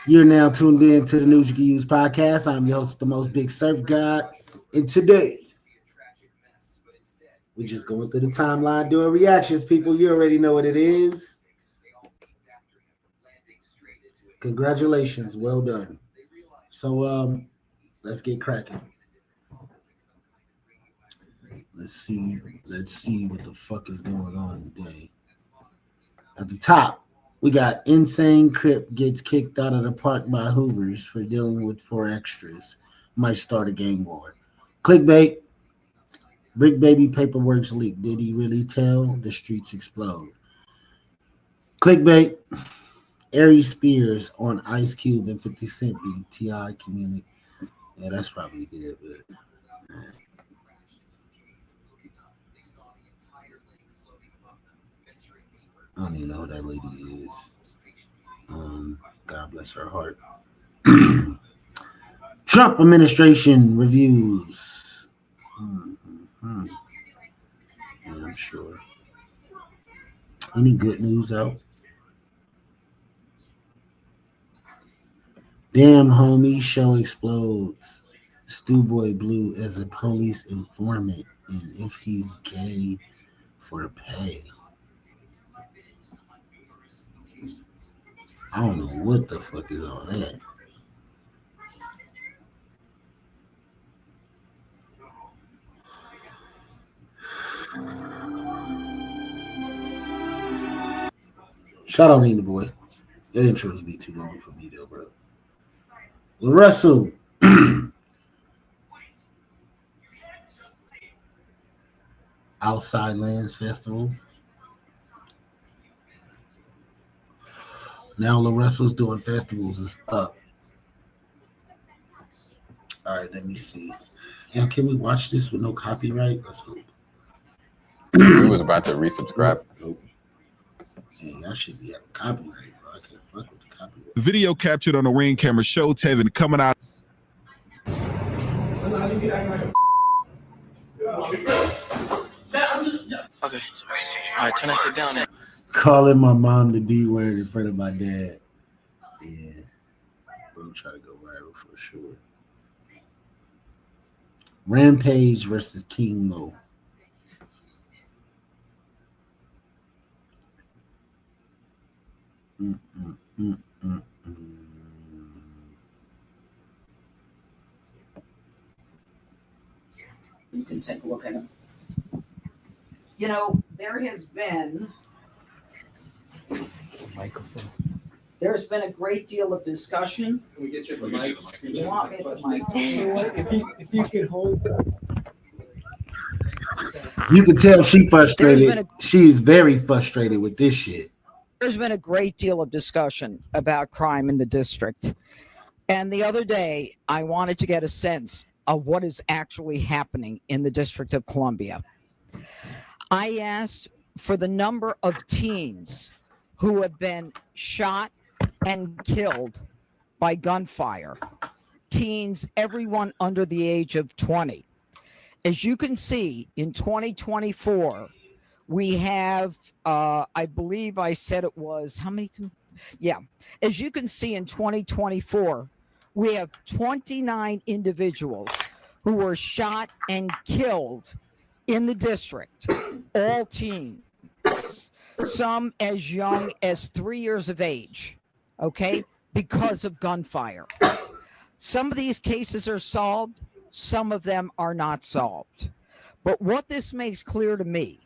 You're now tuned in to the News You Can Use podcast. I'm your host, the most big surf god. And today, we're just going through the timeline doing reactions, people. You already know what it is. Congratulations. Well done. So, let's get cracking. Let's see. Let's see what the fuck is going on today. At the top, we got Insane Crip gets kicked out of the park by Hoovers for dealing with four extras. Might start a gang war. Clickbait. Brick Baby paperwork's leaked. Did he really tell? The streets explode. Clickbait. Ari Spears on Ice Cube and 50 Cent beat T.I. community. Yeah, that's probably good, but I don't even know who that lady is. God bless her heart. Trump administration reviews. Mhm. Yeah, I'm sure. Any good news out? Damn, homie, show explodes. Stu Boy Blue as a police informant, and if he's gay for pay. I don't know what the fuck is on that. Shout out Nina Boy. Your intros be too long for me though, bro. Russell. Outside Lands Festival. Now LaRussell's doing festivals is up. All right, let me see. Now, can we watch this with no copyright? Let's hope. We was about to resubscribe. Nope. Hey, I should be having copyright, bro. I can't fuck with the copyright. The video captured on the Ring camera showed Tevin coming out. Okay. All right, turn that shit down then. Calling my mom the B word in front of my dad. Yeah. Bro, try to go viral for sure. Rampage versus King Mo. Mm, mm, mm, mm, mm. You can take a look at him. You know, there's been a great deal of discussion. Can we get you the mic? You want me at the mic? If you could hold that. You can tell she frustrated. She's very frustrated with this shit. There's been a great deal of discussion about crime in the district. And the other day, I wanted to get a sense of what is actually happening in the District of Columbia. I asked for the number of teens who have been shot and killed by gunfire. Teens, everyone under the age of 20. As you can see, in 2024, we have, I believe I said it was, how many? Yeah. As you can see in 2024, we have 29 individuals who were shot and killed in the district, all teens, some as young as 3 years of age, okay, because of gunfire. Some of these cases are solved, some of them are not solved. But what this makes clear to me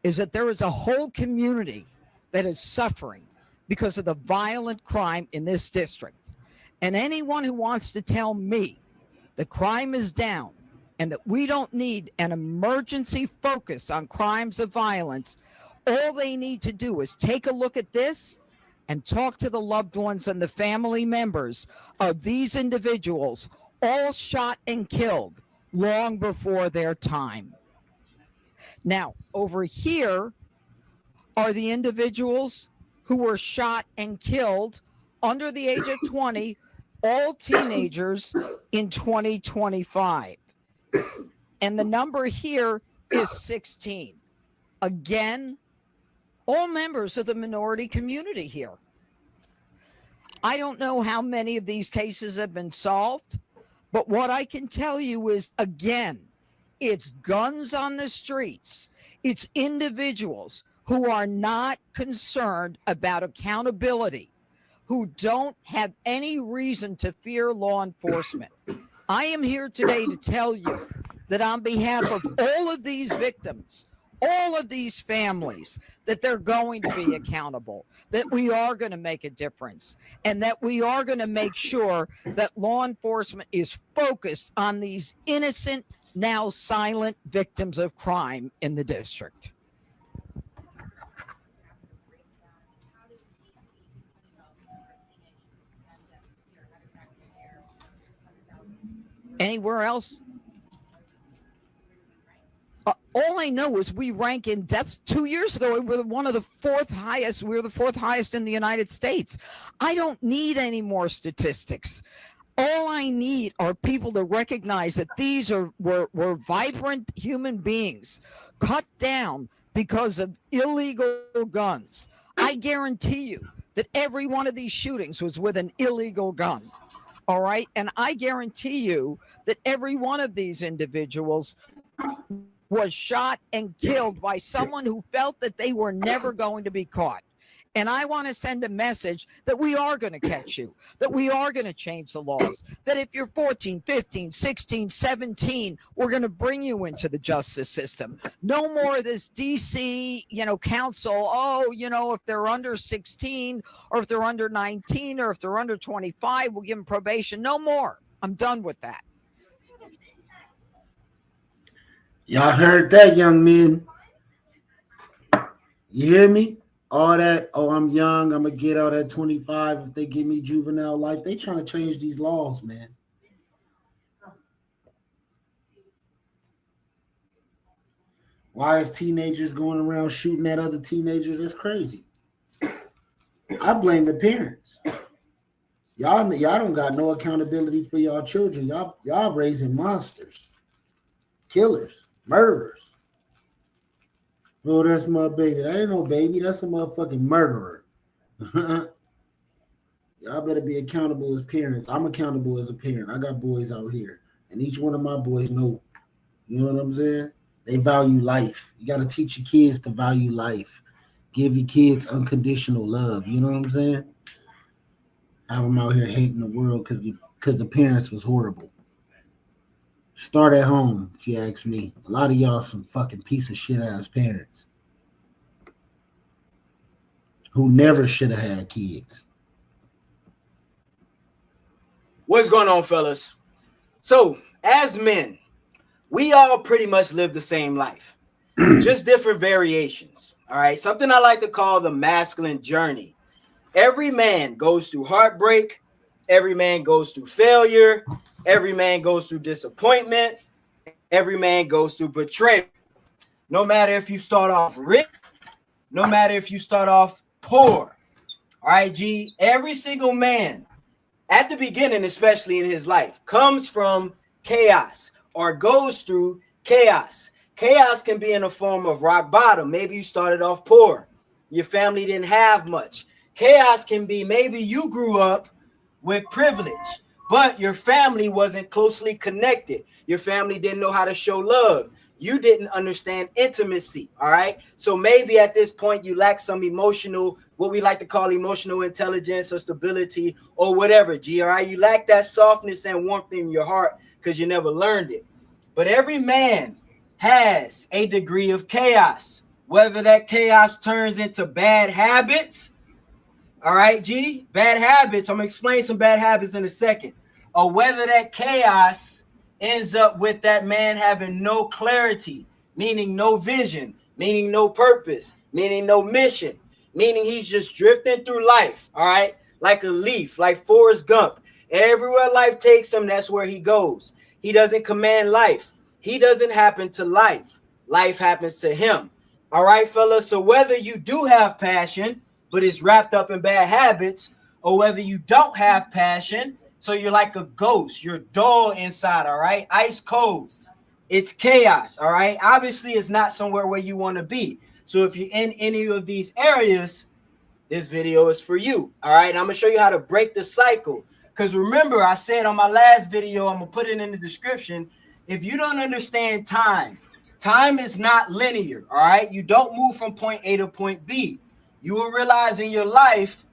is that there is a whole community that is suffering because of the violent crime in this district. And anyone who wants to tell me the crime is down and that we don't need an emergency focus on crimes of violence, all they need to do is take a look at this and talk to the loved ones and the family members of these individuals, all shot and killed long before their time. Now, over here are the individuals who were shot and killed under the age of 20, all teenagers in 2025. And the number here is 16. Again, all members of the minority community here. I don't know how many of these cases have been solved, but what I can tell you is, again, it's guns on the streets. It's individuals who are not concerned about accountability, who don't have any reason to fear law enforcement. I am here today to tell you that on behalf of all of these victims, all of these families, that they're going to be accountable, that we are going to make a difference, and that we are going to make sure that law enforcement is focused on these innocent, now silent victims of crime in the district. Anywhere else? All I know is we rank in deaths. 2 years ago, we were one of the fourth highest. We were the fourth highest in the United States. I don't need any more statistics. All I need are people to recognize that these were vibrant human beings cut down because of illegal guns. I guarantee you that every one of these shootings was with an illegal gun. All right. And I guarantee you that every one of these individuals was shot and killed by someone who felt that they were never going to be caught. And I want to send a message that we are going to catch you, that we are going to change the laws, that if you're 14, 15, 16, 17, we're going to bring you into the justice system. No more of this DC, council. Oh, if they're under 16 or if they're under 19 or if they're under 25, we'll give them probation. No more. I'm done with that. Y'all heard that, young men? You hear me? All that, I'm young, I'm going to get out at 25 if they give me juvenile life. They trying to change these laws, man. Why is teenagers going around shooting at other teenagers? It's crazy. I blame the parents. Y'all don't got no accountability for y'all children. Y'all raising monsters, killers, murderers. Oh, that's my baby. That ain't no baby. That's a motherfucking murderer. Y'all better be accountable as parents. I'm accountable as a parent. I got boys out here, and each one of my boys know. You know what I'm saying? They value life. You got to teach your kids to value life. Give your kids unconditional love. You know what I'm saying? Have them out here hating the world because the parents was horrible. Start at home, if you ask me. A lot of y'all some fucking piece of shit ass parents who never should have had kids. What's going on, fellas? So, as men, we all pretty much live the same life, just different variations. All right, something I like to call the masculine journey. Every man goes through heartbreak. Every man goes through failure. Every man goes through disappointment. Every man goes through betrayal. No matter if you start off rich, no matter if you start off poor. All right, G, every single man at the beginning, especially in his life, comes from chaos or goes through chaos. Chaos can be in a form of rock bottom. Maybe you started off poor. Your family didn't have much. Chaos can be maybe you grew up with privilege, but your family wasn't closely connected. Your family didn't know how to show love. You didn't understand intimacy, all right? So maybe at this point you lack some emotional, what we like to call emotional intelligence or stability or whatever, G, all right? You lack that softness and warmth in your heart because you never learned it. But every man has a degree of chaos, whether that chaos turns into bad habits. All right, G, bad habits. I'm going to explain some bad habits in a second. Or whether that chaos ends up with that man having no clarity, meaning no vision, meaning no purpose, meaning no mission, meaning he's just drifting through life, all right, like a leaf, like Forrest Gump. Everywhere life takes him, that's where he goes. He doesn't command life. He doesn't happen to life. Life happens to him. All right, fellas. So whether you do have passion, but it's wrapped up in bad habits, or whether you don't have passion, so you're like a ghost, you're dull inside, all right, ice cold, it's chaos, all right. Obviously, it's not somewhere where you want to be. So if you're in any of these areas, this video is for you. All right, I'm gonna show you how to break the cycle. Because remember, I said on my last video, I'm gonna put it in the description. If you don't understand time, time is not linear. All right, you don't move from point A to point B. You will realize in your life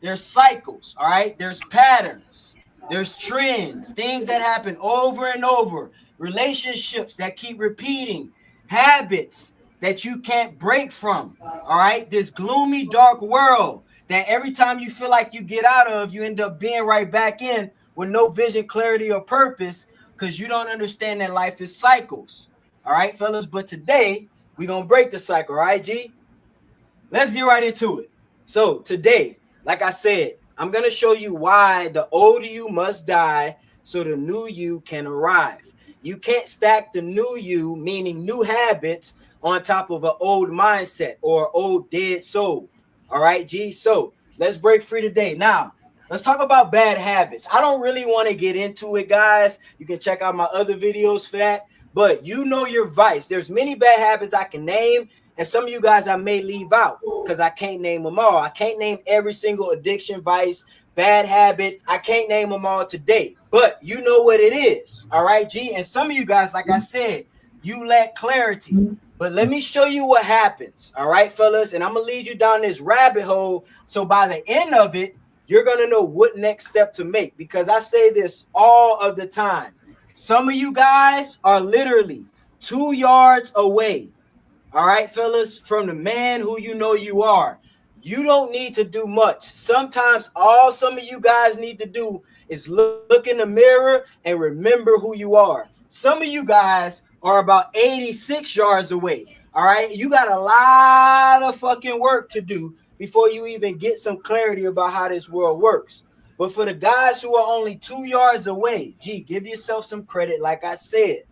there's cycles. All right, there's patterns, there's trends, things that happen over and over, relationships that keep repeating, habits that you can't break from. All right, this gloomy, dark world that every time you feel like you get out of, you end up being right back in with no vision, clarity, or purpose, because you don't understand that life is cycles. All right, fellas, but today we're gonna break the cycle. All right, G, let's get right into it. So today, like I said, I'm gonna show you why the old you must die so the new you can arrive. You can't stack the new you, meaning new habits, on top of an old mindset or old dead soul. All right, G. So let's break free today. Now, let's talk about bad habits. I don't really want to get into it, guys. You can check out my other videos for that. But you know your vice. There's many bad habits I can name, and some of you guys I may leave out because I can't name them all. I can't name every single addiction, vice, bad habit. I can't name them all today, but you know what it is. All right, G. And some of you guys, like I said, you lack clarity. But let me show you what happens. All right, fellas. And I'm going to lead you down this rabbit hole. So by the end of it, you're going to know what next step to make, because I say this all of the time. Some of you guys are literally 2 yards away. All right, fellas, from the man who you know you are. You don't need to do much. Sometimes all some of you guys need to do is look in the mirror and remember who you are. Some of you guys are about 86 yards away. All right, you got a lot of fucking work to do before you even get some clarity about how this world works. But for the guys who are only 2 yards away, gee, give yourself some credit, like I said.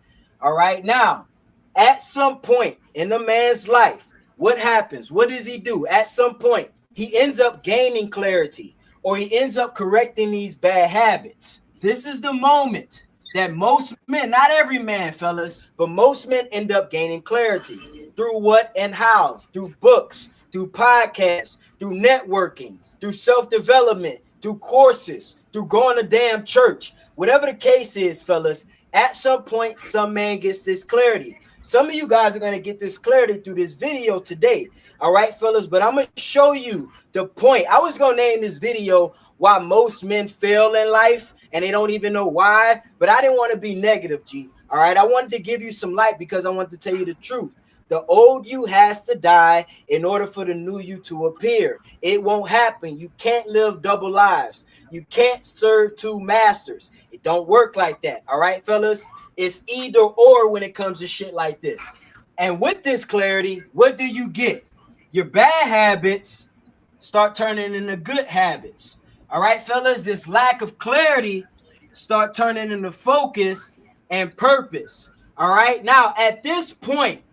All right, now, at some point in the man's life, what happens? What does he do? At some point, he ends up gaining clarity, or he ends up correcting these bad habits. This is the moment that most men, not every man, fellas, but most men end up gaining clarity. Through what and how? Through books, through podcasts, through networking, through self-development, through courses, through going to damn church. Whatever the case is, fellas, at some point, some man gets this clarity. Some of you guys are going to get this clarity through this video today. All right, fellas, but I'm going to show you the point. I was going to name this video Why Most Men Fail in Life, and they don't even know why, but I didn't want to be negative, G. All right, I wanted to give you some light because I want to tell you the truth. The old you has to die in order for the new you to appear. It won't happen. You can't live double lives. You can't serve 2 masters. It don't work like that. All right, fellas? It's either or when it comes to shit like this. And with this clarity, what do you get? Your bad habits start turning into good habits. All right, fellas? This lack of clarity start turning into focus and purpose. All right? Now, at this point,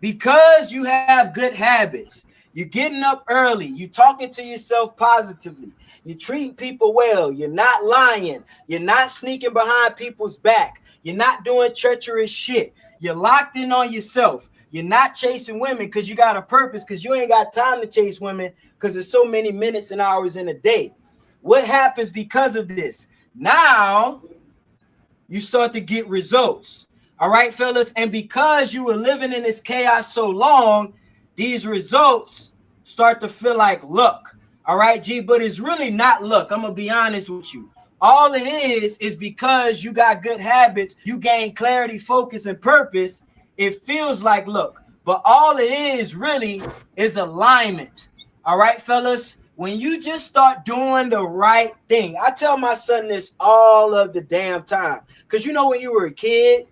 because you have good habits, you're getting up early, you're talking to yourself positively, you're treating people well, you're not lying, you're not sneaking behind people's back, you're not doing treacherous shit, you're locked in on yourself, you're not chasing women because you got a purpose, because you ain't got time to chase women because there's so many minutes and hours in a day. What happens because of this? Now you start to get results. All right, fellas, and because you were living in this chaos so long, these results start to feel like luck. All right, G, but it's really not luck. I'm going to be honest with you. All it is because you got good habits, you gain clarity, focus, and purpose. It feels like luck, but all it is really is alignment. All right, fellas, when you just start doing the right thing, I tell my son this all of the damn time, because you know when you were a kid,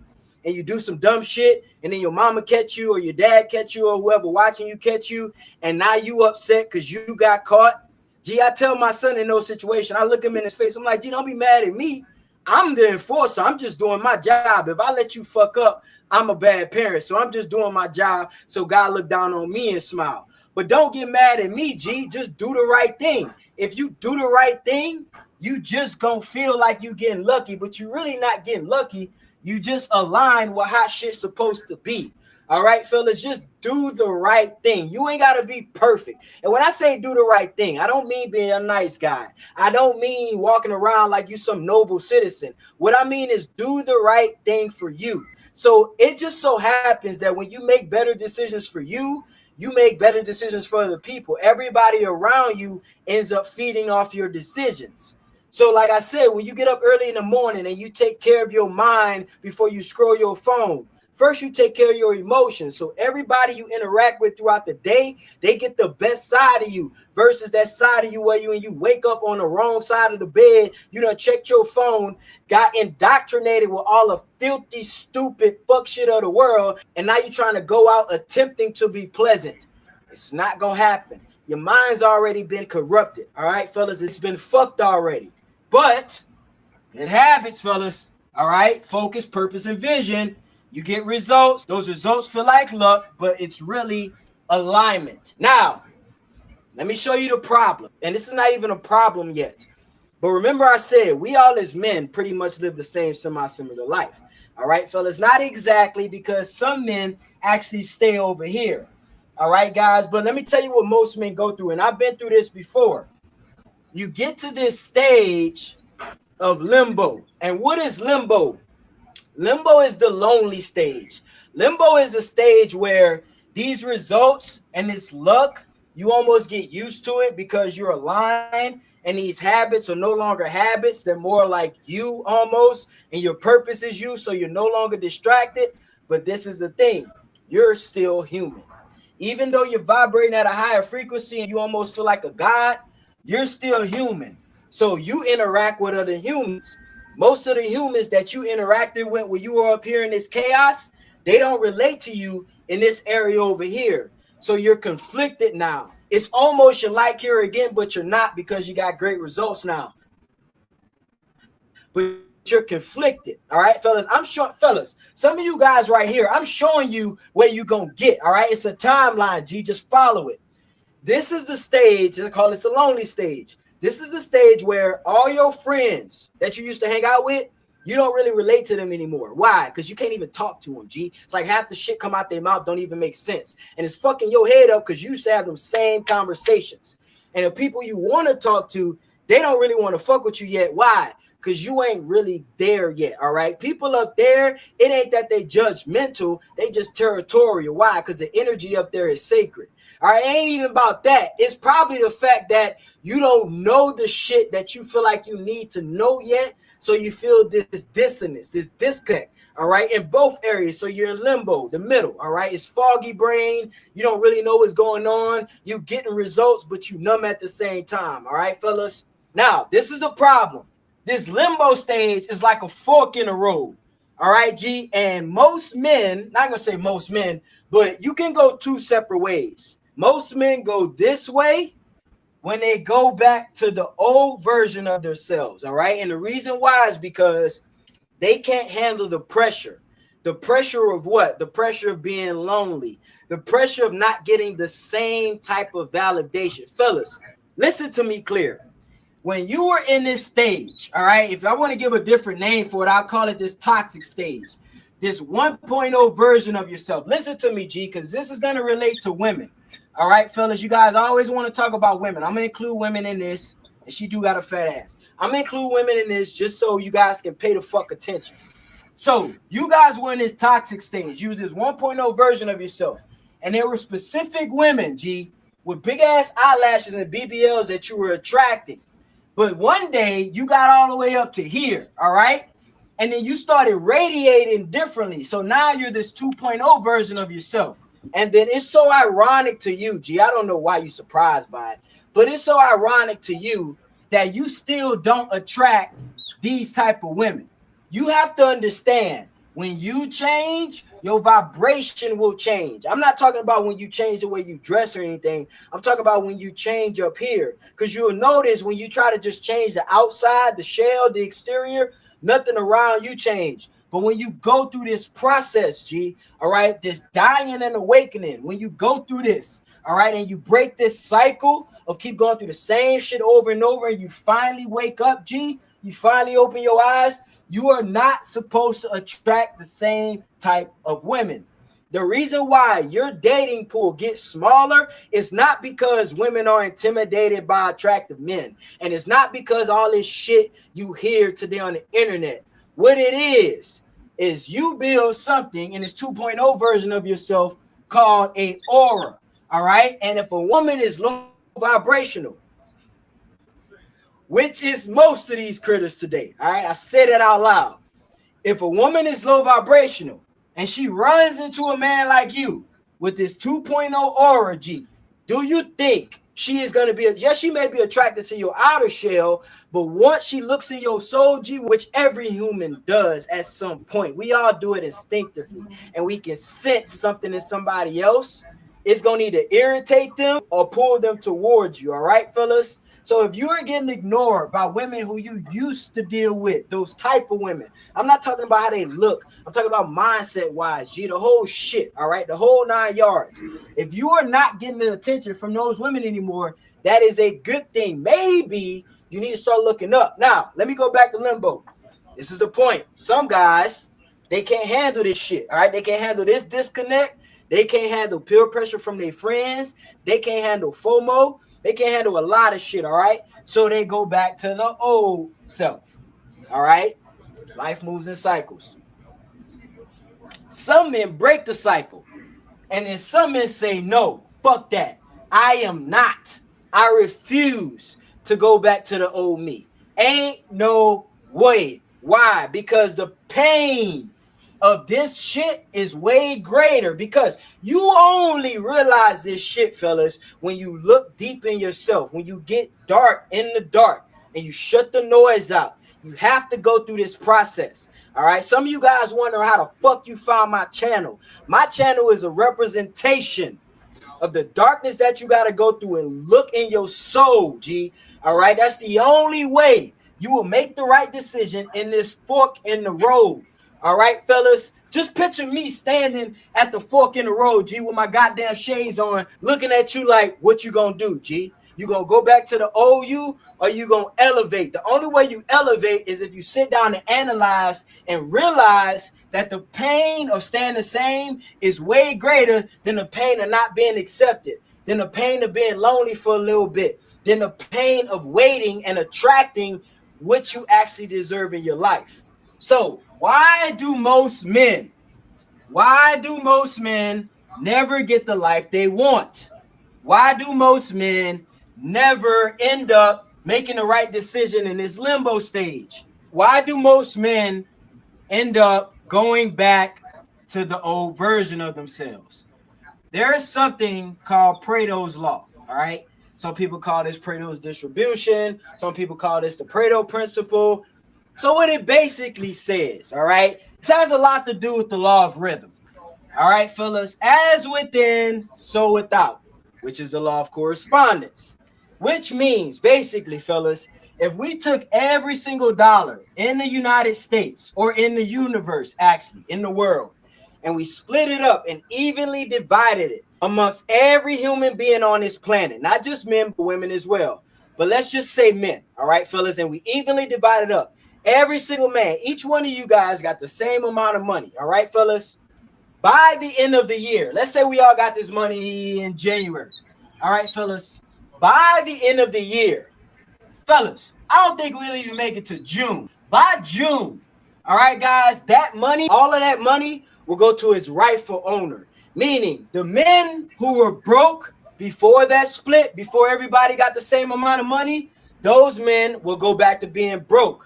and you do some dumb shit, and then your mama catch you or your dad catch you or whoever watching you catch you, and now you upset because you got caught. Gee, I tell my son in those situations, I look him in his face, I'm like, gee, don't be mad at me. I'm the enforcer. I'm just doing my job. If I let you fuck up, I'm a bad parent. So I'm just doing my job so God look down on me and smile. But don't get mad at me, G. Just do the right thing. If you do the right thing, you just gonna feel like you getting lucky, but you really not getting lucky. You just align with how shit's supposed to be. All right, fellas, just do the right thing. You ain't got to be perfect. And when I say do the right thing, I don't mean being a nice guy. I don't mean walking around like you some noble citizen. What I mean is do the right thing for you. So it just so happens that when you make better decisions for you, you make better decisions for other people. Everybody around you ends up feeding off your decisions. So like I said, when you get up early in the morning and you take care of your mind before you scroll your phone, first you take care of your emotions. So everybody you interact with throughout the day, they get the best side of you versus that side of you where you wake up on the wrong side of the bed, you done checked your phone, got indoctrinated with all the filthy, stupid fuck shit of the world, and now you're trying to go out attempting to be pleasant. It's not gonna happen. Your mind's already been corrupted. All right, fellas, it's been fucked already. But good habits, fellas. All right, focus, purpose, and vision. You get results. Those results feel like luck, but it's really alignment. Now, let me show you the problem. And this is not even a problem yet. But remember I said we all as men pretty much live the same semi-similar life. All right, fellas, not exactly, because some men actually stay over here. All right, guys, but let me tell you what most men go through. And I've been through this before. You get to this stage of limbo. And what is limbo? Limbo is the lonely stage. Limbo is the stage where these results and this luck, you almost get used to it because you're aligned, and these habits are no longer habits. They're more like you almost, and your purpose is you, so you're no longer distracted. But this is the thing. You're still human. Even though you're vibrating at a higher frequency and you almost feel like a god, you're still human. So you interact with other humans. Most of the humans that you interacted with when you were up here in this chaos, they don't relate to you in this area over here. So you're conflicted now. It's almost you're like here again, but you're not, because you got great results now. But you're conflicted. All right, fellas. I'm sure, fellas, some of you guys right here, I'm showing you where you're going to get. All right, it's a timeline, G. Just follow it. This is the stage. I call it the lonely stage. This is the stage where all your friends that you used to hang out with, you don't really relate to them anymore. Why? Because you can't even talk to them, G. It's like half the shit come out their mouth don't even make sense. And it's fucking your head up because you used to have them same conversations. And the people you want to talk to, they don't really want to fuck with you yet. Why? Because you ain't really there yet, all right? People up there, it ain't that they judgmental. They just territorial. Why? Because the energy up there is sacred. All right, it ain't even about that. It's probably the fact that you don't know the shit that you feel like you need to know yet. So you feel this dissonance, this disconnect, all right, in both areas. So you're in limbo, the middle, all right? It's foggy brain. You don't really know what's going on. You getting results, but you numb at the same time, all right, fellas? Now, this is the problem. This limbo stage is like a fork in the road, all right, G? And most men, not going to say most men, but you can go two separate ways. Most men go this way when they go back to the old version of themselves, all right? And the reason why is because they can't handle the pressure. The pressure of what? The pressure of being lonely. The pressure of not getting the same type of validation. Fellas, listen to me clear. When you were in this stage, all right, if I want to give a different name for it, I'll call it this toxic stage. This 1.0 version of yourself. Listen to me, G, because this is going to relate to women. All right, fellas, you guys always want to talk about women. I'm going to include women in this, and she do got a fat ass. I'm going to include women in this just so you guys can pay the fuck attention. So you guys were in this toxic stage. Use this 1.0 version of yourself. And there were specific women, G, with big-ass eyelashes and BBLs that you were attracting. But one day, you got all the way up to here, all right? And then you started radiating differently. So now you're this 2.0 version of yourself. And then it's so ironic to you, G. I don't know why you're surprised by it, but it's so ironic to you that you still don't attract these type of women. You have to understand, when you change, your vibration will change. I'm not talking about when you change the way you dress or anything. I'm talking about when you change up here. Because you'll notice when you try to just change the outside, the shell, the exterior, nothing around you change. But when you go through this process, G, all right, this dying and awakening, when you go through this, all right, and you break this cycle of keep going through the same shit over and over, and you finally wake up, G, you finally open your eyes, you are not supposed to attract the same type of women. The reason why your dating pool gets smaller is not because women are intimidated by attractive men. And it's not because all this shit you hear today on the internet. What it is you build something in this 2.0 version of yourself called a aura. All right. And if a woman is low vibrational, which is most of these critters today. All right. I said it out loud. If a woman is low vibrational, and she runs into a man like you with this 2.0 aura G, do you think she is going to be, yes, she may be attracted to your outer shell, but once she looks in your soul G, which every human does at some point, we all do it instinctively, and we can sense something in somebody else, it's going to either irritate them or pull them towards you, all right, fellas? So if you are getting ignored by women who you used to deal with, those type of women, I'm not talking about how they look. I'm talking about mindset-wise, G, the whole shit, all right, the whole 9 yards. If you are not getting the attention from those women anymore, that is a good thing. Maybe you need to start looking up. Now, let me go back to limbo. This is the point. Some guys, they can't handle this shit, all right? They can't handle this disconnect. They can't handle peer pressure from their friends. They can't handle FOMO. They can't handle a lot of shit, all right? So they go back to the old self, all right? Life moves in cycles. Some men break the cycle, and then some men say, no, fuck that. I am not. I refuse to go back to the old me. Ain't no way. Why? Because the pain of this shit is way greater, because you only realize this shit, fellas, when you look deep in yourself, when you get dark in the dark and you shut the noise out. You have to go through this process. All right. Some of you guys wonder how the fuck you found my channel. My channel is a representation of the darkness that you got to go through and look in your soul, G. All right. That's the only way you will make the right decision in this fork in the road. All right, fellas, just picture me standing at the fork in the road, G, with my goddamn shades on, looking at you like, what you gonna do, G? You gonna go back to the old you, or you gonna elevate? The only way you elevate is if you sit down and analyze and realize that the pain of staying the same is way greater than the pain of not being accepted, than the pain of being lonely for a little bit, than the pain of waiting and attracting what you actually deserve in your life. So why do most men never get the life they want? Why do most men never end up making the right decision in this limbo stage? Why do most men end up going back to the old version of themselves? There is something called Pareto's law, all right? Some people call this Pareto's distribution. Some people call this the Pareto principle. So what it basically says, all right, it has a lot to do with the law of rhythm. All right, fellas, as within, so without, which is the law of correspondence, which means basically, fellas, if we took every single dollar in the United States or in the universe, actually in the world, and we split it up and evenly divided it amongst every human being on this planet, not just men, but women as well. But let's just say men, all right, fellas, and we evenly divided up. Every single man, each one of you guys got the same amount of money. All right, fellas. By the end of the year, let's say we all got this money in January. All right, fellas. By the end of the year, fellas, I don't think we'll even make it to June. By June, all right, guys, that money, all of that money will go to its rightful owner. Meaning the men who were broke before that split, before everybody got the same amount of money, those men will go back to being broke.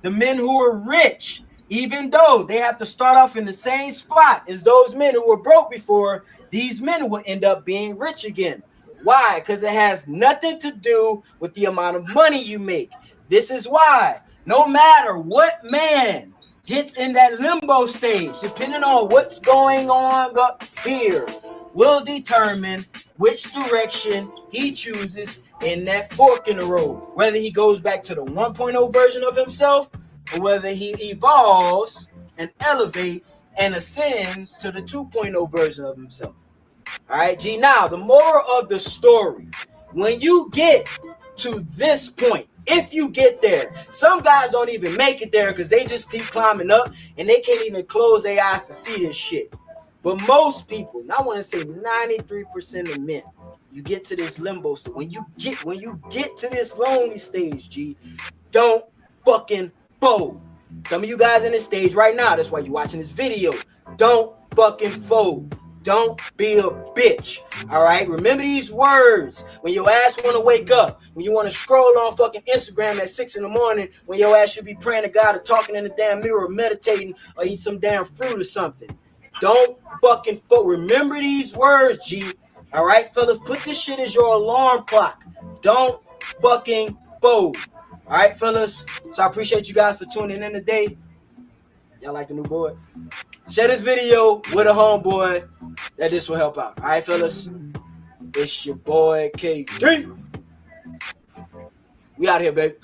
The men who were rich, even though they have to start off in the same spot as those men who were broke before, these men will end up being rich again. Why? Because it has nothing to do with the amount of money you make. This is why no matter what man gets in that limbo stage, depending on what's going on up here, will determine which direction he chooses in that fork in the road, whether he goes back to the 1.0 version of himself or whether he evolves and elevates and ascends to the 2.0 version of himself. All right, G. Now, the moral of the story, when you get to this point, if you get there, some guys don't even make it there because they just keep climbing up and they can't even close their eyes to see this shit. But most people, and I want to say 93% of men, you get to this limbo. So when you get to this lonely stage, G, don't fucking fold. Some of you guys in this stage right now, that's why you're watching this video. Don't fucking fold. Don't be a bitch. All right. Remember these words when your ass want to wake up, when you want to scroll on fucking Instagram at 6 in the morning, when your ass should be praying to God or talking in the damn mirror, or meditating, or eat some damn fruit or something. Don't fucking fold. Remember these words, G. All right, fellas, put this shit as your alarm clock. Don't fucking fold. All right, fellas. So I appreciate you guys for tuning in today. Y'all like the new boy? Share this video with a homeboy that this will help out. All right, fellas. It's your boy KD. We out here, baby.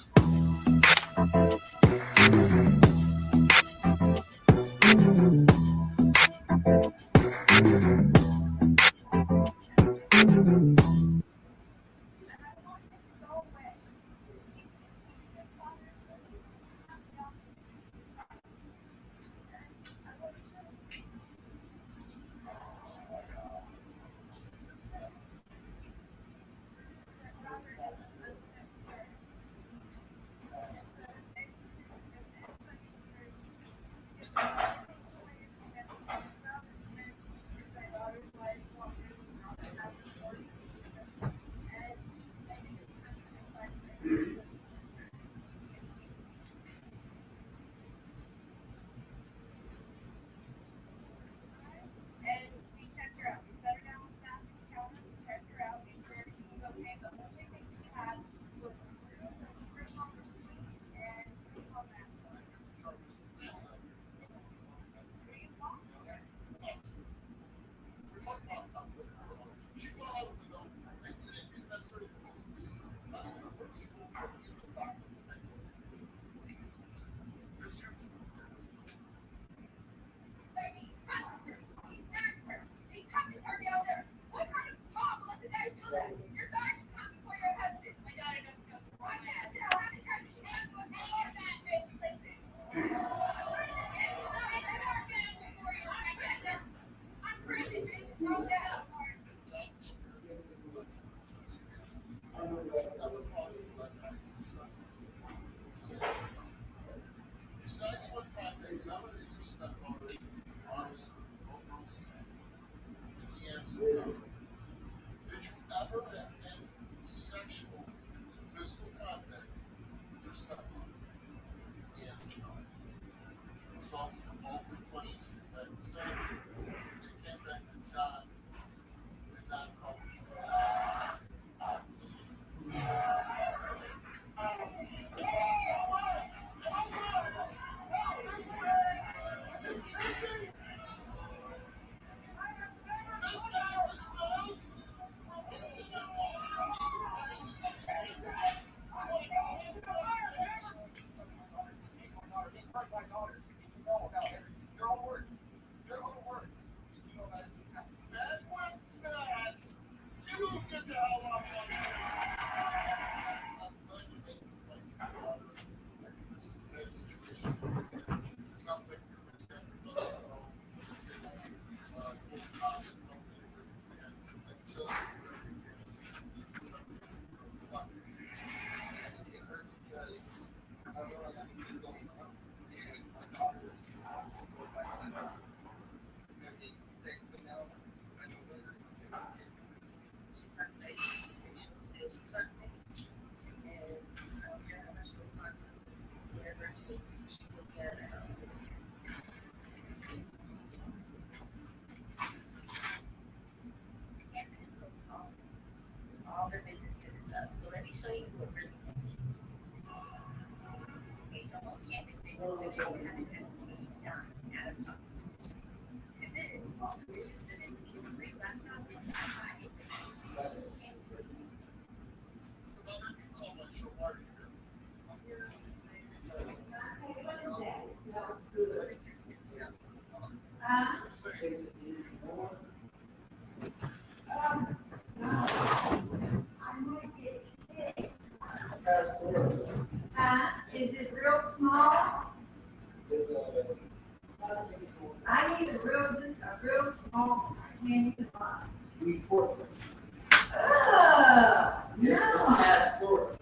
Passport.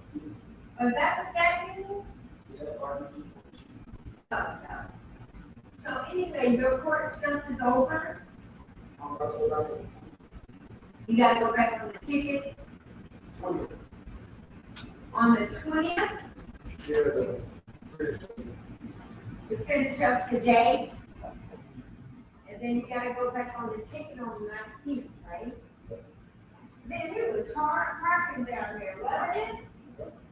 Was that what that means? Oh, no. So anyway, your court stuff is over? You gotta go back on the ticket? On the 20th? To finish up today? And then you gotta go back on the ticket on the 19th, right? Man, it was hard parking down there, wasn't it?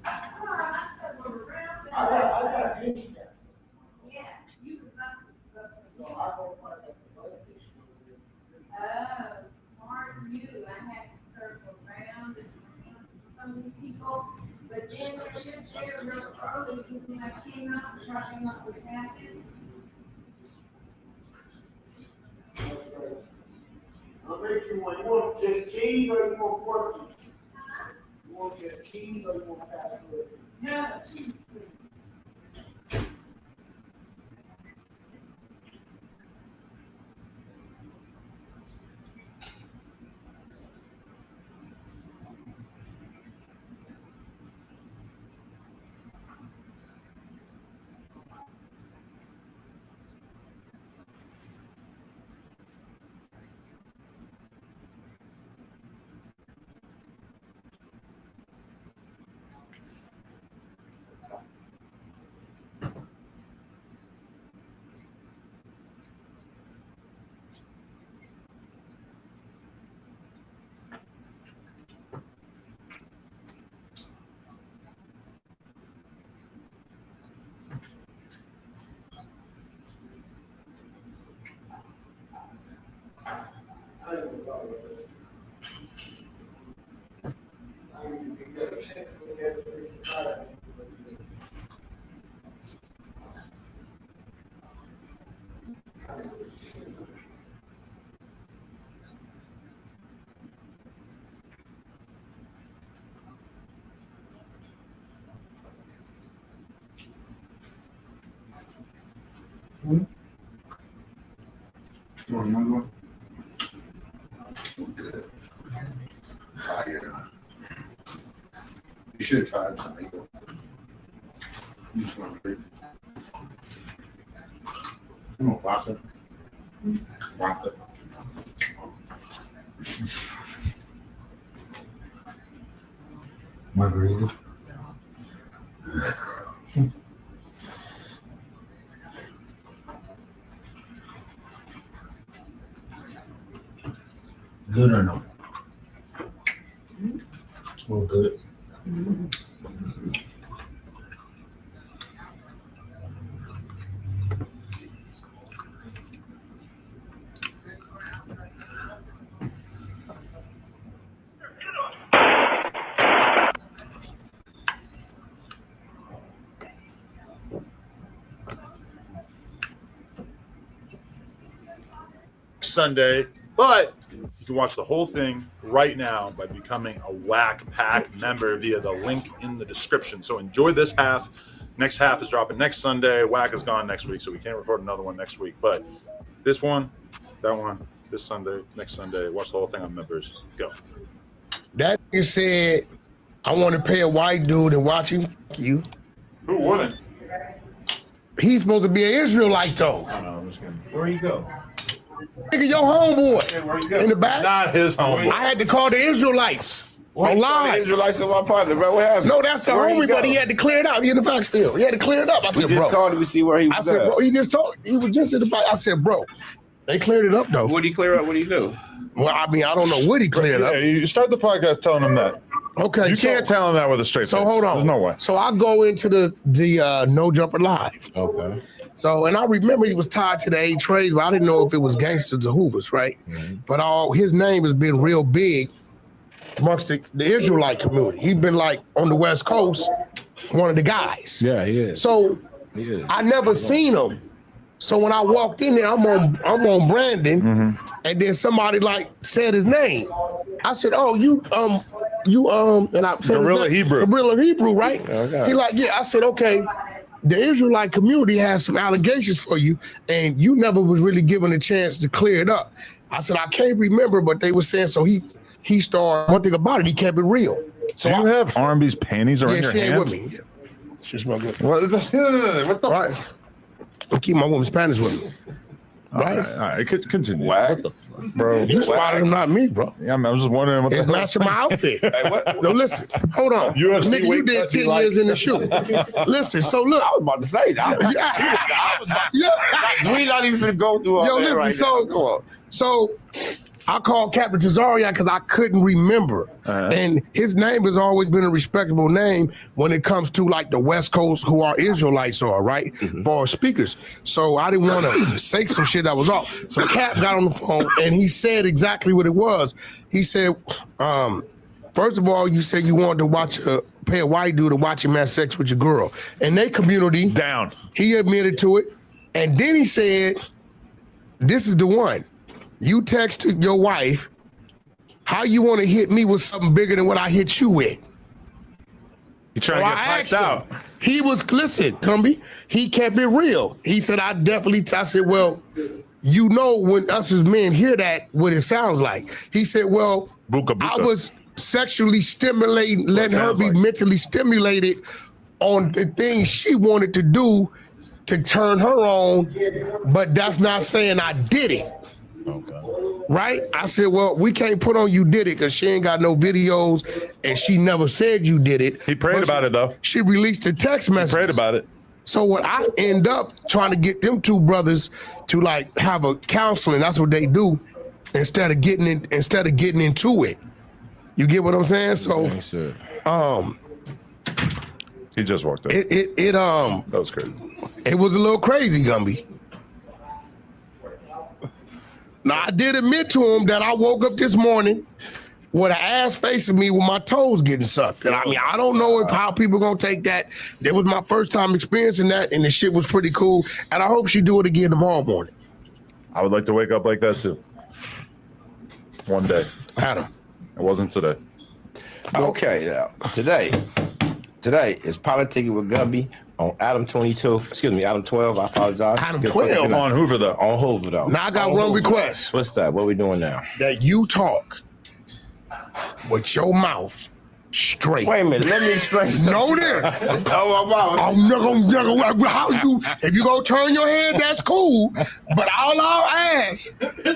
Come on, I said, well, around. I got handicap. Yeah, you was up. So I go park at the bus station. Oh, smart you, I had to circle around and so many people, but then I just there real early, when I came out, dropping off the package. I'll make you one. You want just cheese or you want pork? You want just cheese or you want fast food? No, cheese, please. You should try it tonight. You just want to drink. You want vodka? Vodka. Margarita. Good or no? Well, good. Sunday, but you can watch the whole thing right now by becoming a Whack Pack member via the link in the description. So enjoy this half. Next half is dropping next Sunday. Whack is gone next week, so we can't record another one next week. But this one, that one, this Sunday, next Sunday, watch the whole thing on members. Go. That nigga said, I want to pay a white dude and watch him fuck you. Who wouldn't? He's supposed to be an Israelite, though. I don't know, I'm just kidding. Where you go? Nigga, your homeboy. Yeah, where you go? In the back. Not his homeboy. I had to call the Israelites online. Israelites in my partner, bro. What happened? No, that's the Where homie, you go? but he had to clear it out. He in the back still. He had to clear it up. I We said, just bro. called him to see where he was I said, at. bro, he was just in the back. I said, bro, they cleared it up, though. What did he clear up? What did he do? Well, I mean, I don't know what he cleared up. Yeah, you start the podcast telling him that. Okay. You can't tell him that with a straight So face. hold on. There's no way. So I go into the No Jumper Live. Okay. So, and I remember he was tied to the A trades, but I didn't know if it was Gangsters or Hoovers, right? Mm-hmm. But his name has been real big amongst the Israelite community. He's been like on the West Coast, one of the guys. Yeah, he is. So He is. I never seen him. So when I walked in there, I'm on Brandon, Mm-hmm. and then somebody like said his name. I said, "Oh, you and I said Gorilla Hebrew. Gorilla Hebrew, right?" Okay. He like, "Yeah." I said, "Okay." The Israelite community has some allegations for you, and you never was really given a chance to clear it up. I said, I can't remember, but they were saying, so he started, one thing about it, he kept it real. So you have R&B's panties around your she ain't hands? with me. Yeah. She smell good. What the? Right. I keep my woman's panties with me. Right? All right, continue. What the bro? You spotted him, not me, bro. Yeah, I was just wondering what it's the matching my outfit. Hey, what? No, listen, hold on. UFC Nigga, you did 10 years in the shoe. Listen, so look. I was about to say that. We not even gonna go through all that right now. So I called Captain Tazarian because I couldn't remember. And his name has always been a respectable name when it comes to like the West Coast who our Israelites are, right? For speakers. So I didn't want to say some shit that was off. So Cap got on the phone and he said exactly what it was. He said, first of all, you said you wanted to pay a white dude to watch him have sex with your girl. And they community. Down. He admitted to it. And then he said, this is the one. You texted your wife, how you want to hit me with something bigger than what I hit you with? You trying to get piped out. He was, listen, Gumby, he kept it real. He said, I said, well, you know when us as men hear that, what it sounds like. He said, well, I was sexually stimulating, letting her be mentally stimulated on the things she wanted to do to turn her on, but that's not saying I did it. Okay. Right? I said, well, we can't put on you did it because she ain't got no videos and she never said you did it. He prayed about it though. She released a text message. He prayed about it. So what I end up trying to get them two brothers to like have a counseling, that's what they do, instead of getting into it. You get what I'm saying? So he just walked up. That was crazy. It was a little crazy, Gumby. Now, I did admit to him that I woke up this morning with an ass facing me with my toes getting sucked. And I mean, I don't know how people gonna take that. That was my first time experiencing that, and the shit was pretty cool. And I hope she do it again tomorrow morning. I would like to wake up like that too. One day. Adam. It wasn't today. Okay, now today is Politicking with Gumby on Adam 12. I apologize. Adam 12 on Hoover though. On Hoover though. Now I got one request. What's that? What we doing now? That you talk with your mouth straight. Wait a minute, let me explain something. No, there. I'm not gonna. How you? If you gonna turn your head, that's cool. But all I'll ask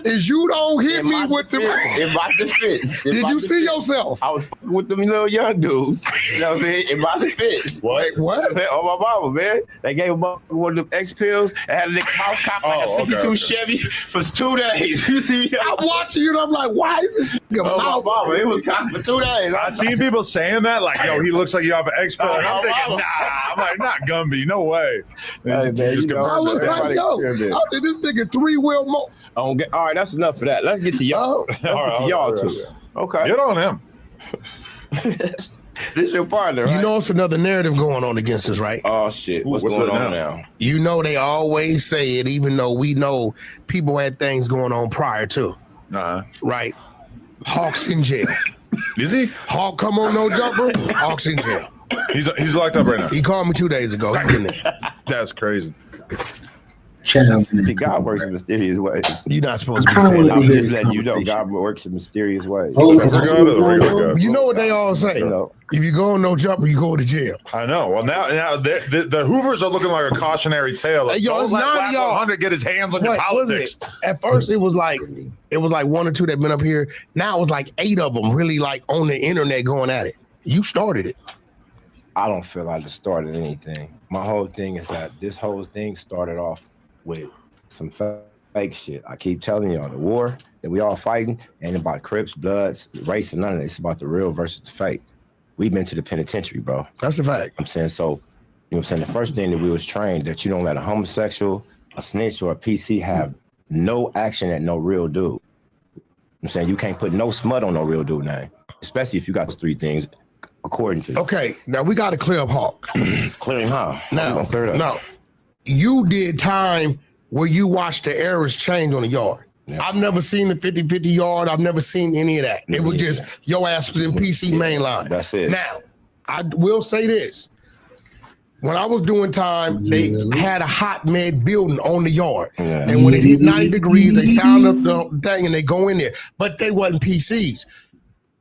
is you don't hit me with the. In my defense. Did you see yourself? I was fucking with them little young dudes. You know what I mean? In my defense. What? Oh my mama, man. They gave him one of them X pills and had a nigga house cop like a 62 Chevy for 2 days. You see me? I'm watching you and I'm like, why is this nigga mouth? Mama, it was cop for 2 days. I've seen people saying that, like, yo, he looks like you have an X pill. I'm thinking, nah. I'm like, not Gumby, no way. Hey, man, I was like, yo, I said this nigga 3-wheel more. All right, that's enough for that. Let's get to y'all. Let's get to y'all too. Okay. Get on him. This your partner, right? You know it's another narrative going on against us, right? Oh shit. What's going on now? You know they always say it, even though we know people had things going on prior to. Right? Hawk's in jail. Is he? Hawk come on no jumper. Hawk's in jail. He's locked up right now. He called me 2 days ago. He's in there. That's crazy. See, God works in mysterious ways. You're not supposed to be saying that. I'm just letting you know God works in mysterious ways. You know what they all say. If you go on no jumper, you go to jail. I know. Well, now the Hoovers are looking like a cautionary tale. Hey, yo, it's don't let not Black y'all. 100 get his hands on your politics. At first, it was like 1 or 2 that been up here. Now it was like 8 of them really like on the internet going at it. You started it. I don't feel I just started anything. My whole thing is that this whole thing started off with some fake shit. I keep telling y'all, the war that we all fighting ain't about Crips, Bloods, race, and none of that. It's about the real versus the fake. We've been to the penitentiary, bro. That's a fact. I'm saying, so, you know what I'm saying? The first thing that we was trained that you don't let a homosexual, a snitch, or a PC have no action at no real dude. I'm saying you can't put no smut on no real dude name, especially if you got those 3 things according to. Okay, now we got to clear up Hawk. Clear him how? No. You did time where you watched the errors change on the yard. Yeah. I've never seen the 50-50 yard. I've never seen any of that. It was just your ass was in PC mainline. That's it. Now, I will say this. when I was doing time, they had a hot med building on the yard. Yeah. And when it hit 90 degrees, they sound up the thing and they go in there. But they wasn't PCs.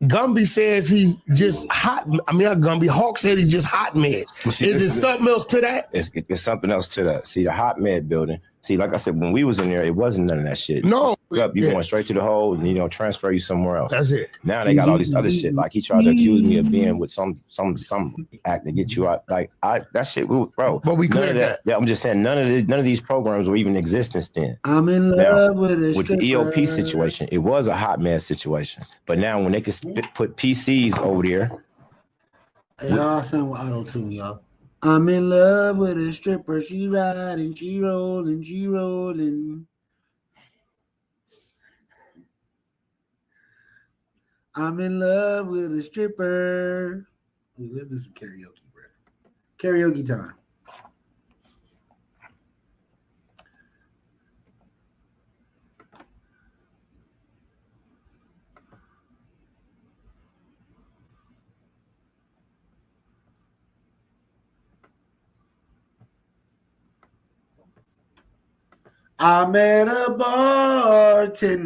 Gumby says he's just hot. I mean, not Gumby. Hawk said he's just hot meds. Is it something else to that? It's something else to that. See, the hot med building. See, like I said, when we was in there, it wasn't none of that shit. No. You going straight to the hole and, transfer you somewhere else. That's it. Now they got all these other shit. Like he tried to accuse me of being with some act to get you out. Like that shit, bro. But we cleared that. Yeah, I'm just saying none of these programs were even in existence then. I'm in love with a the EOP situation. It was a hot man situation. But now when they can put PCs over there. Hey, y'all sound with auto tune, y'all. I'm in love with a stripper. She riding, she rolling, she rolling. I'm in love with a stripper. Ooh, let's do some karaoke, bro. Karaoke time. I met a bartender.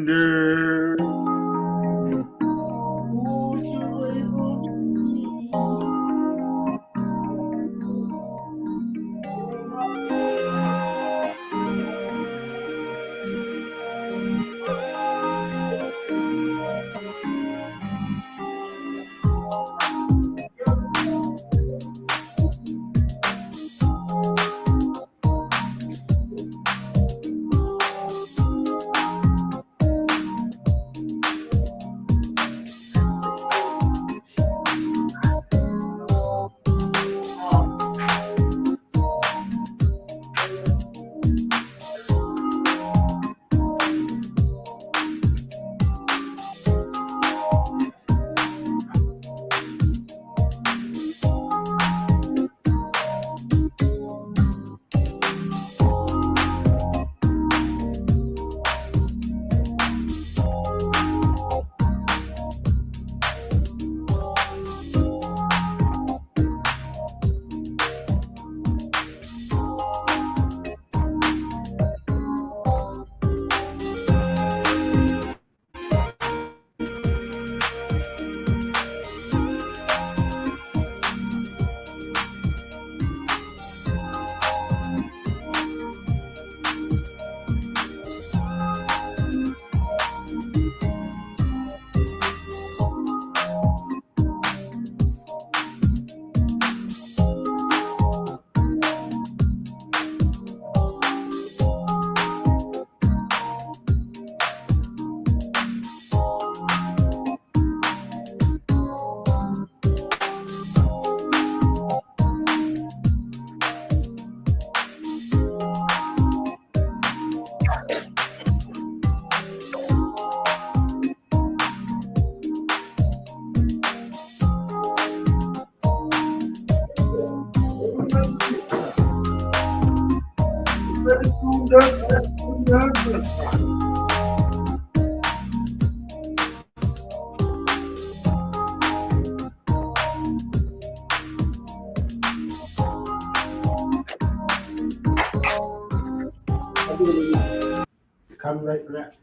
Copyright for that.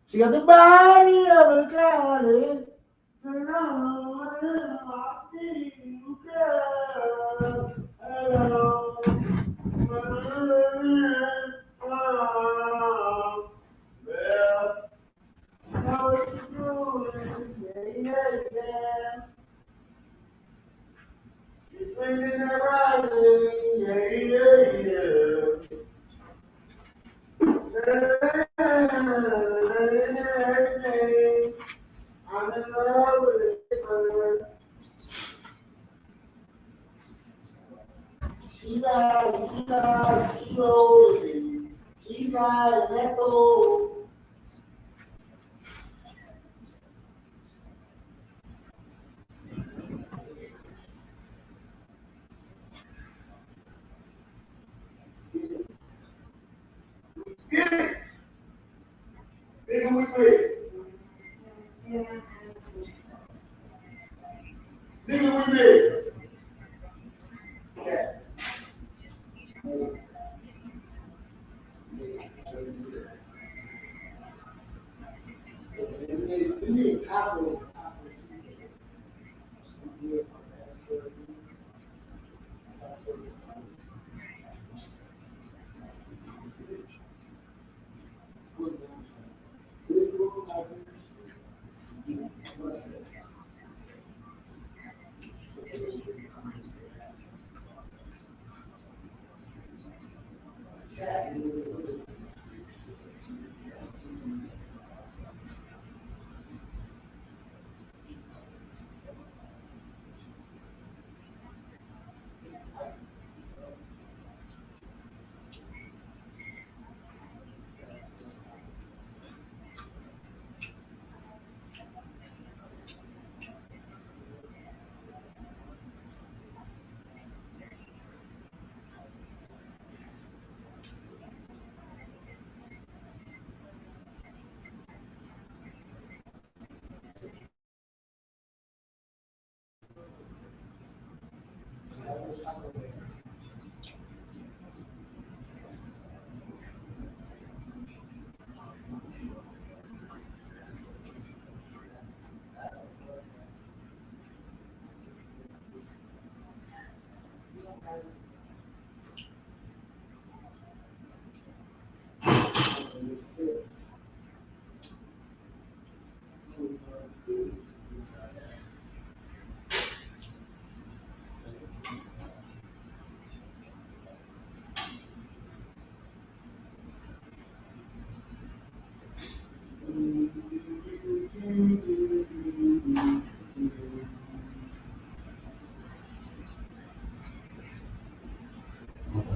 She got the body of a goddess. I'm in love with a stripper. She lies, she rolls, she's like an echo. Nigga, we there. Yeah.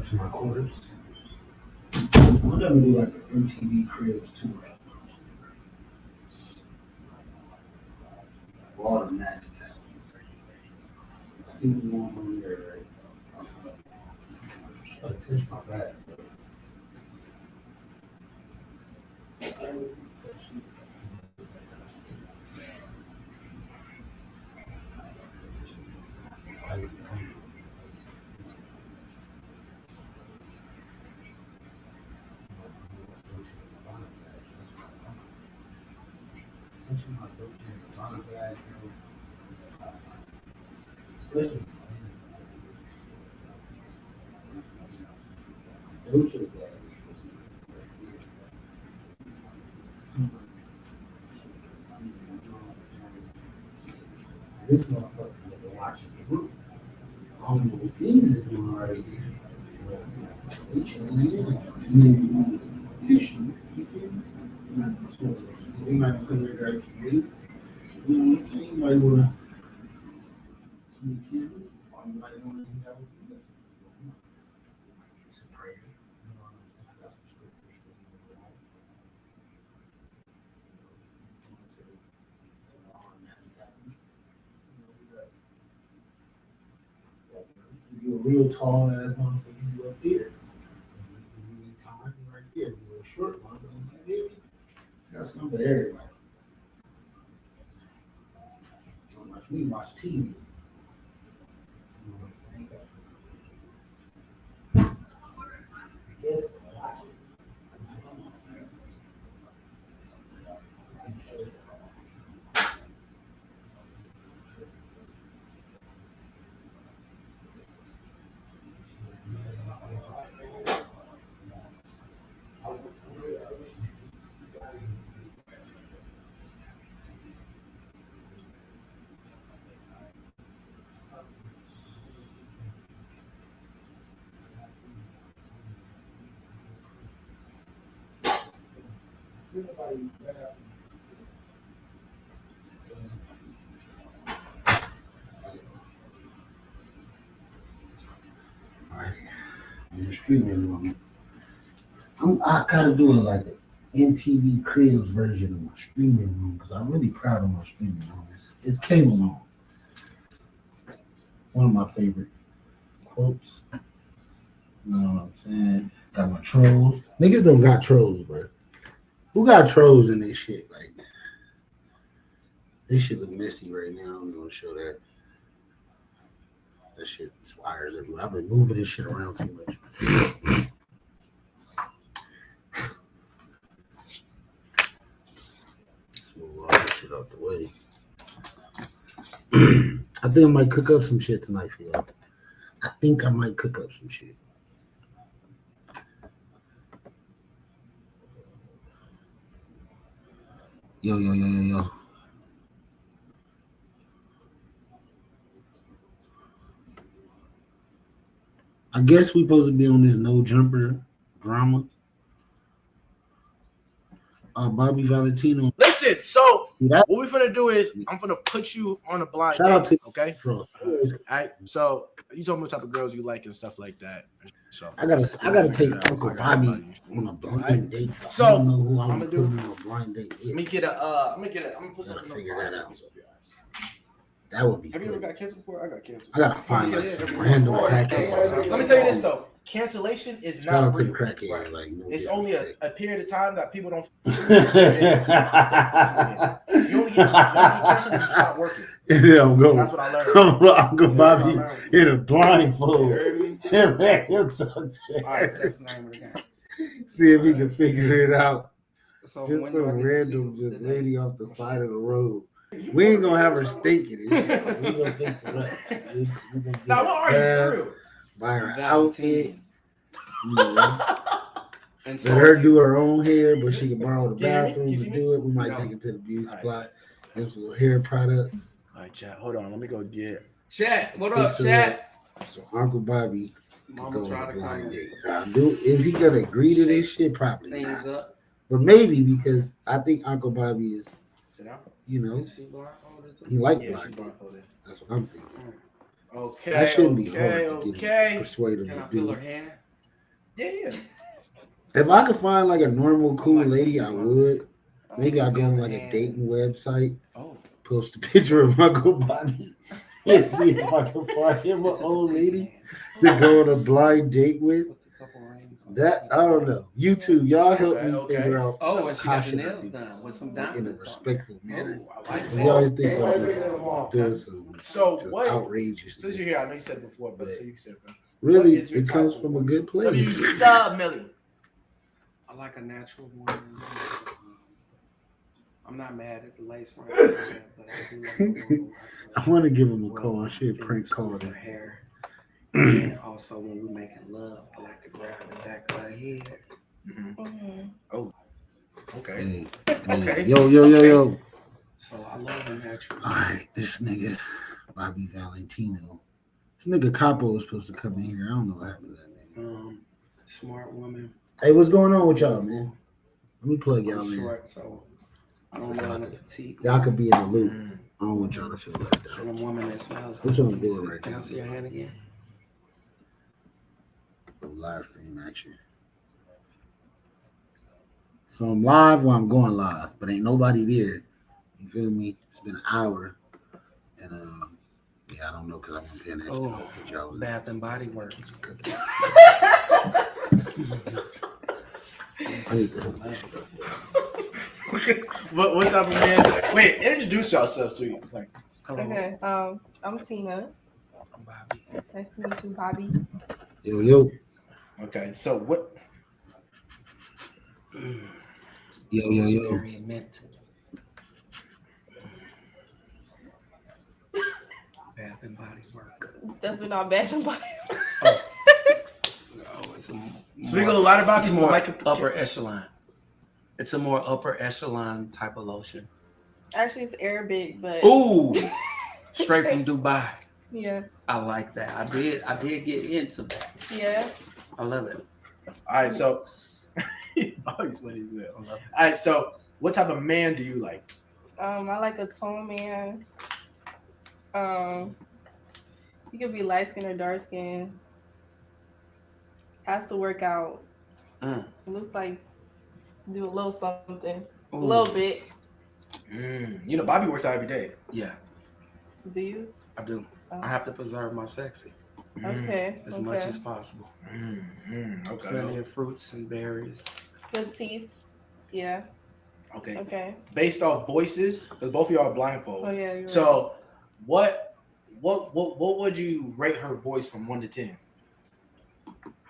To my quarters. I'm gonna do like an MTV Cribs too. All the magic. I see what's going on here, right? Touch my back. Listen. This motherfucker nigga watching the roof. I don't know what these is doing right here. They changing tissue. So they might come here guys to read. You might wanna kids, or you might wanna hang out with you. It's a prayer. You know what I'm saying? I got some scriptures for you. You're a real tall ass motherfucker, you up there. You need time right there. You're a short one, but it's like, baby, it's got something for everybody. So much we watch TV. Yes, watch it. Alright, in the streaming room. I gotta do it like an MTV Cribs version of my streaming room because I'm really proud of my streaming room. It's cable room. One of my favorite quotes. You know what I'm saying? Got my trolls. Niggas don't got trolls, bro. Who got trolls in this shit? Like, this shit look messy right now. I'm gonna show that. That shit is wires everywhere. I've been moving this shit around too much. Let's move all this shit out the way. I think I might cook up some shit tonight for y'all. I think I might cook up some shit. Yo. I guess we supposed to be on this no jumper drama. Bobby Valentino. Listen, so That- what we're gonna do is I'm gonna put you on a blind Shout out date, to okay? bro. All right. So you told me what type of girls you like and stuff like that. So I gotta take figure it out. Uncle I got Bobby somebody. on a blind Alright. date. So, I don't know who I'm I'ma gonna do- put him on a blind date with. I'm gonna put something Gotta figure that out. Have That would be you ever good. got canceled before? I got canceled. I gotta find like some random crackhead. Let me tell you this though. Cancellation is Shout not out to the real. crackhead. Right. Like, no It's only a disrespect. period of time that people don't. You only get canceled when you stop working. Yeah, I'm going. That's what I learned. Uncle Bobby in a blindfold. You heard me? Let him talk to All right, her. that's the name of the game. See if he can figure it out. So Just when some do I get to random see just today? lady off the side of the road. We ain't gonna have her stinking. We gonna fix it up. We gonna get Now, her what are you bath, for real? buy her outfit. You know, And let her do her own hair, but she can borrow the Can you hear me? bathroom Can you to see me? do it. We might No. take it to the beauty All right. spot. Get some hair products. All right, chat. Hold on. Let me go get. Chat, what Fix up, her chat? So Uncle Bobby can Mama go on try a to blind come date. Now, is he gonna agree to this shit? Probably things not. up. But maybe because I think Uncle Bobby is, Sit down. you know, Is she blindfolded too? he like Yeah, blind she's dates. blindfolded. That's what I'm thinking. Okay. That shouldn't be okay, hard to get okay. him, persuade him Can to I feel do. her hand? Yeah. If I could find like a normal, cool might lady, see I you, would. Maybe I'll go feel on the like a hand. dating website, Oh, post a picture of Uncle Bobby, and see if I can find him an it's a old petite lady hand. to go on a blind date with. With a couple rings on That it. I don't know. You two, y'all help Okay, me okay. figure out. Oh, and she how got the should I nails do done this, with some like, in a diamonds on. respectful manner. Oh, I like He always that. thinks I'm doing some So just what? outrageous. Since you're thing. here, I know you said it before, but so you said it. Really, What is your it comes type from a of good What do you place. sub, Millie? I like a natural woman. I'm not mad at the lace front, but I do like a woman. I want to give him a Well, call. I should fingers prank call through this. her hair. And also when we're making love, I like to grab the back of her head. Okay. Hey, Okay. Yo. So I love the natural. All right, this nigga, Bobby Valentino. This nigga Capo is supposed to come in here. I don't know what happened to that nigga. Smart woman. Hey, what's going on with y'all, man? Let me plug y'all I'm in. short, so I don't know the petite. Y'all could be in the loop. I don't want y'all to feel like that. And a woman that smells That's good. what I'm Let me doing see. right Can I now. see your hand again? Live stream action. So I'm live while I'm going live, but ain't nobody there. You feel me? It's been an hour, and yeah, I don't know because I'm paying attention. Oh, Bath and Body Works. What type of man? Wait, introduce yourselves to you. Like, Okay. I'm Tina. I'm Bobby. Nice to meet you, Bobby. Yo. okay, so what? Yo. Very mint. Bath and Body Works. It's definitely not Bath and Body. Oh, it's Speak a lot about it's you, more like upper echelon. It's a more upper echelon type of lotion. Actually, it's Arabic, but Ooh, straight from Dubai. yeah, I like that. I did get into that. yeah. I love it. All right, so always what he said. All right, so what type of man do you like? I like a tall man. He could be light skin or dark skin. Has to work out. It looks like do a little something, a little bit. You know, Bobby works out every day. Yeah, Do you? I do. I have to preserve my sexy Okay. as much as possible. Okay. Plenty of fruits and berries. Good teeth. Yeah. Okay. Okay. Based off voices, because both of y'all are blindfold. Oh yeah. You're So, what what would you rate her voice from 1 to 10?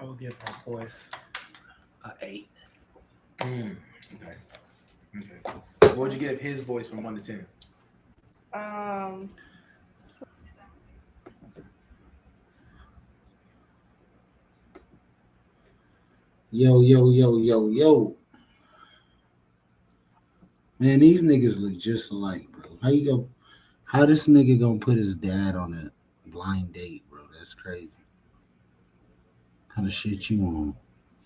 I would give her voice a 8. Okay. What would you give his voice from 1 to 10? Yo. Man, these niggas look just alike, bro. How this nigga gonna put his dad on a blind date, bro? That's crazy. Kind of shit you on,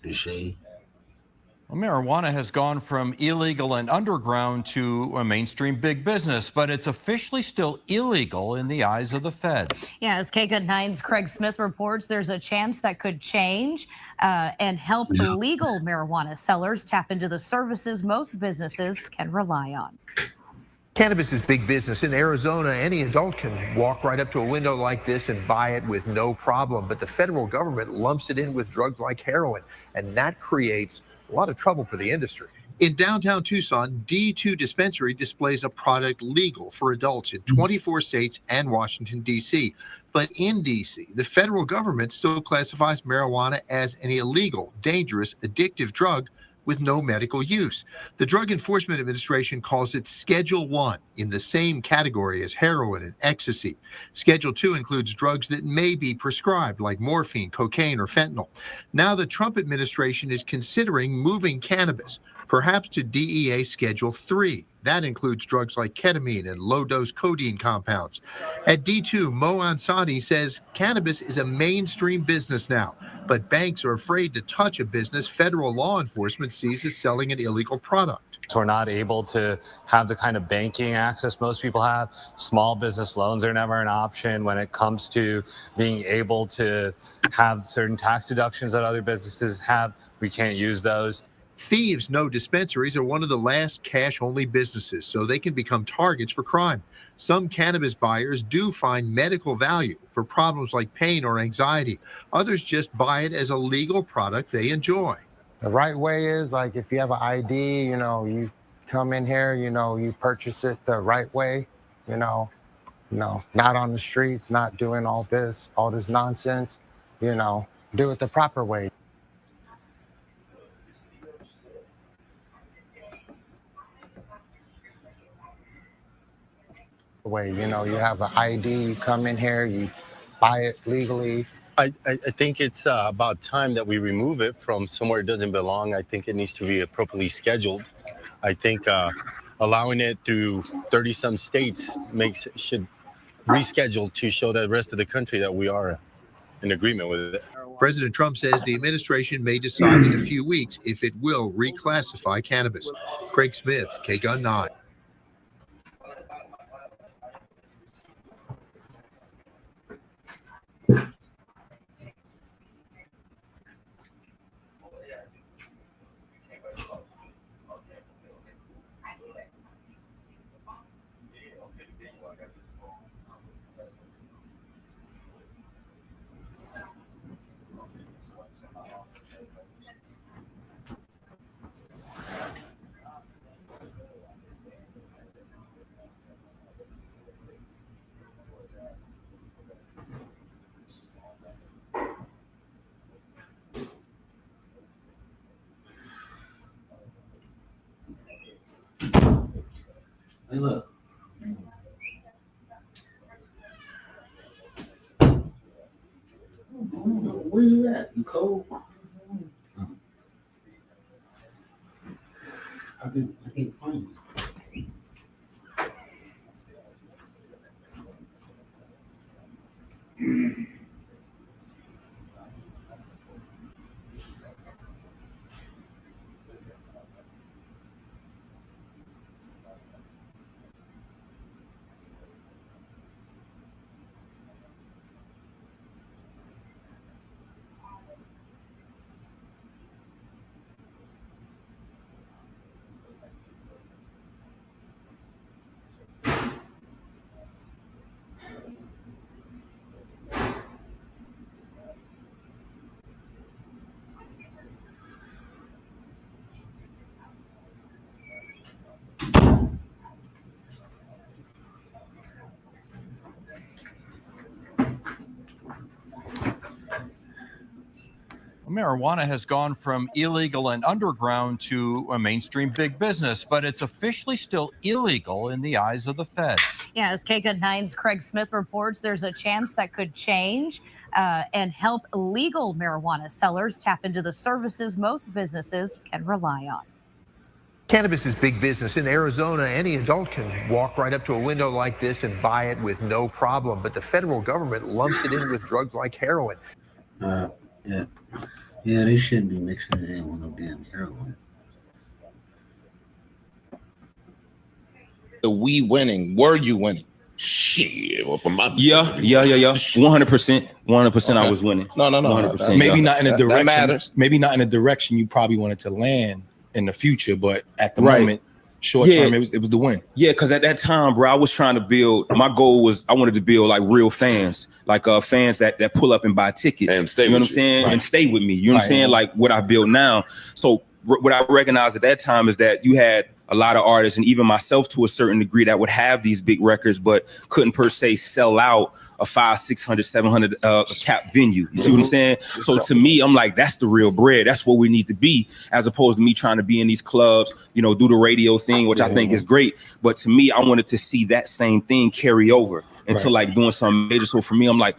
Deshae? Well, marijuana has gone from illegal and underground to a mainstream big business, but it's officially still illegal in the eyes of the feds. Yeah, as KCUT 9's Craig Smith reports, there's a chance that could change and help illegal marijuana sellers tap into the services most businesses can rely on. Cannabis is big business. In Arizona, any adult can walk right up to a window like this and buy it with no problem. But the federal government lumps it in with drugs like heroin, and that creates a lot of trouble for the industry. In downtown Tucson, D2 Dispensary displays a product legal for adults in 24 states and Washington, D.C. But in D.C., the federal government still classifies marijuana as an illegal, dangerous, addictive drug with no medical use. The Drug Enforcement Administration calls it Schedule 1, in the same category as heroin and ecstasy. Schedule 2 includes drugs that may be prescribed, like morphine, cocaine, or fentanyl. Now the Trump administration is considering moving cannabis, perhaps to DEA Schedule 3. That includes drugs like ketamine and low-dose codeine compounds. At D2, Mo Ansari says cannabis is a mainstream business now, but banks are afraid to touch a business federal law enforcement sees as selling an illegal product. We're not able to have the kind of banking access most people have. Small business loans are never an option when it comes to being able to have certain tax deductions that other businesses have. We can't use those. Thieves know dispensaries are one of the last cash-only businesses, so they can become targets for crime. Some cannabis buyers do find medical value for problems like pain or anxiety. Others just buy it as a legal product they enjoy. The right way is, like, if you have an ID, you come in here, you purchase it the right way, not on the streets, not doing all this nonsense, do it the proper way. You have an ID, you come in here, you buy it legally. I think it's about time that we remove it from somewhere it doesn't belong. I think it needs to be appropriately scheduled. I think allowing it through 30-some states should reschedule to show the rest of the country that we are in agreement with it. President Trump says the administration may decide in a few weeks if it will reclassify cannabis. Craig Smith, KCUT 9. Hey, look. Where you at? You cold? I can't find you. Marijuana has gone from illegal and underground to a mainstream big business, but it's officially still illegal in the eyes of the feds. Yeah, as KGUN 9's Craig Smith reports, there's a chance that could change and help legal marijuana sellers tap into the services most businesses can rely on. Cannabis is big business. In Arizona, any adult can walk right up to a window like this and buy it with no problem. But the federal government lumps it in with drugs like heroin. Yeah, they shouldn't be mixing it in with no damn heroin. We winning? Were you winning? Shit. Well, for my Yeah. 100%. 100%. I was winning. No. 100%, Maybe not in a That direction. matters. Maybe not in a direction you probably wanted to land in the future, but at the Right. moment, short term, it was the win. Yeah, because at that time, bro, I was trying to build. My goal was I wanted to build like real fans, like fans that pull up and buy tickets. And stay you know with what I'm you. saying? Right. And stay with me. You know what I'm Right. saying? Like what I build now. So what I recognized at that time is that you had a lot of artists, and even myself to a certain degree, that would have these big records, but couldn't per se sell out a 500, 600, 700 cap venue. You see what I'm saying? So to me, I'm like, that's the real bread. That's what we need to be, as opposed to me trying to be in these clubs, you know, do the radio thing, which I think is great. But to me, I wanted to see that same thing carry over into like doing something major. So for me, I'm like,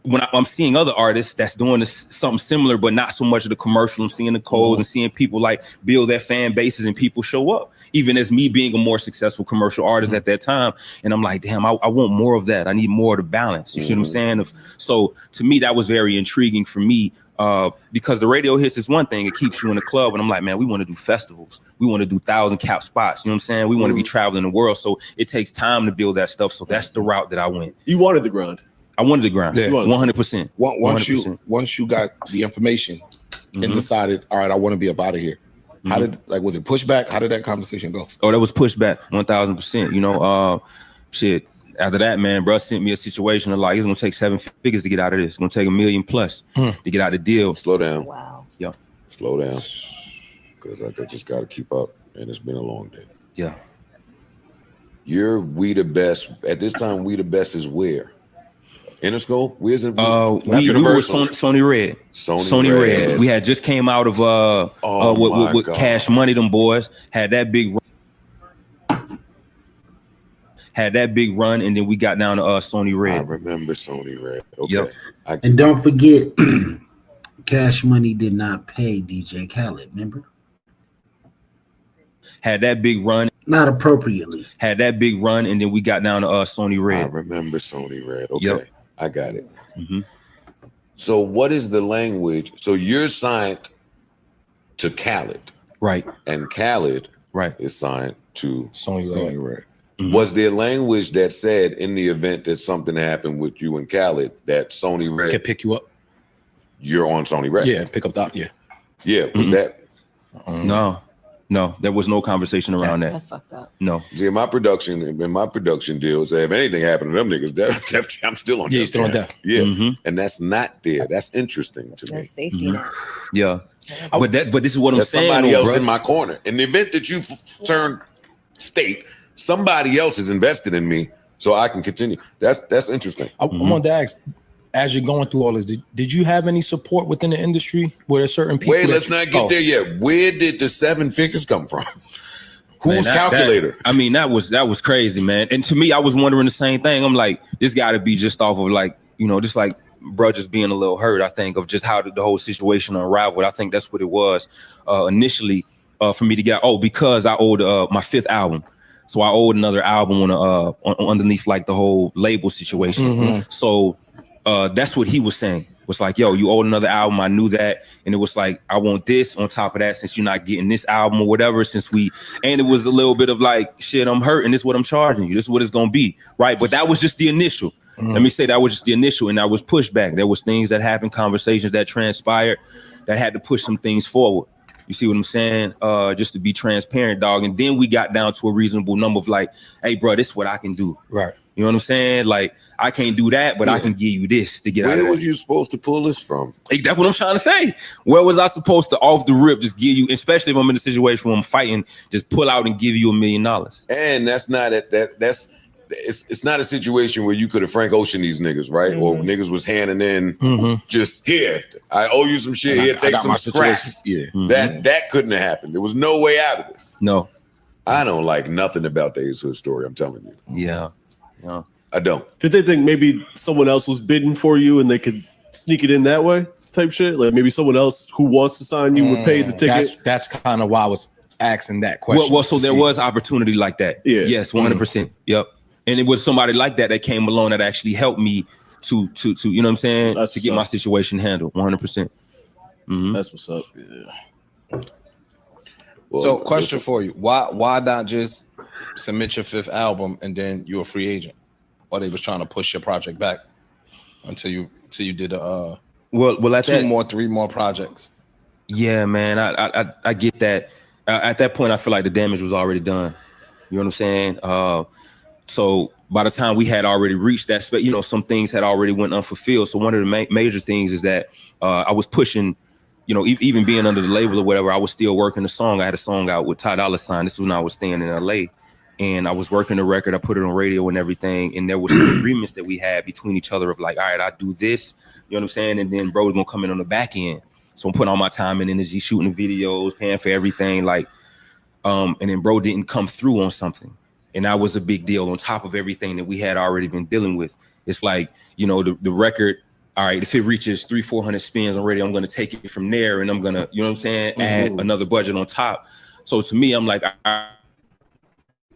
when I'm seeing other artists that's doing this, something similar, but not so much of the commercial. I'm seeing the codes and seeing people like build their fan bases and people show up, even as me being a more successful commercial artist at that time. And I'm like, damn, I want more of that. I need more of the balance. You see what I'm saying? So to me, that was very intriguing for me because the radio hits is one thing. It keeps you in the club. And I'm like, man, we want to do festivals. We want to do 1,000 cap spots. You know what I'm saying? We want to be traveling the world. So it takes time to build that stuff. So that's the route that I went. You wanted the grind. I wanted the grind. Yeah. 100%. Once you got the information and decided, all right, I want to be up out of here. How did was it pushback? How did that conversation go? Oh, that was pushback 1,000%. You know, shit. After that, man, bro sent me a situation of like, it's gonna take 7 figures to get out of this. It's gonna take $1 million plus to get out of the deal. Slow down. Wow. Yeah. Slow down. Because I just got to keep up, and it's been a long day. Yeah. You're We The Best. At this time, We The Best is where? Interscope? Where's it? We were Sony Red. Sony Red. We had just came out of with Cash Money. Them boys had that big run, and then we got down to Sony Red. I remember Sony Red. Okay. Yep. And don't forget, Cash Money did not pay DJ Khaled, remember? Had that big run. Not appropriately. Had that big run, and then we got down to Sony Red. I remember Sony Red. Okay. Yep. I got it. So what is the language? So you're signed to Khaled. Right. And Khaled is signed to Sony Red. Was there language that said in the event that something happened with you and Khaled that Sony Red Could pick you up? You're on Sony Red? Yeah, pick up that. Yeah. Yeah. Was that? No, there was no conversation around that. That's fucked up. No. See, in my production deal, say if anything happened to them niggas, Def I'm still on. Yeah, you're still on Def. Yeah, and that's not there. That's interesting to me. Safety net. Yeah, but this is what I'm There's saying. somebody else bro. in my corner. In the event that you turn state, somebody else is invested in me, so I can continue. That's interesting. I wanted to ask, as you're going through all this, did you have any support within the industry? Were there certain people? Wait, let's not get there yet. Where did the 7 figures come from? Whose calculator? That was crazy, man. And to me, I was wondering the same thing. I'm like, this got to be just off of like, you know, just like bro just being a little hurt. I think of just how the whole situation unraveled. I think that's what it was initially for me to get. Because I owed my 5th album. So I owed another album on underneath like the whole label situation. So that's what he was saying. Was like, yo, you owed another album. I knew that. And it was like, I want this on top of that since you're not getting this album or whatever. And it was a little bit of like, shit, I'm hurting. This is what I'm charging you. This is what it's going to be. Right. But that was just the initial. Let me say that was just the initial. And I was pushback. There was things that happened, conversations that transpired that had to push some things forward. You see what I'm saying? Just to be transparent, dog. And then we got down to a reasonable number of like, hey, bro, this is what I can do. Right. You know what I'm saying? Like, I can't do that, but I can give you this to get out of it. Where was you supposed to pull this from? Hey, that's what I'm trying to say. Where was I supposed to, off the rip, just give you, especially if I'm in a situation where I'm fighting, just pull out and give you $1 million? And that's not it. That's it's not a situation where you could have Frank Ocean these niggas, right? Or niggas was handing in just here. I owe you some shit. And Here, I take got some my situation. scraps. Yeah. That couldn't have happened. There was no way out of this. No. I don't like nothing about the Ace Hood story. I'm telling you. Yeah. I don't. Did they think maybe someone else was bidding for you and they could sneak it in that way? Type shit, like maybe someone else who wants to sign you would pay the ticket. That's kind of why I was asking that question. Well, so there was opportunity like that. Yeah. Yes, 100%. Yep. And it was somebody like that that came along that actually helped me to you know what I'm saying, to get my situation handled. 100%. That's what's up. Yeah. So, question for you: Why not just submit your 5th album and then you're a free agent? Or they was trying to push your project back until you did well at 3 more projects. Yeah, man, I get that. At that point, I feel like the damage was already done. You know what I'm saying? So by the time we had already reached that space, some things had already went unfulfilled. So one of the major things is that I was pushing, even being under the label or whatever, I was still working the song. I had a song out with Ty Dolla $ign. This was when I was staying in LA. And I was working the record. I put it on radio and everything. And there were some agreements that we had between each other of like, all right, I do this. You know what I'm saying? And then bro's gonna come in on the back end. So I'm putting all my time and energy, shooting the videos, paying for everything. And then bro didn't come through on something. And that was a big deal on top of everything that we had already been dealing with. It's like, the record, all right, if it reaches 300-400 spins on radio, I'm gonna take it from there and I'm gonna, you know what I'm saying, add another budget on top. So to me, I'm like,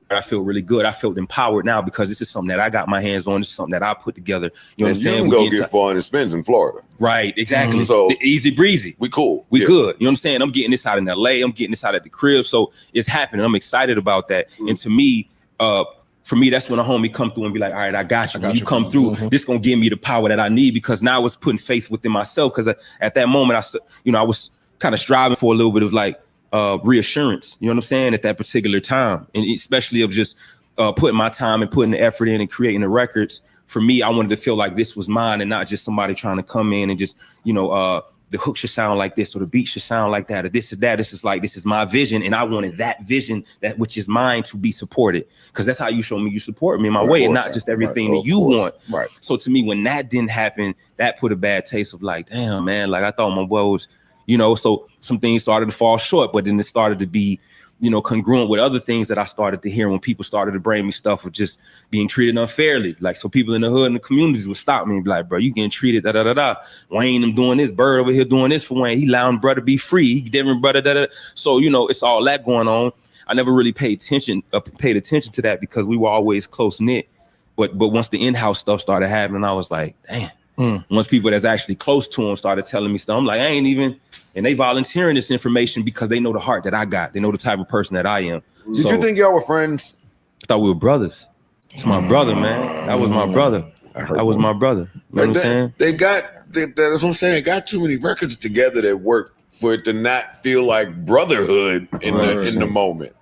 I feel really good. I felt empowered now because this is something that I got my hands on. This is something that I put together. You know what I'm saying? You can go get 400 spins in Florida. Right, exactly. So easy breezy. We cool. We good. You know what I'm saying? I'm getting this out in LA. I'm getting this out at the crib. So it's happening. I'm excited about that. And to me, for me, that's when a homie come through and be like, all right, I got you. When you come through, this gonna give me the power that I need because now I was putting faith within myself. Because at that moment, I was kind of striving for a little bit of like, reassurance, you know what I'm saying, at that particular time, and especially of just putting my time and putting the effort in and creating the records. For me, I wanted to feel like this was mine and not just somebody trying to come in and just, the hook should sound like this or the beat should sound like that or this or that. This is my vision, and I wanted that vision, that which is mine, to be supported, because that's how you show me you support me in my way and not just everything that you want. Right. So to me, when that didn't happen, that put a bad taste of like, damn, man, like I thought my boy was. So some things started to fall short, but then it started to be, congruent with other things that I started to hear when people started to bring me stuff of just being treated unfairly. Like, so people in the hood and the communities would stop me and be like, bro, you getting treated, Wayne, I'm doing this, Bird over here doing this for Wayne. He allowing brother to be free. He different brother, So, it's all that going on. I never really paid attention to that because we were always close knit. But once the in-house stuff started happening, I was like, damn. Once people that's actually close to him started telling me stuff, I'm like, I ain't even, and they volunteering this information because they know the heart that I got. They know the type of person that I am. Did you think y'all were friends? I thought we were brothers. It's my brother, man. That was my brother. That was my brother. You know what I'm saying? That's what I'm saying. They got too many records together that work for it to not feel like brotherhood in the moment.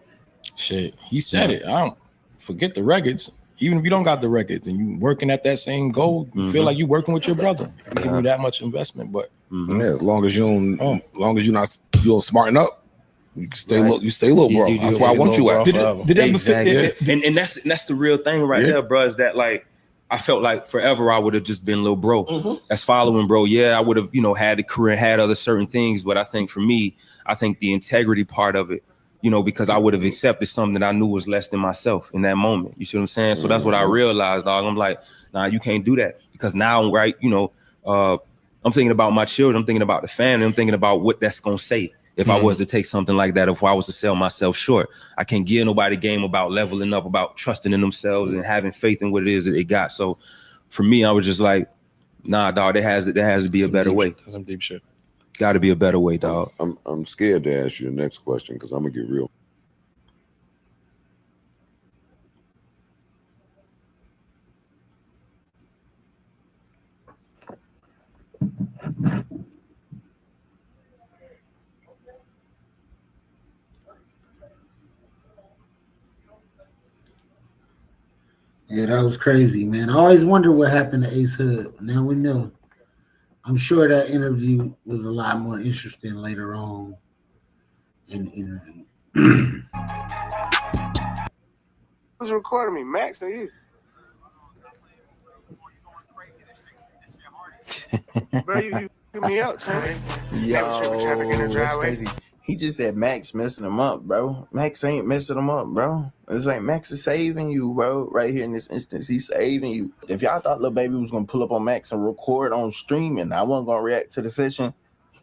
Shit, he said it. I don't forget the records. Even if you don't got the records and you working at that same goal, you feel like you working with your brother. You give me that much investment, but yeah, as long as you don't smarten up, you can stay little. You stay little, bro. That's why I want you out. Did ever fit? And that's the real thing right there, bro. Is that like I felt like forever I would have just been little bro. That's following bro. Yeah, I would have had a career, had other certain things, but I think for me, I think the integrity part of it. Because I would have accepted something that I knew was less than myself in that moment. You see what I'm saying? So that's what I realized, dog. I'm like, nah, you can't do that. Because now, right, I'm thinking about my children. I'm thinking about the family. I'm thinking about what that's going to say if I was to take something like that, if I was to sell myself short. I can't give nobody game about leveling up, about trusting in themselves and having faith in what it is that they got. So for me, I was just like, nah, dog, there has to be a better way. That's some deep shit. Got to be a better way, dog. I'm scared to ask you the next question because I'm gonna get real. Yeah, that was crazy, man. I always wonder what happened to Ace Hood. Now we know. I'm sure that interview was a lot more interesting later on in the interview. Who's recording me, Max or you? Bro, you pick me up, son. Yo, that's crazy. He just said Max messing him up, bro. Max ain't messing him up, bro. It's like Max is saving you, bro. Right here in this instance, he's saving you. If y'all thought Lil Baby was gonna pull up on Max and record on stream and I wasn't gonna react to the session,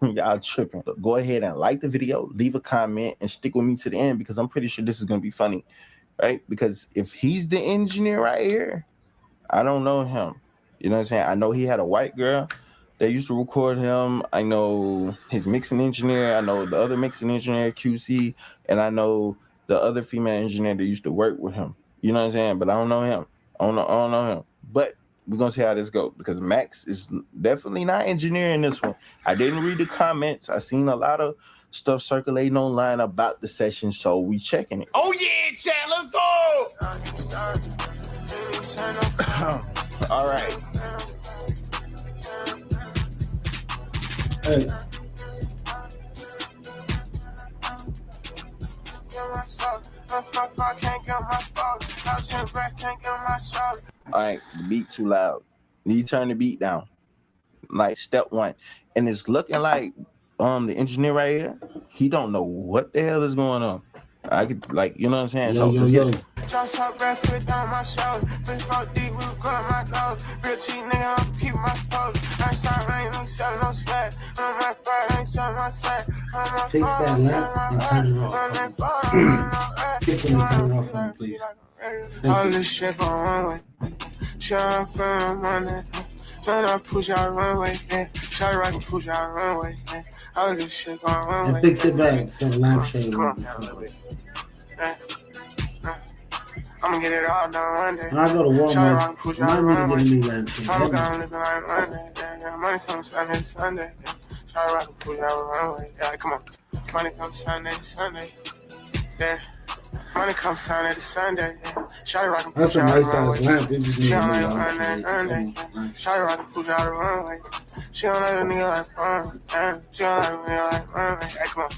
y'all tripping. But go ahead and like the video, leave a comment, and stick with me to the end because I'm pretty sure this is gonna be funny, right? Because if he's the engineer right here, I don't know him. You know what I'm saying? I know he had a white girl that used to record him. I know his mixing engineer. I know the other mixing engineer, QC, and I know the other female engineer that used to work with him. You know what I'm saying? But I don't know him. I don't know him. But we're gonna see how this goes because Max is definitely not engineering this one. I didn't read the comments. I seen a lot of stuff circulating online about the session, so we checking it. Oh yeah, chat, let's go. All right. Hey. All right, the beat too loud. You turn the beat down. Like step one. And it's looking like the engineer right here, he don't know what the hell is going on. I could like, you know what I'm saying? So let's get it. Just up back, put down my shoulder. Bitch, fuck deep, we got my clothes. Real cheap nigga, I'm keep my pose. I ain't selling, I ain't selling no slack. I'm my fire, I ain't selling my slack. I'm my Fix that lamp and turn it off. Fix it and turn it off for me, please. All this shit on one way. Shut up for the money. Then I push out runway, yeah. Shot rock and push out runway, yeah. All this shit going one And way. fix it back so the lamp shade. Come on down a little bit. I'm gonna get it all done one day. When I go to Walmart, I might need to get a new lamp shade. I'm gonna live like Monday, yeah. Money comes Sunday, Sunday, yeah. Shot rock and push out runway, yeah. Come on. Money comes Sunday, Sunday, yeah. Money comes Sunday to Sunday, yeah. Shot rock and That's push a out nice runway. ass lamp. It just needs She a don't new like lamp Monday, shade. Shot rock and push out the runway. She don't like a nigga like fun, yeah. She don't like a nigga like fun, hey, come on.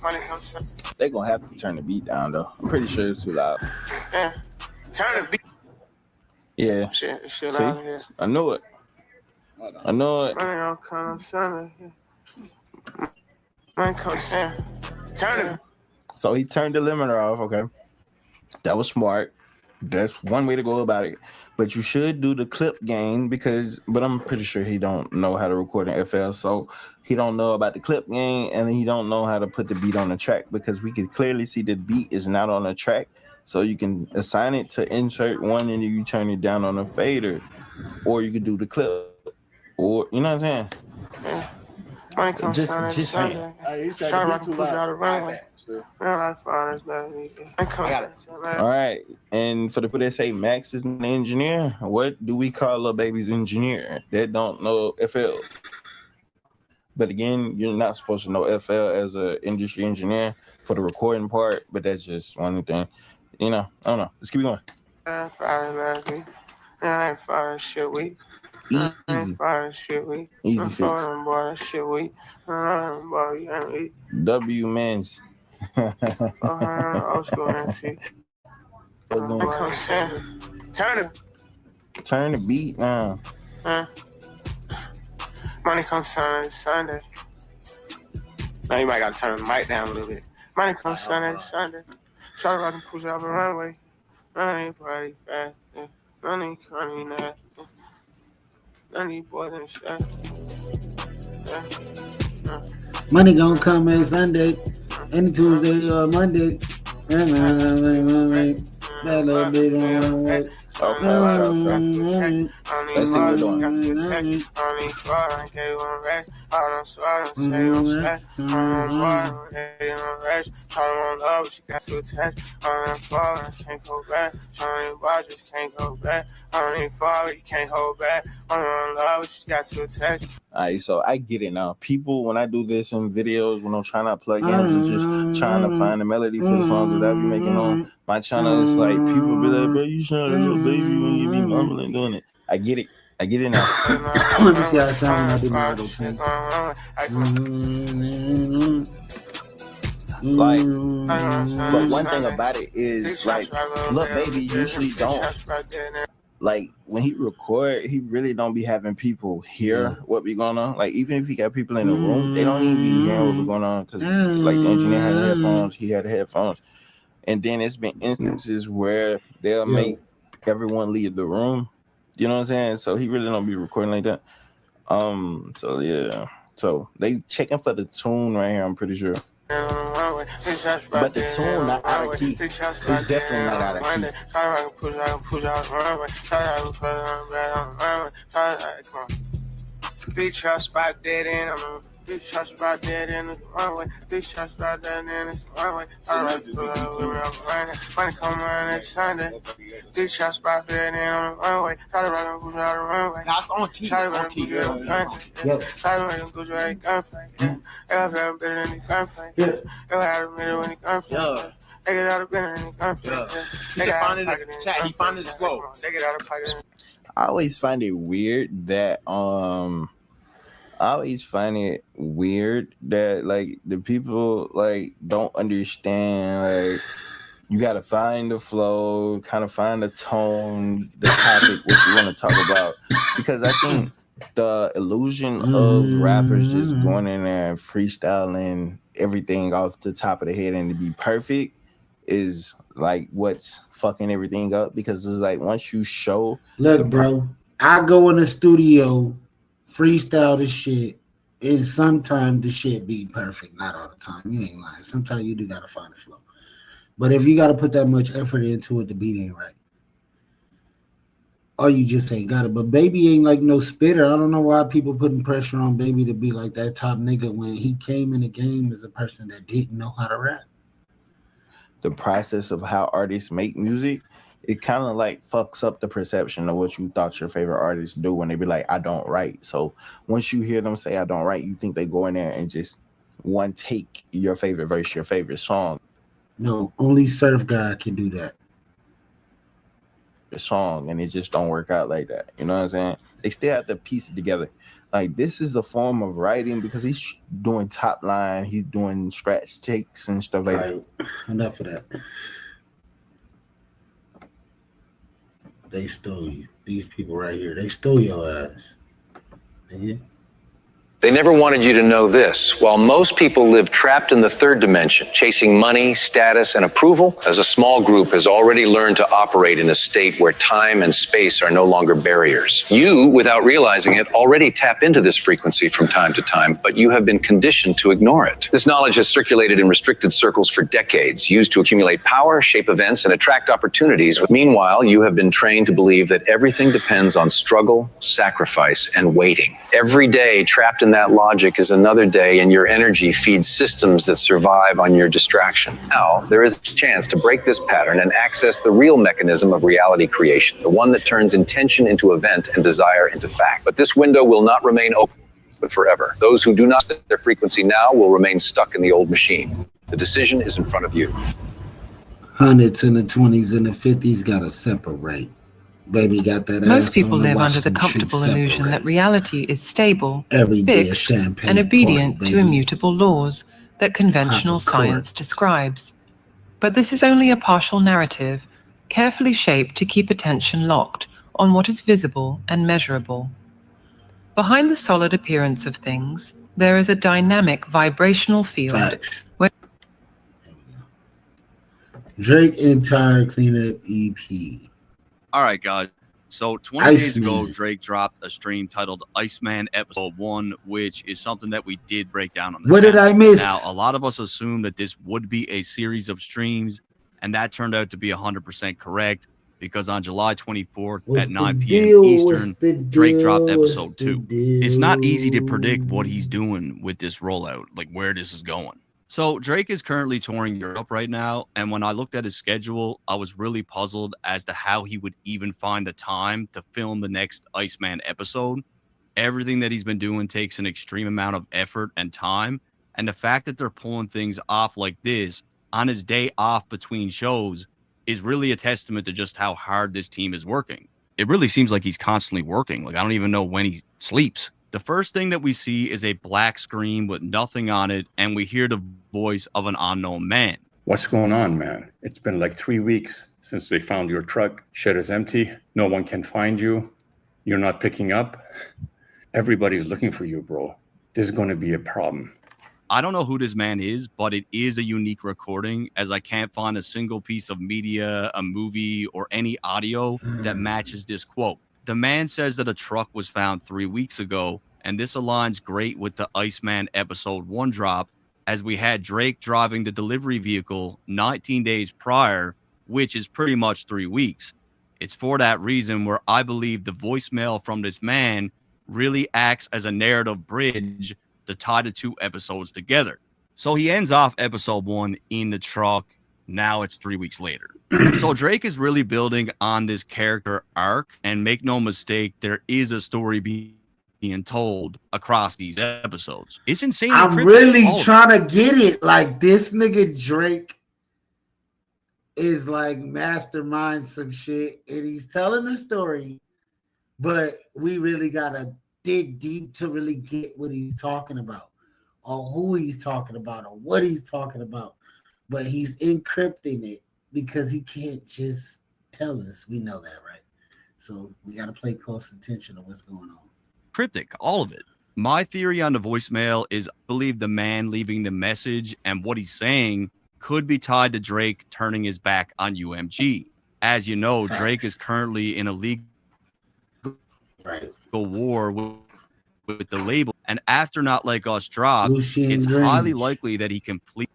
Money comes Sunday. They're gonna have to turn the beat down though. I'm pretty sure it's too loud. Yeah. Turn the beat. Yeah. Shit See? out here. I knew it. I know it. Money don't come on Sunday. Yeah. Money comes Sunday. Turn it. So he turned the limiter off. Okay, that was smart. That's one way to go about it. But you should do the clip gain but I'm pretty sure he don't know how to record in FL, so he don't know about the clip gain, and he don't know how to put the beat on the track because we could clearly see the beat is not on the track. So you can assign it to insert one, and you turn it down on a fader, or you could do the clip, or you know what I'm saying. Yeah. Money comes Sunday to Sunday. Shot rock and push out the runway. I got it. All right, and for the people that say Max is an engineer, what do we call Lil Baby's engineer that don't know FL? But again, you're not supposed to know FL as an industry engineer for the recording part, but that's just one thing. You know, I don't know. Let's keep going. I ain't fired last week. I ain't fired shit week. I ain't fired shit week. Easy I'm fix. fired boy that shit week. W Mans. Old school MC. Turn the beat now. Money comes Sunday to Sunday. Now you might gotta turn the mic down a little bit. Money comes Sunday to Sunday. Try to rock and push out the runway. Money party fast. Money curry now. Money boys and shit. Money gonna come in Sunday, any Tuesday or Monday. That little bit on the way. Let's see what we're doing. Alright, so I get it now. People, when I do this in videos, when I'm trying to plug in and just trying to find a melody for the songs that I be making on my channel, it's like people be like, bro, you sound like a little baby when you be mumbling doing it. I get it. I get it now. Let me see how it sounds when I do my auto tune. Like, but one thing about it is like, Lil Baby usually don't. like when he record, he really don't be having people hear what be going on. Like even if he got people in the room, they don't even be hearing what be going on because like the engineer had headphones, he had headphones, and then it's been instances where they'll make everyone leave the room. You know what I'm saying? So he really don't be recording like that. So yeah, so they checking for the tune right here. I'm pretty sure. But the tune not out of key. It's definitely not out of key. Bitch, I spot dead in. Bitch, I spot dead in the runway. Bitch, I spot dead in the runway. Money come around next Sunday. Bitch, I spot dead in on the runway. Try to ride and push out the runway. That's on key. Try to ride and push out the runway. Try to ride and push out the gunplay. They'll have better than the gunplay. They'll have a better when the gunplay. They get out of better than the gunplay. He can find it in the chat. He found his flow. They get out of pocket. I always find it weird that like the people like don't understand, like you gotta find the flow, kind of find the tone, the topic, what you want to talk about. Because I think the illusion of rappers just going in there and freestyling everything off the top of the head and to be perfect is like what's fucking everything up. Because it's like once you show, look, bro, I go in the studio, freestyle the shit, and sometimes the shit be perfect. Not all the time. You ain't lying. Sometimes you do gotta find the flow. But if you gotta put that much effort into it, the beat ain't right. Or you just ain't got it. But Baby ain't like no spitter. I don't know why people putting pressure on Baby to be like that top nigga when he came in the game as a person that didn't know how to rap. The process of how artists make music, it kind of like fucks up the perception of what you thought your favorite artists do when they be like, I don't write. So once you hear them say I don't write, you think they go in there and just one take your favorite verse, your favorite song. No, only Surf God can do that. The song, and it just don't work out like that. You know what I'm saying? They still have to piece it together. Like this is a form of writing because he's doing top line, he's doing scratch takes and stuff like that. Enough of that. They stole you. These people right here, they stole your ass. Yeah. They never wanted you to know this. While most people live trapped in the third dimension, chasing money, status, and approval, as a small group has already learned to operate in a state where time and space are no longer barriers. You, without realizing it, already tap into this frequency from time to time, but you have been conditioned to ignore it. This knowledge has circulated in restricted circles for decades, used to accumulate power, shape events, and attract opportunities. Meanwhile, you have been trained to believe that everything depends on struggle, sacrifice, and waiting. Every day trapped in that logic is another day, and your energy feeds systems that survive on your distraction. Now, there is a chance to break this pattern and access the real mechanism of reality creation, the one that turns intention into event and desire into fact. But this window will not remain open forever. Those who do not set their frequency now will remain stuck in the old machine. The decision is in front of you. Hundreds in the 20s and the 50s gotta separate. Baby got that. Most people live under the comfortable illusion that reality is stable, fixed, and obedient to immutable laws that conventional science describes. But this is only a partial narrative, carefully shaped to keep attention locked on what is visible and measurable. Behind the solid appearance of things, there is a dynamic vibrational field where Drake entire cleanup EP. All right, guys. So 20 days ago, Drake dropped a stream titled Iceman Episode 1, which is something that we did break down on the What did channel. I miss? Now, a lot of us assumed that this would be a series of streams, and that turned out to be 100% correct because on July 24th at 9 p.m. Eastern, Drake dropped Episode 2. It's not easy to predict what he's doing with this rollout, like where this is going. So Drake is currently touring Europe right now, and when I looked at his schedule, I was really puzzled as to how he would even find the time to film the next Iceman episode. Everything that he's been doing takes an extreme amount of effort and time, and the fact that they're pulling things off like this on his day off between shows is really a testament to just how hard this team is working. It really seems like he's constantly working. Like, I don't even know when he sleeps. The first thing that we see is a black screen with nothing on it, and we hear the voice of an unknown man. What's going on, man? It's been like 3 weeks since they found your truck. Shed is empty. No one can find you. You're not picking up. Everybody's looking for you, bro. This is going to be a problem. I don't know who this man is, but it is a unique recording, as I can't find a single piece of media, a movie, or any audio that matches this quote. The man says that a truck was found 3 weeks ago, and this aligns great with the Iceman episode 1 drop, as we had Drake driving the delivery vehicle 19 days prior, which is pretty much 3 weeks. It's for that reason where I believe the voicemail from this man really acts as a narrative bridge to tie the 2 episodes together. So he ends off episode 1 in the truck. Now it's 3 weeks later. So Drake is really building on this character arc, and make no mistake, there is a story being told across these episodes. It's insane. I'm really trying to get it. Like, this nigga Drake is like mastermind some shit, and he's telling a story, but we really gotta dig deep to really get what he's talking about, or who he's talking about, or what he's talking about. But he's encrypting it because he can't just tell us. We know that, right? So we gotta pay close attention to what's going on. Cryptic, all of it. My theory on the voicemail is I believe the man leaving the message and what he's saying could be tied to Drake turning his back on UMG. As you know, Drake is currently in a legal war with the label, and after Not Like Us dropped, it's highly likely that he completely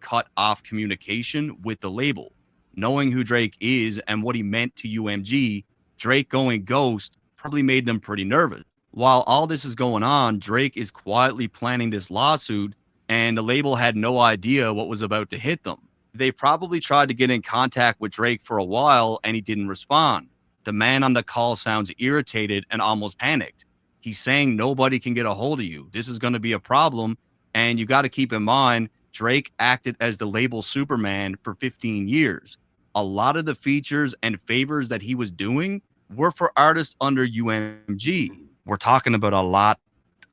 cut off communication with the label. Knowing who Drake is and what he meant to UMG, Drake going ghost probably made them pretty nervous. While all this is going on, Drake is quietly planning this lawsuit, and the label had no idea what was about to hit them. They probably tried to get in contact with Drake for a while, and he didn't respond. The man on the call sounds irritated and almost panicked. He's saying nobody can get a hold of you. This is going to be a problem, and you got to keep in mind, Drake acted as the label Superman for 15 years. A lot of the features and favors that he was doing were for artists under UMG. We're talking about a lot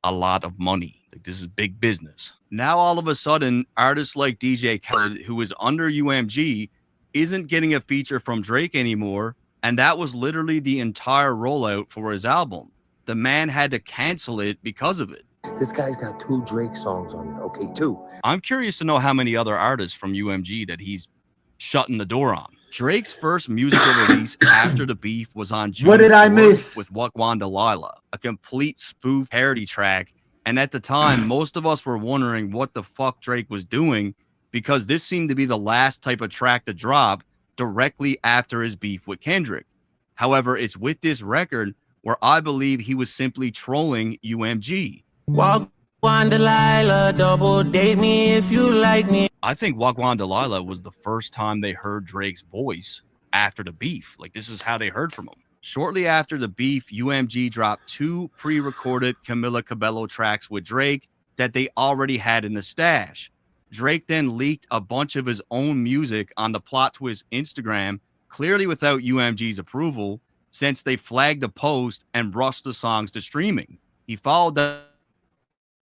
of money. Like, this is big business. Now, all of a sudden, artists like DJ Khaled, who is under UMG, isn't getting a feature from Drake anymore, and that was literally the entire rollout for his album. The man had to cancel it because of it. This guy's got 2 Drake songs on it. Okay, 2. I'm curious to know how many other artists from UMG that he's shutting the door on. Drake's first musical release after the beef was on June 4th with Wagwan Delilah, a complete spoof parody track. And at the time, most of us were wondering what the fuck Drake was doing, because this seemed to be the last type of track to drop directly after his beef with Kendrick. However, it's with this record where I believe he was simply trolling UMG. Wagwan Delilah, double date me if you like me. I think Wagwan Delilah was the first time they heard Drake's voice after the beef. Like, this is how they heard from him. Shortly after the beef, UMG dropped 2 pre-recorded Camila Cabello tracks with Drake that they already had in the stash. Drake then leaked a bunch of his own music on the Plot Twist Instagram, clearly without UMG's approval, since they flagged the post and rushed the songs to streaming. He followed that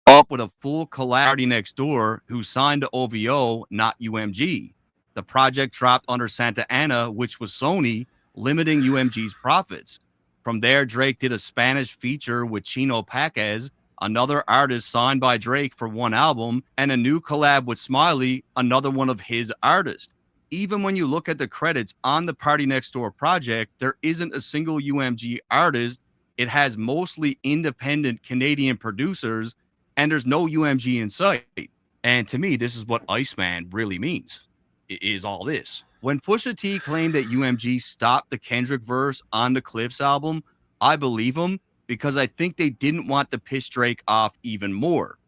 up with a full collab Next Door, who signed to OVO, not UMG. The project dropped under Santa Ana, which was Sony, limiting UMG's profits. From there, Drake did a Spanish feature with Chino Paquez, another artist signed by Drake for 1 album, and a new collab with Smiley, another one of his artists. Even when you look at the credits on the Party Next Door project, there isn't a single UMG artist. It has mostly independent Canadian producers, and there's no UMG in sight. And to me, this is what Iceman really means. It is all this. When Pusha T claimed that UMG stopped the Kendrick verse on the Clips album, I believe him, because I think they didn't want to piss Drake off even more.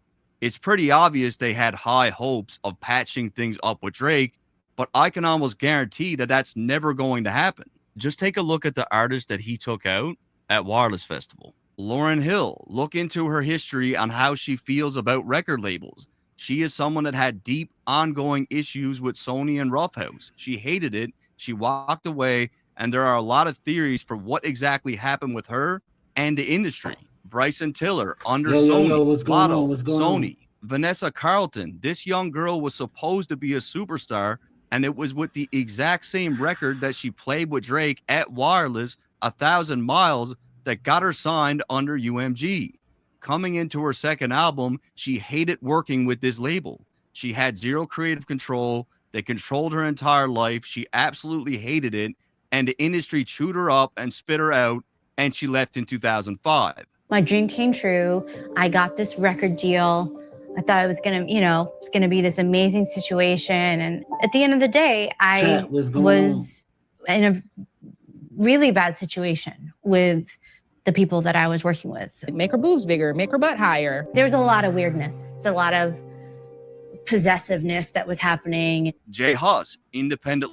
It's pretty obvious they had high hopes of patching things up with Drake, but I can almost guarantee that that's never going to happen. Just take a look at the artist that he took out at Wireless Festival. Lauryn Hill, look into her history on how she feels about record labels. She is someone that had deep, ongoing issues with Sony and Roughhouse. She hated it, she walked away, and there are a lot of theories for what exactly happened with her and the industry. Bryson Tiller, under Sony, Lotto, Sony. Vanessa Carlton. This young girl was supposed to be a superstar, and it was with the exact same record that she played with Drake at Wireless, 1,000 Miles, that got her signed under UMG. Coming into her second album, she hated working with this label. She had zero creative control. They controlled her entire life. She absolutely hated it, and the industry chewed her up and spit her out, and she left in 2005. My dream came true. I got this record deal. I thought it was gonna, it's gonna be this amazing situation. And at the end of the day, I was in a really bad situation with the people that I was working with. Make her boobs bigger, make her butt higher. There's a lot of weirdness. There's a lot of possessiveness that was happening. Jay Huss, independent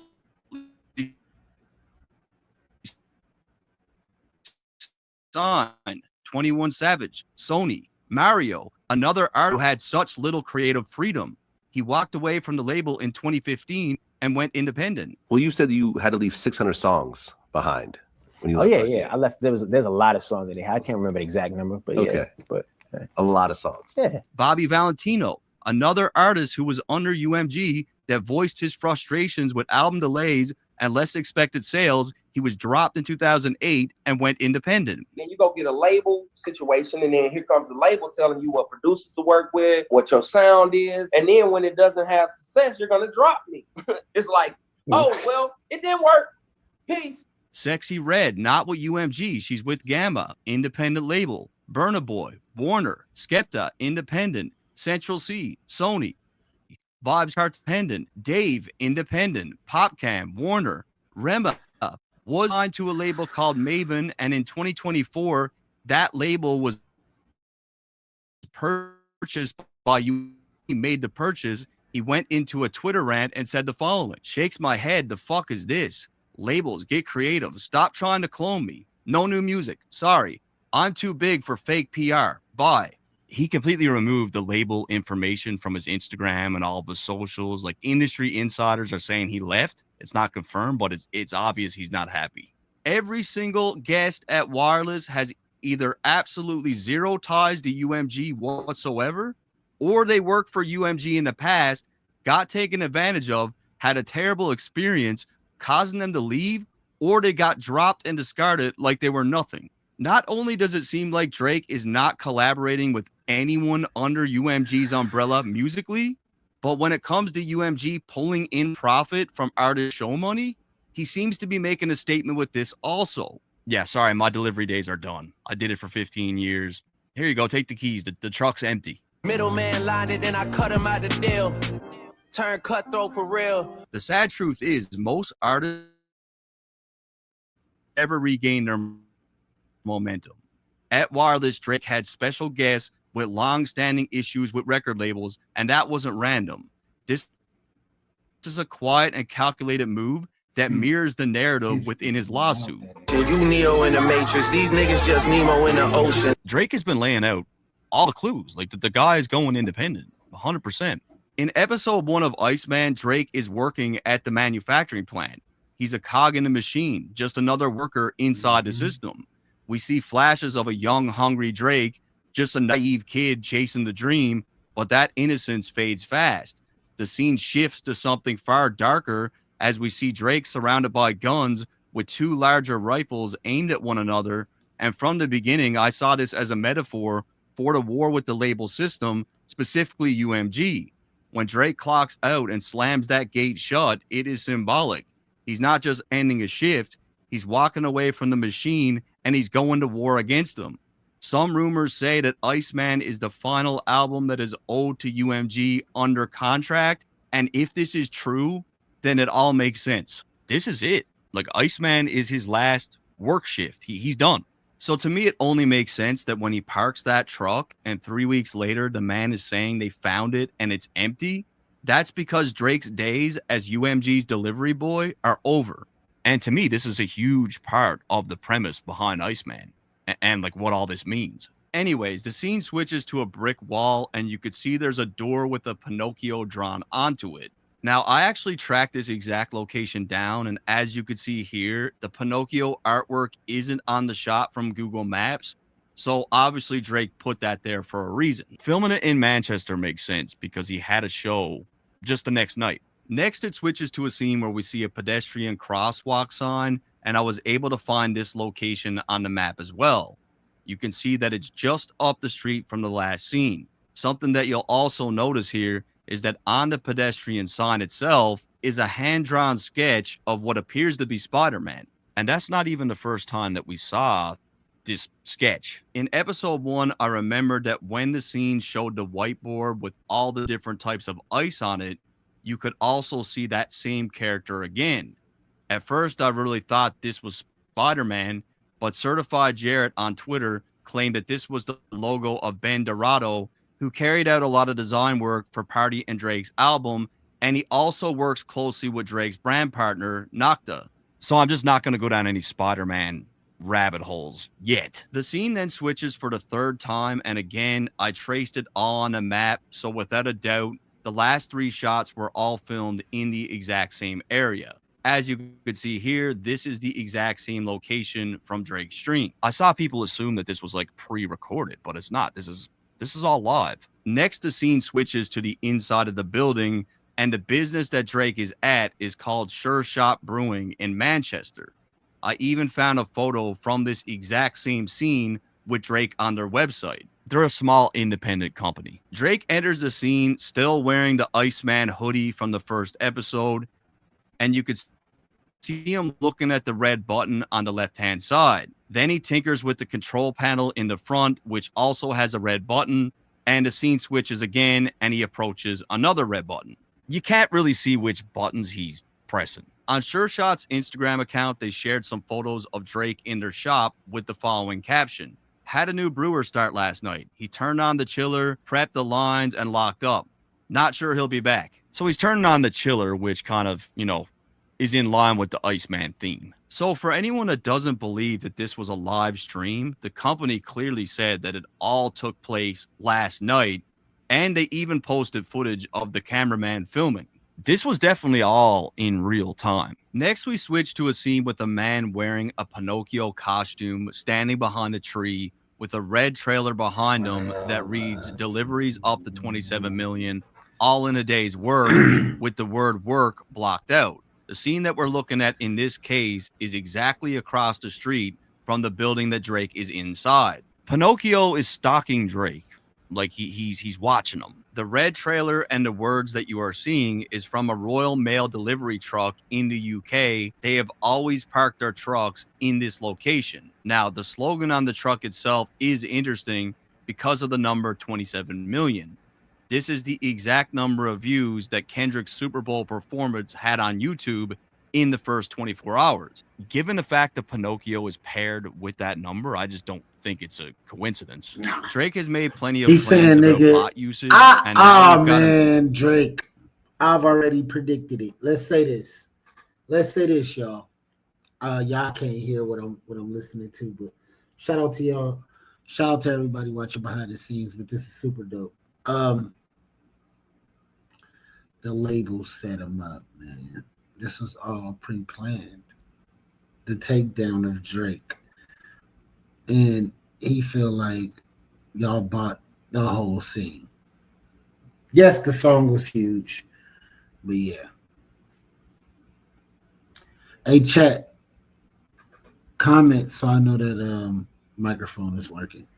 signed. 21 Savage, Sony, Mario, another artist who had such little creative freedom. He walked away from the label in 2015 and went independent. Well, you said you had to leave 600 songs behind when you Oh left. yeah. I left. There's a lot of songs in there. I can't remember the exact number, but Okay. A lot of songs. Yeah. Bobby Valentino, another artist who was under UMG that voiced his frustrations with album delays and less expected sales. He was dropped in 2008 and went independent. Then you go get a label situation, and then here comes the label telling you what producers to work with, what your sound is, and then when it doesn't have success, you're gonna drop me. It's like, oh well, it didn't work. Peace. Sexy Red, not with UMG. She's with Gamma, independent label. Burna Boy, Warner, Skepta, independent. Central C, Sony. Vibes Heart Independent. Dave, independent. PopCam, Warner. Rema was signed to a label called Maven, and in 2024, that label was purchased by you. He made the purchase. He went into a Twitter rant and said the following: "Shakes my head. The fuck is this? Labels, get creative. Stop trying to clone me. No new music. Sorry. I'm too big for fake PR. Bye." He completely removed the label information from his Instagram and all of his socials. Like, industry insiders are saying he left. It's not confirmed, but it's obvious he's not happy. Every single guest at Wireless has either absolutely zero ties to UMG whatsoever, or they worked for UMG in the past, got taken advantage of, had a terrible experience, causing them to leave, or they got dropped and discarded like they were nothing. Not only does it seem like Drake is not collaborating with anyone under UMG's umbrella musically, but when it comes to UMG pulling in profit from artist show money, he seems to be making a statement with this also. Yeah, sorry, my delivery days are done. I did it for 15 years. Here you go, take the keys. The truck's empty. Middleman lined it and I cut him out the deal. Turn cutthroat for real. The sad truth is most artists never regain their momentum. At Wireless, Drake had special guests with long-standing issues with record labels, and that wasn't random. This is a quiet and calculated move that mirrors the narrative within his lawsuit. You Neo in the Matrix, these niggas just Nemo in the ocean. Drake has been laying out all the clues, like the guy is going independent, 100%. In episode 1 of Iceman, Drake is working at the manufacturing plant. He's a cog in the machine, just another worker inside the system. We see flashes of a young, hungry Drake, just a naive kid chasing the dream, but that innocence fades fast. The scene shifts to something far darker as we see Drake surrounded by guns with 2 larger rifles aimed at one another. And from the beginning, I saw this as a metaphor for the war with the label system, specifically UMG. When Drake clocks out and slams that gate shut, it is symbolic. He's not just ending a shift, he's walking away from the machine and he's going to war against them. Some rumors say that Iceman is the final album that is owed to UMG under contract. And if this is true, then it all makes sense. This is it. Like, Iceman is his last work shift. He's done. So to me, it only makes sense that when he parks that truck and 3 weeks later, the man is saying they found it and it's empty, that's because Drake's days as UMG's delivery boy are over. And to me, this is a huge part of the premise behind Iceman and like what all this means. Anyways, the scene switches to a brick wall and you could see there's a door with a Pinocchio drawn onto it. Now, I actually tracked this exact location down, and as you could see here, the Pinocchio artwork isn't on the shot from Google Maps. So obviously Drake put that there for a reason. Filming it in Manchester makes sense because he had a show just the next night. Next, it switches to a scene where we see a pedestrian crosswalk sign, and I was able to find this location on the map as well. You can see that it's just up the street from the last scene. Something that you'll also notice here is that on the pedestrian sign itself is a hand-drawn sketch of what appears to be Spider-Man. And that's not even the first time that we saw this sketch. In episode 1, I remembered that when the scene showed the whiteboard with all the different types of ice on it, you could also see that same character again. At first, I really thought this was Spider-Man, but Certified Jarrett on Twitter claimed that this was the logo of Ben Dorado, who carried out a lot of design work for Party and Drake's album, and he also works closely with Drake's brand partner, Nocta. So I'm just not going to go down any Spider-Man rabbit holes yet. The scene then switches for the third time, and again, I traced it all on a map, so without a doubt, the last 3 shots were all filmed in the exact same area. As you could see here, this is the exact same location from Drake's stream. I saw people assume that this was like pre-recorded, but it's not. This is all live. Next, the scene switches to the inside of the building, and the business that Drake is at is called Sure Shot Brewing in Manchester. I even found a photo from this exact same scene with Drake on their website. They're a small independent company. Drake enters the scene still wearing the Iceman hoodie from the first episode, and you could see him looking at the red button on the left-hand side. Then he tinkers with the control panel in the front, which also has a red button, and the scene switches again, and he approaches another red button. You can't really see which buttons he's pressing. On Sure Shot's Instagram account, they shared some photos of Drake in their shop with the following caption: "Had a new brewer start last night. He turned on the chiller, prepped the lines, and locked up. Not sure he'll be back." So he's turning on the chiller, which kind of, is in line with the Iceman theme. So for anyone that doesn't believe that this was a live stream, the company clearly said that it all took place last night, and they even posted footage of the cameraman filming. This was definitely all in real time. Next, we switch to a scene with a man wearing a Pinocchio costume standing behind a tree with a red trailer behind him that reads "Deliveries up to 27 million, all in a day's work," with the word "work" blocked out. The scene that we're looking at in this case is exactly across the street from the building that Drake is inside. Pinocchio is stalking Drake, like he's watching him. The red trailer and the words that you are seeing is from a Royal Mail delivery truck in the UK. They have always parked their trucks in this location. Now, the slogan on the truck itself is interesting because of the number 27 million. This is the exact number of views that Kendrick's Super Bowl performance had on YouTube in the first 24 hours. Given the fact that Pinocchio is paired with that number, I just don't think it's a coincidence. Drake has made plenty of plans about bot usage. Drake, I've already predicted it. Let's say this, y'all. Y'all can't hear what I'm listening to, but shout out to y'all. Shout out to everybody watching behind the scenes, but this is super dope. The label set him up, man. This was all pre-planned. The takedown of Drake. And he feel like y'all bought the whole scene. Yes, the song was huge, but yeah. Hey, chat, comment so I know that microphone is working.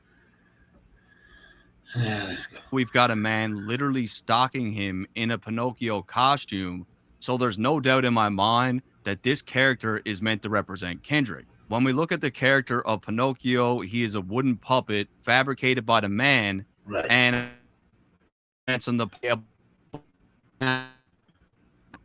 Yeah, let's go. We've got a man literally stalking him in a Pinocchio costume, so there's no doubt in my mind that this character is meant to represent Kendrick. When we look at the character of Pinocchio, he is a wooden puppet fabricated by the man, right, and it's on the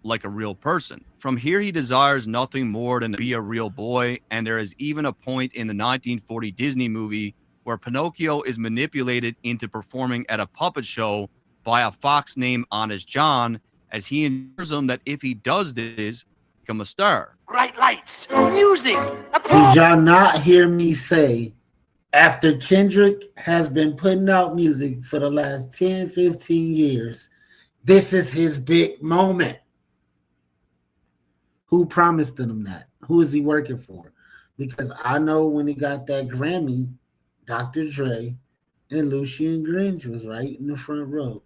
like a real person. From here, he desires nothing more than to be a real boy, and there is even a point in the 1940 Disney movie where Pinocchio is manipulated into performing at a puppet show by a fox named Honest John, as he assures him that if he does this, become a star. Bright lights, music. Did y'all not hear me say, after Kendrick has been putting out music for the last 10, 15 years, this is his big moment? Who promised him that? Who is he working for? Because I know when he got that Grammy, Dr. Dre, and Lucien Gringe was right in the front row.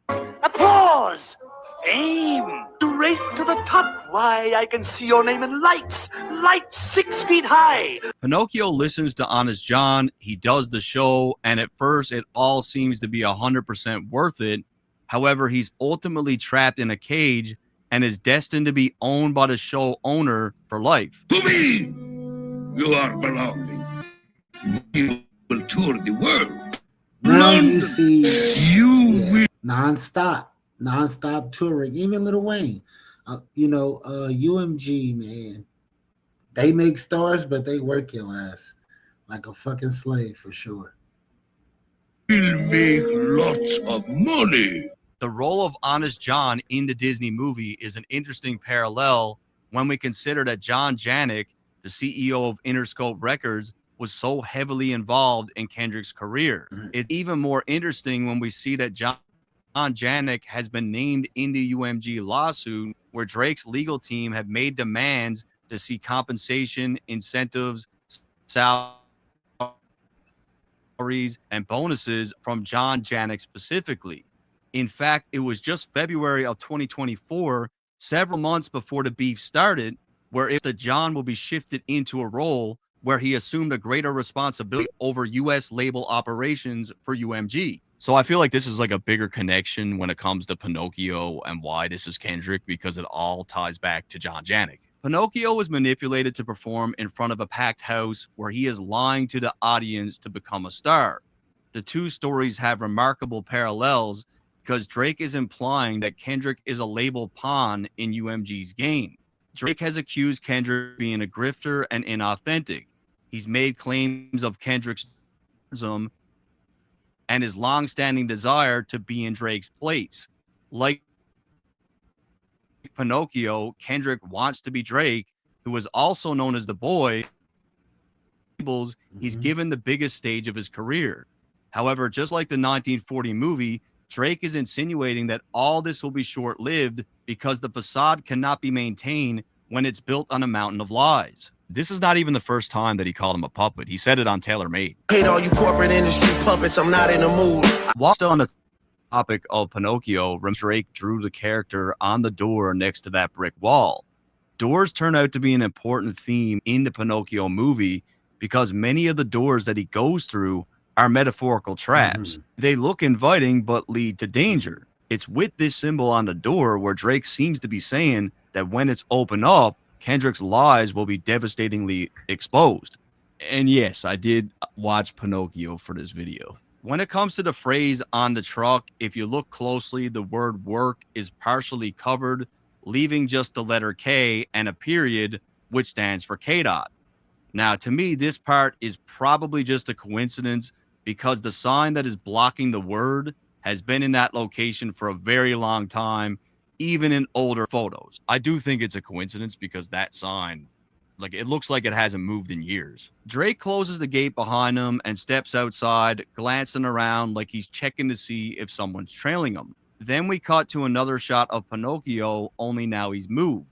Applause! Aim straight to the top. Why, I can see your name in lights. Lights 6 feet high. Pinocchio listens to Honest John. He does the show, and at first it all seems to be 100% worth it. However, he's ultimately trapped in a cage and is destined to be owned by the show owner for life. To me, you are belonging. You will tour the world. Now you see you will non-stop touring. Even Lil Wayne, UMG, man, they make stars, but they work your ass like a fucking slave for sure. Will make lots of money. The role of Honest John in the Disney movie is an interesting parallel when we consider that John Janik, the CEO of Interscope Records, was so heavily involved in Kendrick's career. It's even more interesting when we see that John Janik has been named in the UMG lawsuit, where Drake's legal team have made demands to see compensation, incentives, salaries, and bonuses from John Janik specifically. In fact, it was just February of 2024, several months before the beef started, where if the John will be shifted into a role where he assumed a greater responsibility over U.S. label operations for UMG. So I feel like this is like a bigger connection when it comes to Pinocchio and why this is Kendrick, because it all ties back to John Janik. Pinocchio was manipulated to perform in front of a packed house where he is lying to the audience to become a star. The two stories have remarkable parallels because Drake is implying that Kendrick is a label pawn in UMG's game. Drake has accused Kendrick of being a grifter and inauthentic. He's made claims of Kendrick's and his long-standing desire to be in Drake's place. Like Pinocchio, Kendrick wants to be Drake, who is also known as the Boy. He's given the biggest stage of his career. However, just like the 1940 movie, Drake is insinuating that all this will be short-lived because the facade cannot be maintained when it's built on a mountain of lies. This is not even the first time that he called him a puppet. He said it on Taylor Made. Hate all you corporate industry puppets, I'm not in the mood. While still on the topic of Pinocchio, Drake drew the character on the door next to that brick wall. Doors turn out to be an important theme in the Pinocchio movie because many of the doors that he goes through are metaphorical traps. They look inviting but lead to danger. It's with this symbol on the door where Drake seems to be saying that when it's opened up, Kendrick's lies will be devastatingly exposed. And yes, I did watch Pinocchio for this video. When it comes to the phrase on the truck, if you look closely, the word work is partially covered, leaving just the letter K and a period, which stands for KDOT. Now, to me, this part is probably just a coincidence because the sign that is blocking the word has been in that location for a very long time, even in older photos. I do think it's a coincidence because that sign, like, it looks like it hasn't moved in years. Drake closes the gate behind him and steps outside, glancing around like he's checking to see if someone's trailing him. Then we cut to another shot of Pinocchio, only now he's moved.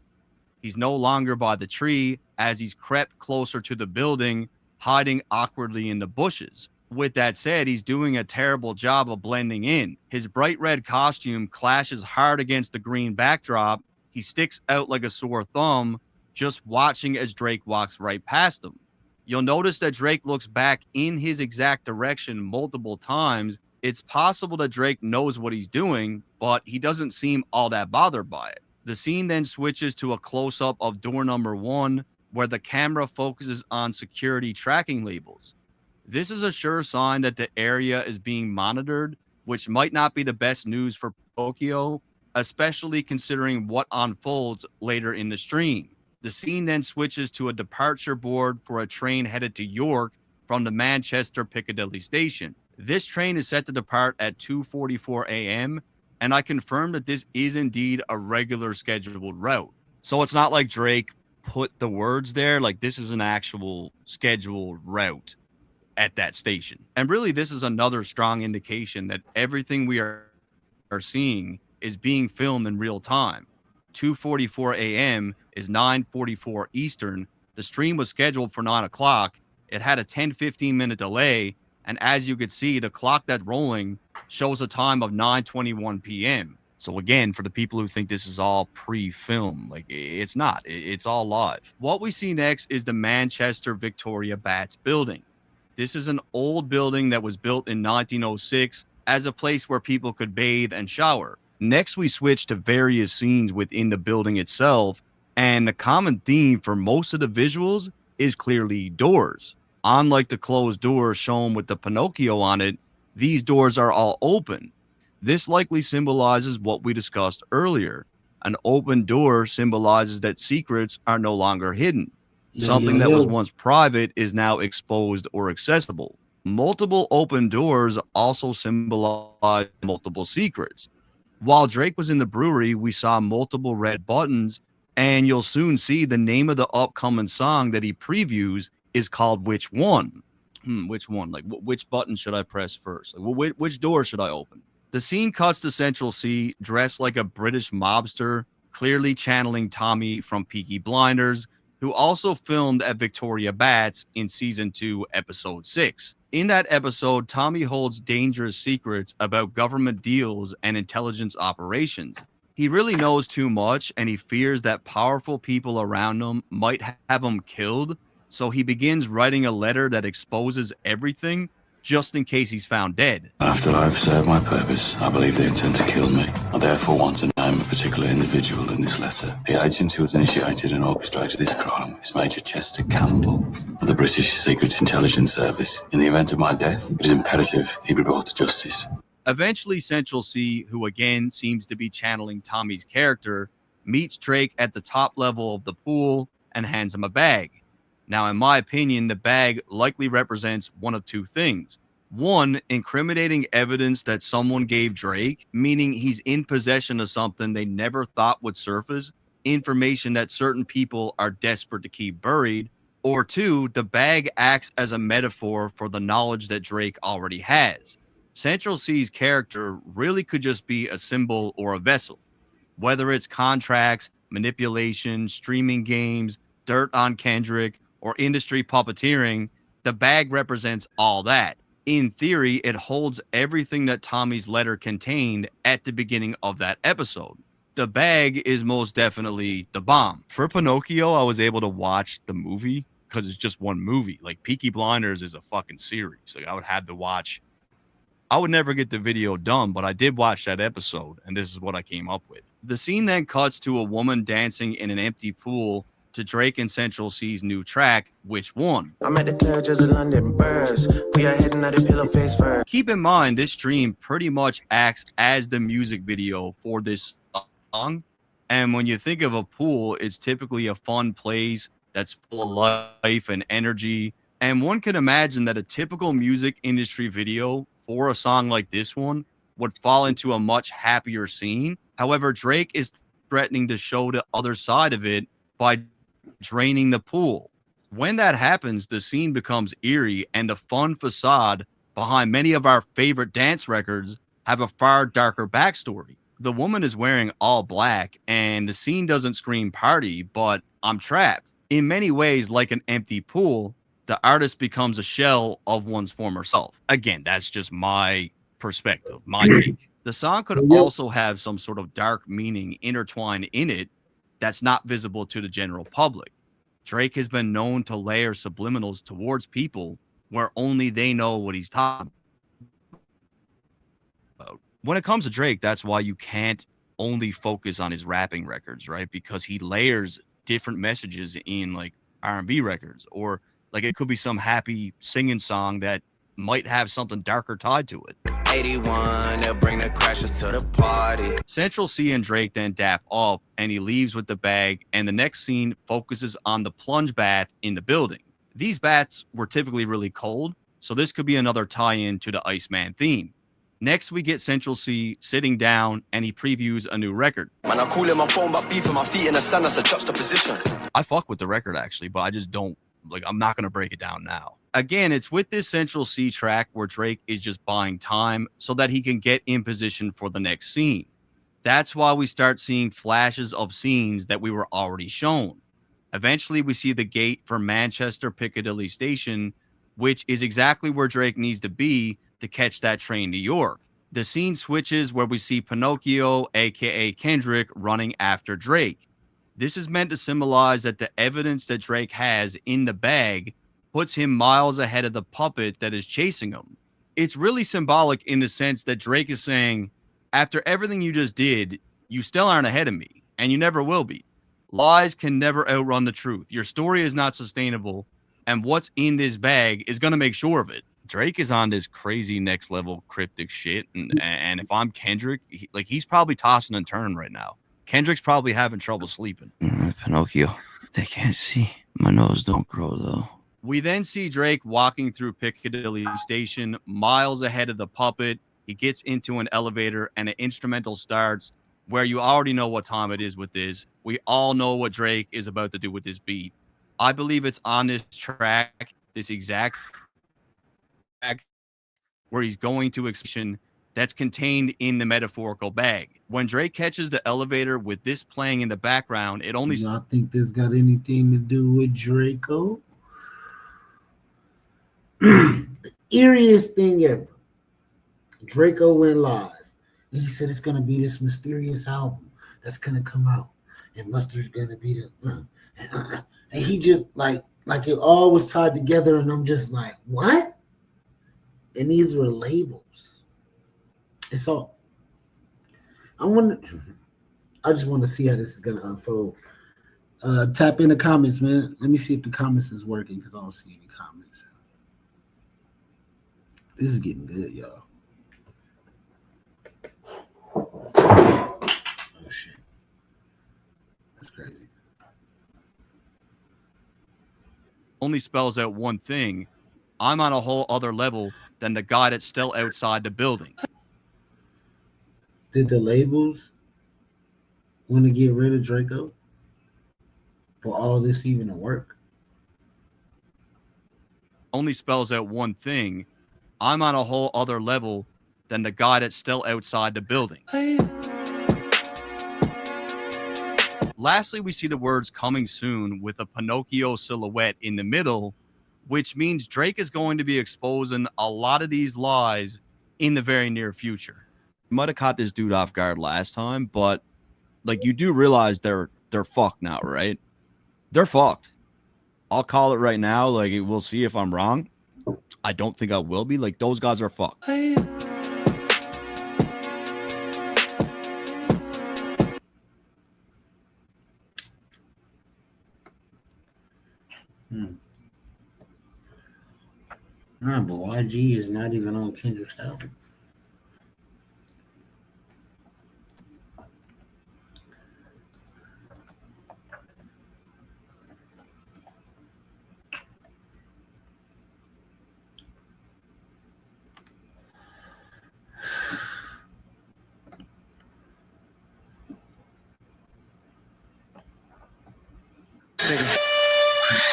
He's no longer by the tree as he's crept closer to the building, hiding awkwardly in the bushes. With that said, he's doing a terrible job of blending in. His bright red costume clashes hard against the green backdrop. He sticks out like a sore thumb, just watching as Drake walks right past him. You'll notice that Drake looks back in his exact direction multiple times. It's possible that Drake knows what he's doing, but he doesn't seem all that bothered by it. The scene then switches to a close-up of door number 1, where the camera focuses on security tracking labels. This is a sure sign that the area is being monitored, which might not be the best news for Pinocchio, especially considering what unfolds later in the stream. The scene then switches to a departure board for a train headed to York from the Manchester Piccadilly station. This train is set to depart at 2:44 a.m., and I confirm that this is indeed a regular scheduled route. So it's not like Drake put the words there, like this is an actual scheduled route at that station. And really, this is another strong indication that everything we are seeing is being filmed in real time. 2:44 a.m. is 9:44 Eastern. The stream was scheduled for 9 o'clock. It had a 10-15 minute delay, and as you could see, the clock that's rolling shows a time of 9:21 p.m. So again, for the people who think this is all pre-film, like it's not. It's all live. What we see next is the Manchester Victoria Bats building. This is an old building that was built in 1906 as a place where people could bathe and shower. Next, we switch to various scenes within the building itself, and the common theme for most of the visuals is clearly doors. Unlike the closed doors shown with the Pinocchio on it, these doors are all open. This likely symbolizes what we discussed earlier. An open door symbolizes that secrets are no longer hidden. Something that was once private is now exposed or accessible. Multiple open doors also symbolize multiple secrets. While Drake was in the brewery, we saw multiple red buttons, and you'll soon see the name of the upcoming song that he previews is called Which One? Which one? Like, which button should I press first? Like, which door should I open? The scene cuts to Central C, dressed like a British mobster, clearly channeling Tommy from Peaky Blinders, who also filmed at Victoria Bats in Season 2, Episode 6. In that episode, Tommy holds dangerous secrets about government deals and intelligence operations. He really knows too much, and he fears that powerful people around him might have him killed, so he begins writing a letter that exposes everything, just in case he's found dead. After I've served my purpose, I believe they intend to kill me. I therefore want to name a particular individual in this letter. The agent who has initiated and orchestrated this crime is Major Chester Campbell of the British Secret Intelligence Service. In the event of my death, it is imperative he be brought to justice. Eventually, Central C, who again seems to be channeling Tommy's character, meets Drake at the top level of the pool and hands him a bag. Now, in my opinion, the bag likely represents one of two things. One, incriminating evidence that someone gave Drake, meaning he's in possession of something they never thought would surface, information that certain people are desperate to keep buried. Or two, the bag acts as a metaphor for the knowledge that Drake already has. Central C's character really could just be a symbol or a vessel. Whether it's contracts, manipulation, streaming games, dirt on Kendrick, or industry puppeteering, the bag represents all that. In theory, it holds everything that Tommy's letter contained at the beginning of that episode. The bag is most definitely the bomb. For Pinocchio, I was able to watch the movie because it's just one movie. Like, Peaky Blinders is a fucking series. Like, I would have to watch. I would never get the video done, but I did watch that episode, and this is what I came up with. The scene then cuts to a woman dancing in an empty pool to Drake and Central C's new track, Which One? I'm at the carriages of London Birds. We are heading at the pillow face first. Keep in mind, this stream pretty much acts as the music video for this song. And when you think of a pool, it's typically a fun place that's full of life and energy. And one can imagine that a typical music industry video for a song like this one would fall into a much happier scene. However, Drake is threatening to show the other side of it by draining the pool. When that happens, the scene becomes eerie, and the fun facade behind many of our favorite dance records have a far darker backstory. The woman is wearing all black, and the scene doesn't scream party, but I'm trapped. In many ways, like an empty pool, the artist becomes a shell of one's former self. Again, that's just my perspective, my take. The song could also have some sort of dark meaning intertwined in it that's not visible to the general public. Drake has been known to layer subliminals towards people where only they know what he's talking about. When it comes to Drake, that's why you can't only focus on his rapping records, right? Because he layers different messages in like R&B records, or like it could be some happy singing song that might have something darker tied to it. 81, they'll bring the crashers to the party. Central C and Drake then dap up, and he leaves with the bag, and the next scene focuses on the plunge bath in the building. These baths were typically really cold, so this could be another tie-in to the Iceman theme. Next, we get Central C sitting down, and he previews a new record. Man, I'm calling my phone, but beefing my feet in the sun, that's a juxtaposition. I fuck with the record, actually, but I just don't, like, I'm not going to break it down now. Again, it's with this Central C track where Drake is just buying time so that he can get in position for the next scene. That's why we start seeing flashes of scenes that we were already shown. Eventually, we see the gate for Manchester Piccadilly Station, which is exactly where Drake needs to be to catch that train to York. The scene switches where we see Pinocchio, aka Kendrick, running after Drake. This is meant to symbolize that the evidence that Drake has in the bag puts him miles ahead of the puppet that is chasing him. It's really symbolic in the sense that Drake is saying, after everything you just did, you still aren't ahead of me, and you never will be. Lies can never outrun the truth. Your story is not sustainable, and what's in this bag is going to make sure of it. Drake is on this crazy next level cryptic shit, and if I'm Kendrick, he's probably tossing and turning right now. Kendrick's probably having trouble sleeping. Pinocchio, they can't see. My nose don't grow though. We then see Drake walking through Piccadilly Station, miles ahead of the puppet. He gets into an elevator and an instrumental starts where you already know what time it is with this. We all know what Drake is about to do with this beat. I believe it's on this track, this exact track, where he's going to expression that's contained in the metaphorical bag. When Drake catches the elevator with this playing in the background, it only... Y'all think this got anything to do with Draco? The eeriest thing ever. Draco went live. He said it's gonna be this mysterious album that's gonna come out, and Mustard's gonna be the and he just like it all was tied together, and I'm just like, what? And these were labels. It's all. I just want to see how this is gonna unfold. Tap in the comments, man. Let me see if the comments is working because I don't see any comments. This is getting good, y'all. Oh shit. That's crazy. Only spells out one thing. I'm on a whole other level than the guy that's still outside the building. Did the labels want to get rid of Draco for all this even to work? Only spells out one thing. I'm on a whole other level than the guy that's still outside the building. Lastly, we see the words coming soon with a Pinocchio silhouette in the middle, which means Drake is going to be exposing a lot of these lies in the very near future. You might have caught this dude off guard last time, but you do realize they're fucked now, right? They're fucked. I'll call it right now. We'll see if I'm wrong. I don't think I will be. Those guys are fucked. Nah, but YG is not even on Kendrick's album.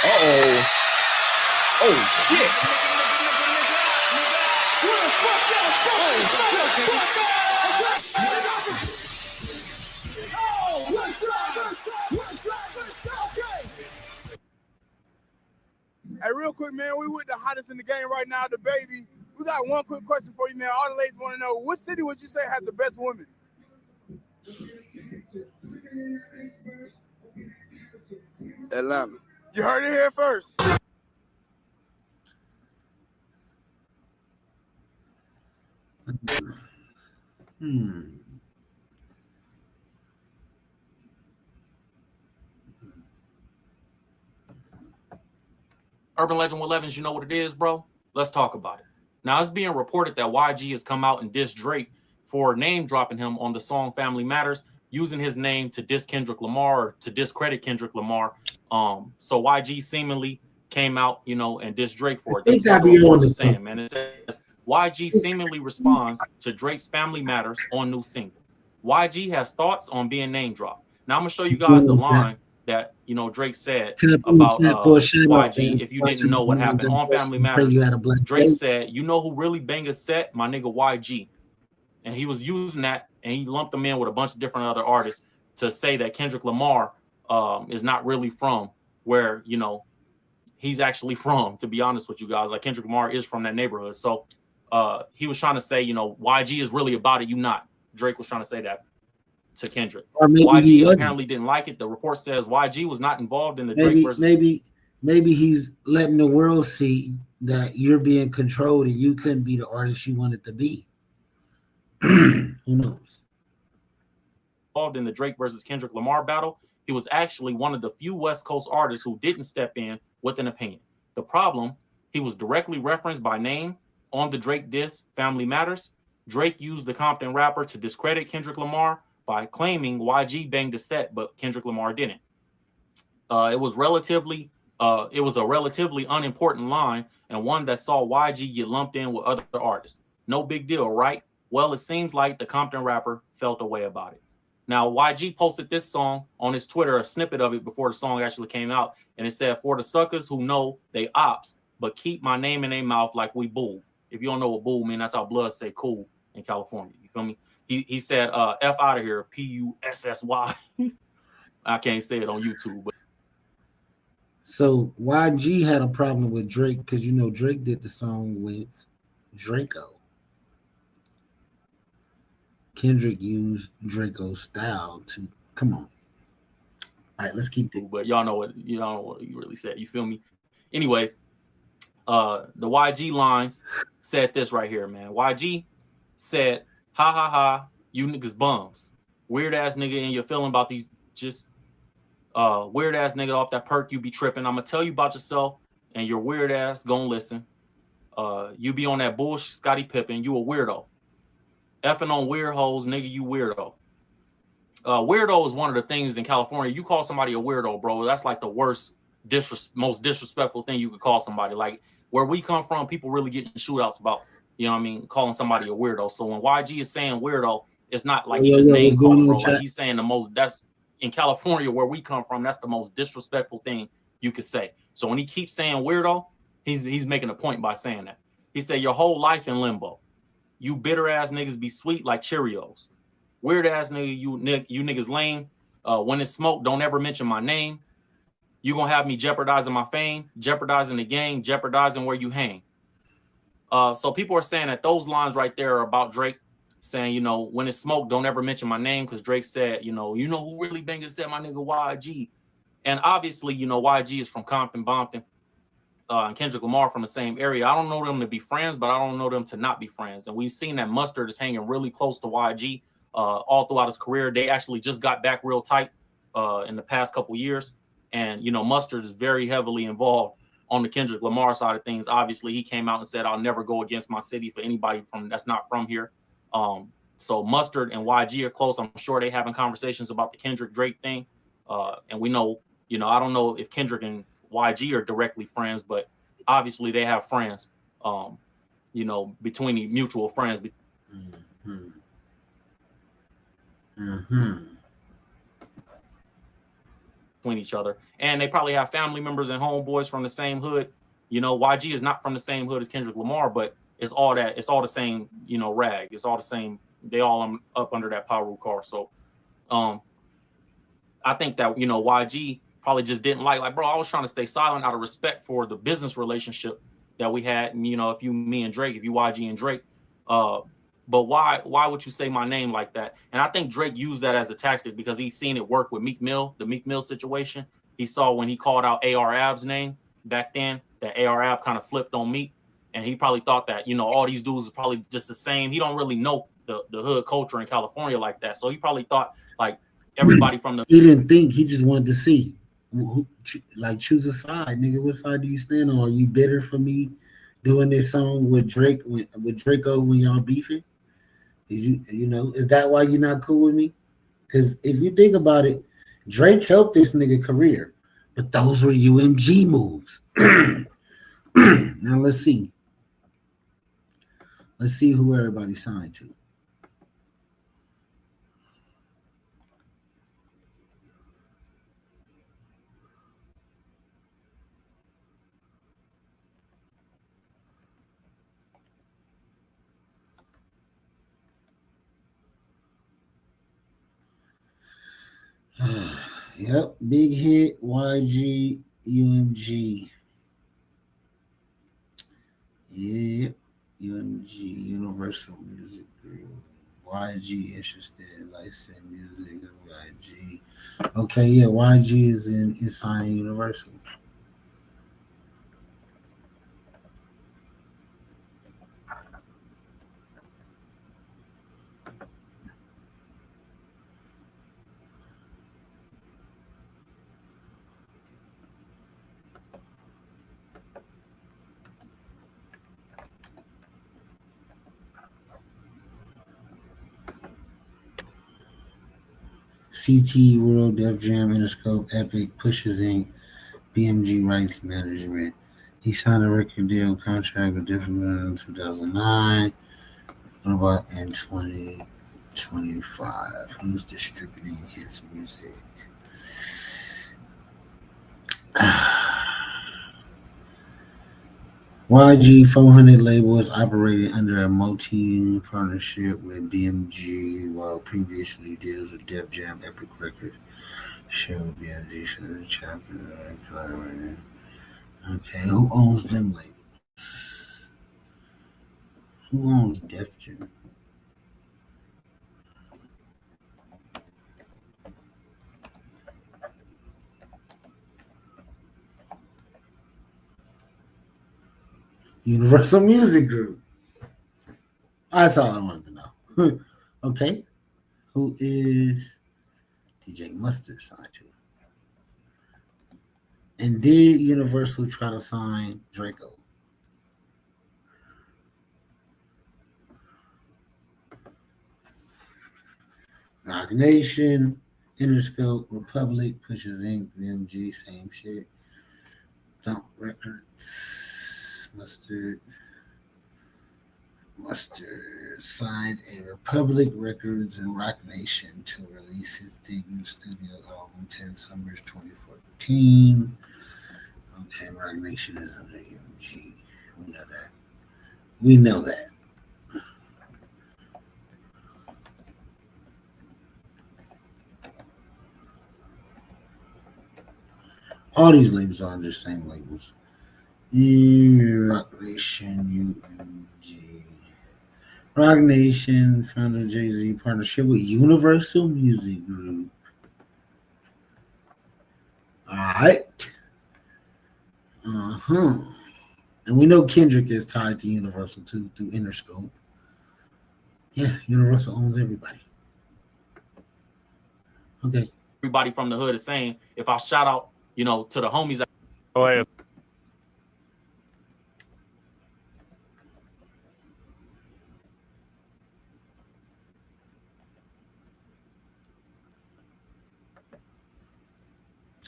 Uh-oh. Oh, shit. Hey, real quick, man, we with the hottest in the game right now, the baby. We got one quick question for you, man. All the ladies want to know, what city would you say has the best women? Atlanta. You heard it here first. Urban Legend 11s, you know what it is, bro? Let's talk about it. Now, it's being reported that YG has come out and dissed Drake for name dropping him on the song Family Matters, using his name to diss Kendrick Lamar or to discredit Kendrick Lamar. So YG seemingly came out, and dissed Drake for it. That's what the reports are saying, man. It says YG seemingly responds to Drake's Family Matters on new single. YG has thoughts on being name dropped. Now I'm gonna show you guys the line that Drake said about YG. If you didn't know what happened on Family Matters, Drake said, "You know who really bang a set? My nigga YG." And he was using that, and he lumped them in with a bunch of different other artists to say that Kendrick Lamar is not really from where, you know, he's actually from, to be honest with you guys. Like, Kendrick Lamar is from that neighborhood. So he was trying to say, you know, YG is really about it, you not. Drake was trying to say that to Kendrick. Or maybe YG apparently didn't like it. The report says YG was not involved in the Drake versus... Maybe he's letting the world see that you're being controlled and you couldn't be the artist you wanted to be. Who knows? Involved in the Drake versus Kendrick Lamar battle. He was actually one of the few West Coast artists who didn't step in with an opinion. The problem, he was directly referenced by name on the Drake diss Family Matters. Drake used the Compton rapper to discredit Kendrick Lamar by claiming YG banged a set, but Kendrick Lamar didn't. It was a relatively unimportant line, and one that saw YG get lumped in with other artists. No big deal, right? Well, it seems like the Compton rapper felt a way about it. Now, YG posted this song on his Twitter, a snippet of it before the song actually came out, and it said, "For the suckers who know they ops, but keep my name in their mouth like we bull." If you don't know what bull mean, that's how Blood say cool in California. You feel me? He said, F out of here, P-U-S-S-Y. I can't say it on YouTube, but so YG had a problem with Drake because, you know, Drake did the song with Draco. Kendrick used Draco's style to come on. All right, let's keep it. But y'all know what you really said. You feel me? Anyways, the YG lines said this right here, man. YG said, "Ha ha ha, you niggas bums. Weird ass nigga, and you're feeling about these just weird ass nigga off that perk you be tripping. I'm gonna tell you about yourself, and your weird ass gonna listen. You be on that bullshit, Scottie Pippen. You a weirdo. Effing on weird hoes, nigga, you weirdo." Weirdo is one of the things in California. You call somebody a weirdo, bro, that's like the worst, most disrespectful thing you could call somebody. Like, where we come from, people really get in shootouts about, you know what I mean, calling somebody a weirdo. So when YG is saying weirdo, it's not like he just name calling, bro. Like, he's saying that's in California where we come from, that's the most disrespectful thing you could say. So when he keeps saying weirdo, he's making a point by saying that. He said, "Your whole life in limbo. You bitter ass niggas be sweet like Cheerios. Weird ass nigga, you niggas lame. When it's smoke, don't ever mention my name. You gonna have me jeopardizing my fame, jeopardizing the game, jeopardizing where you hang." So people are saying that those lines right there are about Drake saying, you know, when it's smoke, don't ever mention my name, because Drake said, you know who really banging said my nigga YG. And obviously, you know, YG is from Compton, Bompton, and Kendrick Lamar from the same area. I don't know them to be friends, but I don't know them to not be friends. And we've seen that Mustard is hanging really close to YG all throughout his career. They actually just got back real tight in the past couple years. And, you know, Mustard is very heavily involved on the Kendrick Lamar side of things. Obviously, he came out and said, "I'll never go against my city for anybody that's not from here." So Mustard and YG are close. I'm sure they having conversations about the Kendrick Drake thing. And we know, you know, I don't know if Kendrick and YG are directly friends, but obviously they have friends, you know, between the mutual friends. Between each other. And they probably have family members and homeboys from the same hood. You know, YG is not from the same hood as Kendrick Lamar, but it's all the same, you know, rag. It's all the same. They all up under that Paru car. So I think that, you know, YG probably just didn't like, bro, I was trying to stay silent out of respect for the business relationship that we had. And, you know, if you YG and Drake, but why would you say my name like that? And I think Drake used that as a tactic because he's seen it work with Meek Mill, the Meek Mill situation. He saw when he called out AR Ab's name back then, that AR Ab kind of flipped on Meek. And he probably thought that, you know, all these dudes is probably just the same. He don't really know the hood culture in California like that. So he probably thought like everybody from the... He didn't think, he just wanted to see. Like, choose a side, nigga. What side do you stand on? Are you bitter for me doing this song with Drake, with Draco when y'all beefing? You know, is that why you're not cool with me? Because if you think about it, Drake helped this nigga career, but those were UMG moves. Now let's see. Let's see who everybody signed to. Yep, big hit YG UMG. Yep. UMG, Universal Music Group. YG interested, license music, YG. Okay, yeah, YG is signing Universal. CT World, Def Jam, Interscope, Epic, Pushes Inc., BMG Rights Management. He signed a record deal contract with different in 2009. What about in 2025? Who's distributing his music? YG 400 label is operating under a multi partnership with BMG, while previously deals with Def Jam, Epic Records. Share with BMG Center chapter. Okay, who owns them labels? Who owns Def Jam? Universal Music Group. That's all I wanted to know. Okay. Who is DJ Mustard signed to? And did Universal try to sign Draco? Rock Nation, Interscope, Republic, Pushes Inc., BMG, same shit. Thump Records, Mustard signed a Republic Records and Rock Nation to release his debut studio album 10 Summers 2014. Okay, Rock Nation is under UMG. We know that. All these labels are under the same labels. Rock Nation, UMG. Rock Nation, founder Jay-Z, partnership with Universal Music Group. All right. And we know Kendrick is tied to Universal too through Interscope. Yeah, Universal owns everybody. Okay. Everybody from the hood is saying, if I shout out, to the homies.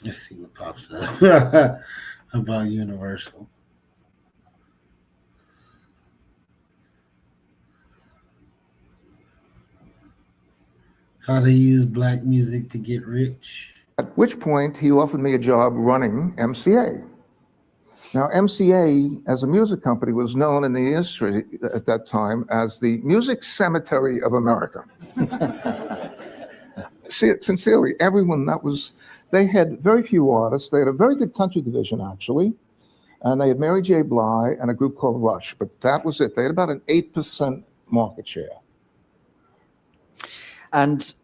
Let's see what pops up about Universal. How they use black music to get rich. At which point he offered me a job running MCA. Now, MCA, as a music company, was known in the industry at that time as the Music Cemetery of America. Sincerely, everyone they had very few artists. They had a very good country division, actually. And they had Mary J. Blige and a group called Rush, but that was it. They had about an 8% market share. And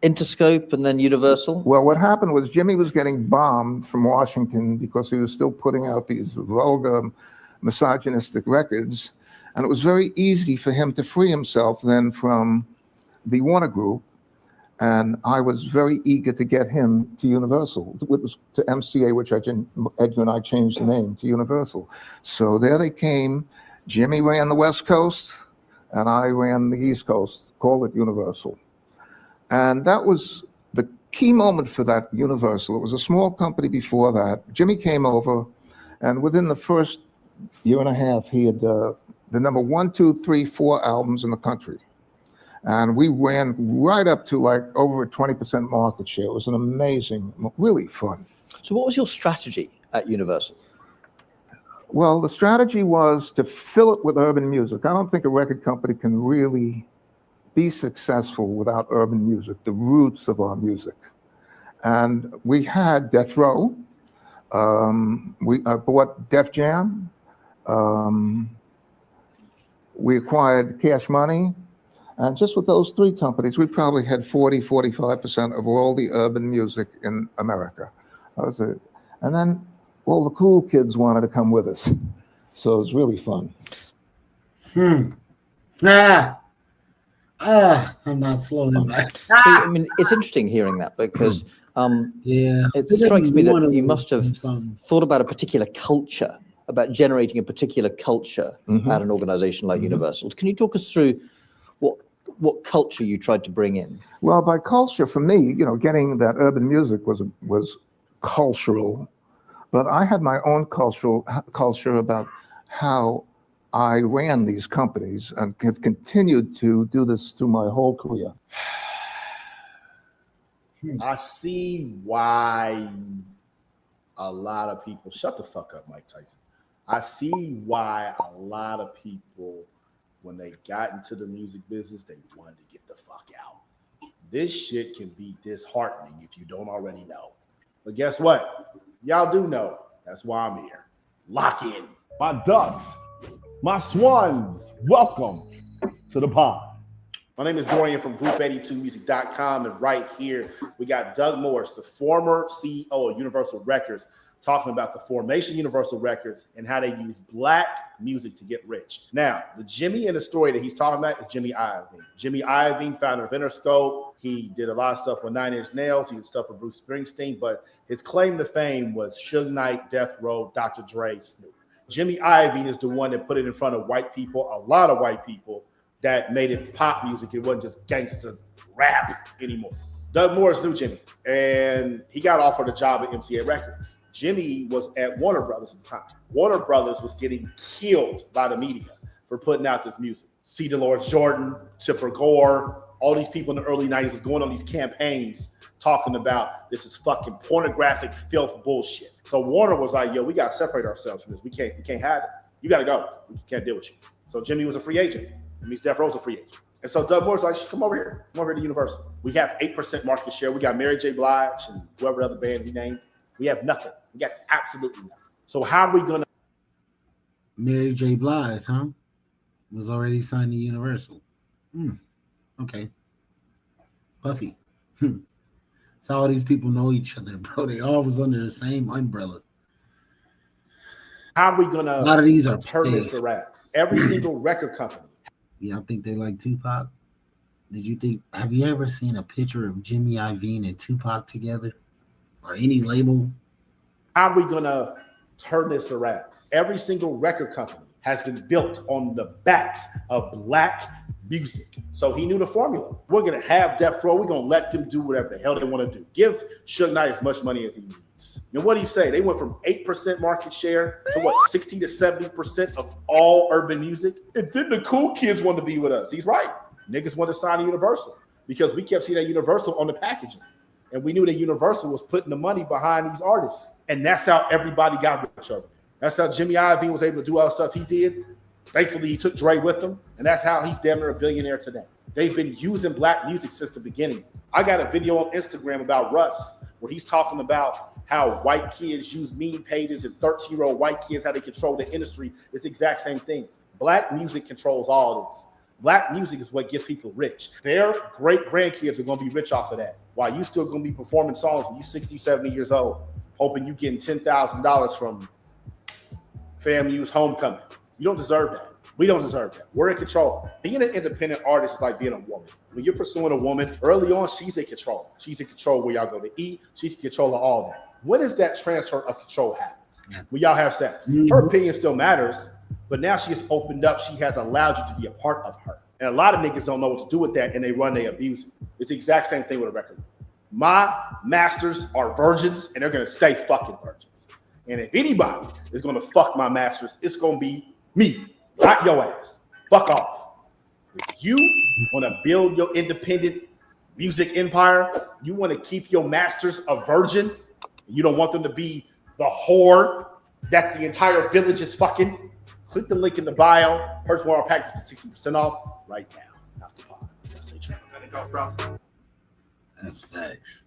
Interscope and then Universal? Well, what happened was Jimmy was getting bombed from Washington because he was still putting out these vulgar, misogynistic records. And it was very easy for him to free himself then from the Warner Group. And I was very eager to get him to Universal. It was to MCA, which Edgar and I changed the name to Universal. So there they came. Jimmy ran the West Coast, and I ran the East Coast, called it Universal. And that was the key moment for that Universal. It was a small company before that. Jimmy came over, and within the first year and a half, he had the number 1, 2, 3, 4 albums in the country. And we ran right up to like over a 20% market share. It was an amazing, really fun. So what was your strategy at Universal? Well, the strategy was to fill it with urban music. I don't think a record company can really be successful without urban music, the roots of our music. And we had Death Row, I bought Def Jam. We acquired Cash Money. And just with those three companies, we probably had 45% of all the urban music in America. That was it. And then all the cool kids wanted to come with us. So it was really fun. I'm not slowing back. See, I mean, it's interesting hearing that because it strikes me that you must have thought about a particular culture, about generating a particular culture at an organization like Universal. Can you talk us through what culture you tried to bring in? Well, by culture, for me, getting that urban music was cultural, but I had my own culture about how I ran these companies and have continued to do this through my whole career. I see why a lot of people, shut the fuck up, Mike Tyson. I see why a lot of people, when they got into the music business, they wanted to get the fuck out. This shit can be disheartening if you don't already know. But guess what? Y'all do know. That's why I'm here. Lock in. My ducks, my swans, welcome to the pod. My name is Dorian from Group82Music.com, and right here we got Doug Morris, the former CEO of Universal Records, talking about the formation of Universal Records and how they use black music to get rich. Now, the Jimmy in the story that he's talking about is Jimmy Iovine. Jimmy Iovine, founder of Interscope. He did a lot of stuff with 9 Inch Nails. He did stuff with Bruce Springsteen, but his claim to fame was Suge Knight, Death Row, Dr. Dre, Snoop. Jimmy Iovine is the one that put it in front of white people, a lot of white people, that made it pop music. It wasn't just gangster rap anymore. Doug Morris knew Jimmy, and he got offered a job at MCA Records. Jimmy was at Warner Brothers at the time. Warner Brothers was getting killed by the media for putting out this music. C. Dolores Jordan, Tipper Gore, all these people in the early 90s was going on these campaigns talking about this is fucking pornographic filth bullshit. So Warner was like, yo, we got to separate ourselves from this. We can't have it. You got to go. We can't deal with you. So Jimmy was a free agent. It means Death Row's a free agent. And so Doug Morris was like, come over here. Come over here to Universal. We have 8% market share. We got Mary J. Blige and whoever other band he named. We have nothing. We got absolutely nothing. So how are we going to? Mary J. Blige, huh? Was already signed to Universal. Okay. Puffy. So all these people know each other, bro. They all was under the same umbrella. How are we going to? A lot of these are turn this around. Every single record company. Yeah, I think they like Tupac. Have you ever seen a picture of Jimmy Iovine and Tupac together? Or any label? How are we going to turn this around? Every single record company has been built on the backs of black music. So he knew the formula. We're going to have Death Row. We're going to let them do whatever the hell they want to do. Give Suge Knight as much money as he needs. And what he say? They went from 8% market share to what, 60 to 70% of all urban music? And then the cool kids want to be with us. He's right. Niggas want to sign to Universal because we kept seeing that Universal on the packaging. And we knew that Universal was putting the money behind these artists. And that's how everybody got rich over. That's how Jimmy Iovine was able to do all the stuff he did. Thankfully, he took Dre with him. And that's how he's damn near a billionaire today. They've been using black music since the beginning. I got a video on Instagram about Russ where he's talking about how white kids use meme pages and 13-year-old white kids, how they control the industry. It's the exact same thing. Black music controls all this. Black music is what gets people rich. Their great-grandkids are going to be rich off of that. While you still going to be performing songs when you're 60, 70 years old, hoping you getting $10,000 from FAMU's homecoming. You don't deserve that. We don't deserve that. We're in control. Being an independent artist is like being a woman. When you're pursuing a woman, early on, she's in control. She's in control where y'all go to eat. She's in control of all that. When does that transfer of control happen? When y'all have sex. Her opinion still matters, but now she has opened up. She has allowed you to be a part of her. And a lot of niggas don't know what to do with that, and they run, they abuse it. It's the exact same thing with a record. My masters are virgins, and they're going to stay fucking virgins. And if anybody is going to fuck my masters, it's going to be me, not your ass. Fuck off. If you want to build your independent music empire, you want to keep your masters a virgin, you don't want them to be the whore that the entire village is fucking, click the link in the bio. Purchase one of our packages for 60% off right now. Not the pod. That's a trap. That's facts.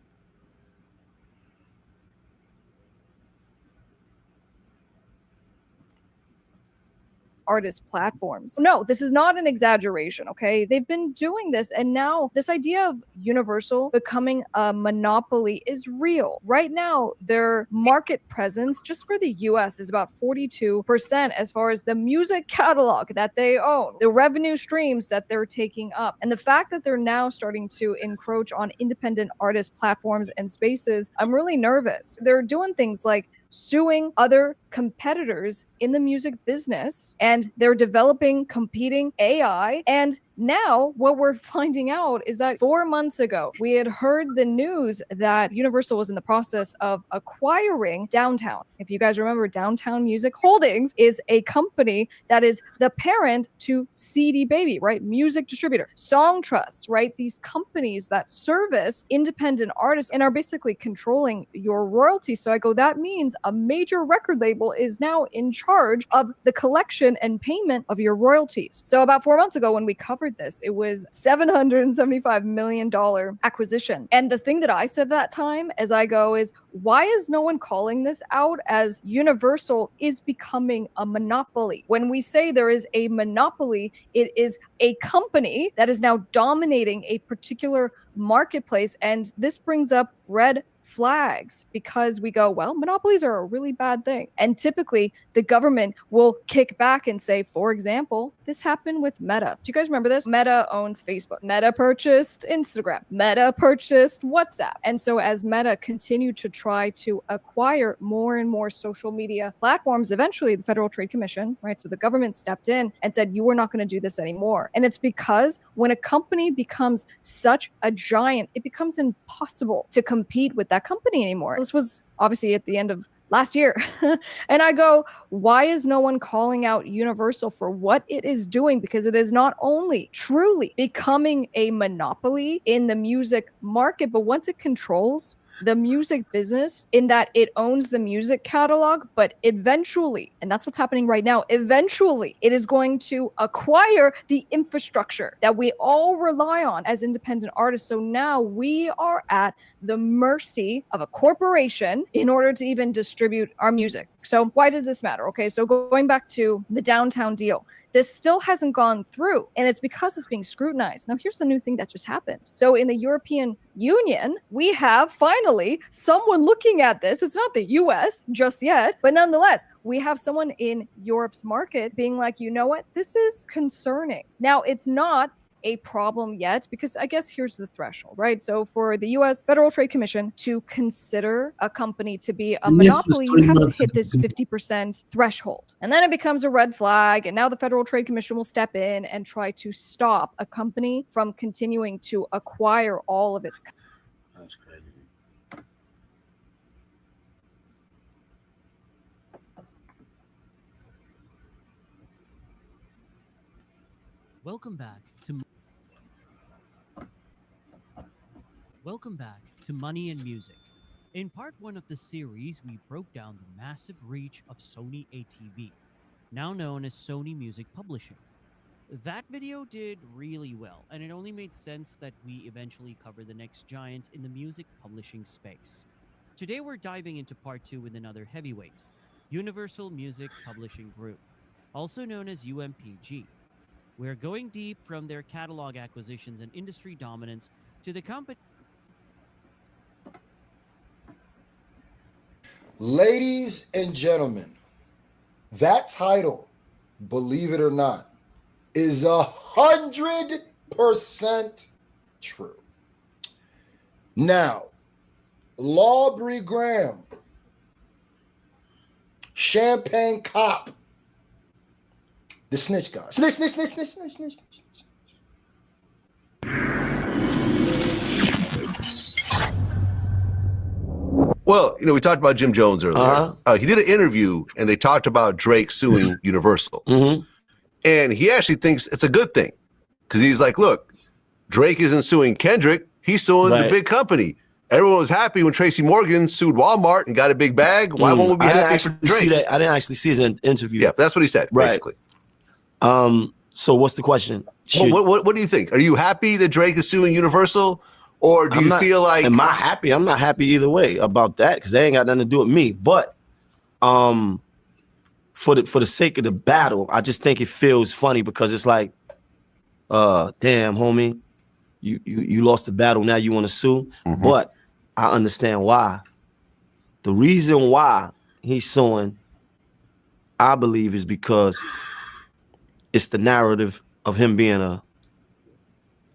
artist platforms. No, this is not an exaggeration, okay? They've been doing this, and now this idea of Universal becoming a monopoly is real. Right now, their market presence just for the US is about 42% as far as the music catalog that they own, the revenue streams that they're taking up. And the fact that they're now starting to encroach on independent artist platforms and spaces, I'm really nervous. They're doing things like suing other competitors in the music business, and they're developing competing AI. And now what we're finding out is that 4 months ago, we had heard the news that Universal was in the process of acquiring Downtown. If you guys remember, Downtown Music Holdings is a company that is the parent to CD Baby, right? Music distributor, Song Trust, right? These companies that service independent artists and are basically controlling your royalties. So I go, that means a major record label is now in charge of the collection and payment of your royalties. So about 4 months ago when we covered this, it was $775 million acquisition. And the thing that I said that time as I go is, why is no one calling this out as Universal is becoming a monopoly? When we say there is a monopoly, it is a company that is now dominating a particular marketplace. And this brings up red flags because we go, well, monopolies are a really bad thing. And typically the government will kick back and say, for example, this happened with Meta. Do you guys remember this? Meta owns Facebook. Meta purchased Instagram. Meta purchased WhatsApp. And so as Meta continued to try to acquire more and more social media platforms, eventually the Federal Trade Commission, right? So the government stepped in and said, you are not going to do this anymore. And it's because when a company becomes such a giant, it becomes impossible to compete with that company anymore. This was obviously at the end of last year. And I go, why is no one calling out Universal for what it is doing? Because it is not only truly becoming a monopoly in the music market, but once it controls the music business in that it owns the music catalog, but eventually, and that's what's happening right now, eventually it is going to acquire the infrastructure that we all rely on as independent artists. So now we are at the mercy of a corporation in order to even distribute our music. So why does this matter? Okay, so going back to the Downtown deal, this still hasn't gone through, and it's because it's being scrutinized. Now, here's the new thing that just happened. So in the European Union, we have finally someone looking at this. It's not the US just yet, but nonetheless, we have someone in Europe's market being like, you know what, this is concerning. Now, it's not a problem yet, because I guess here's the threshold, right? So for the US Federal Trade Commission to consider a company to be a monopoly, you have to hit this 50% threshold. And then it becomes a red flag. And now the Federal Trade Commission will step in and try to stop a company from continuing to acquire all of its. That's crazy. Welcome back to Money and Music. In part 1 of the series, we broke down the massive reach of Sony ATV, now known as Sony Music Publishing. That video did really well, and it only made sense that we eventually cover the next giant in the music publishing space. Today we're diving into part 2 with another heavyweight, Universal Music Publishing Group, also known as UMPG. We're going deep from their catalog acquisitions and industry dominance to the company. Ladies and gentlemen, that title, believe it or not, is 100% true. Now, Aubrey Graham, Champagne Cop, the snitch guy. Snitch. Well, we talked about Jim Jones earlier. He did an interview, and they talked about Drake suing Universal. And he actually thinks it's a good thing, because he's like, look, Drake isn't suing Kendrick. He's suing the big company. Everyone was happy when Tracy Morgan sued Walmart and got a big bag. Why won't we be happy for Drake? I didn't actually see his interview. Yeah, that's what he said, basically. So what's the question? Well, what do you think? Are you happy that Drake is suing Universal? Or do you feel like... Am I happy? I'm not happy either way about that, because they ain't got nothing to do with me. But for the sake of the battle, I just think it feels funny because it's like, damn, homie, you lost the battle, now you want to sue. But I understand why. The reason why he's suing, I believe, is because it's the narrative of him being a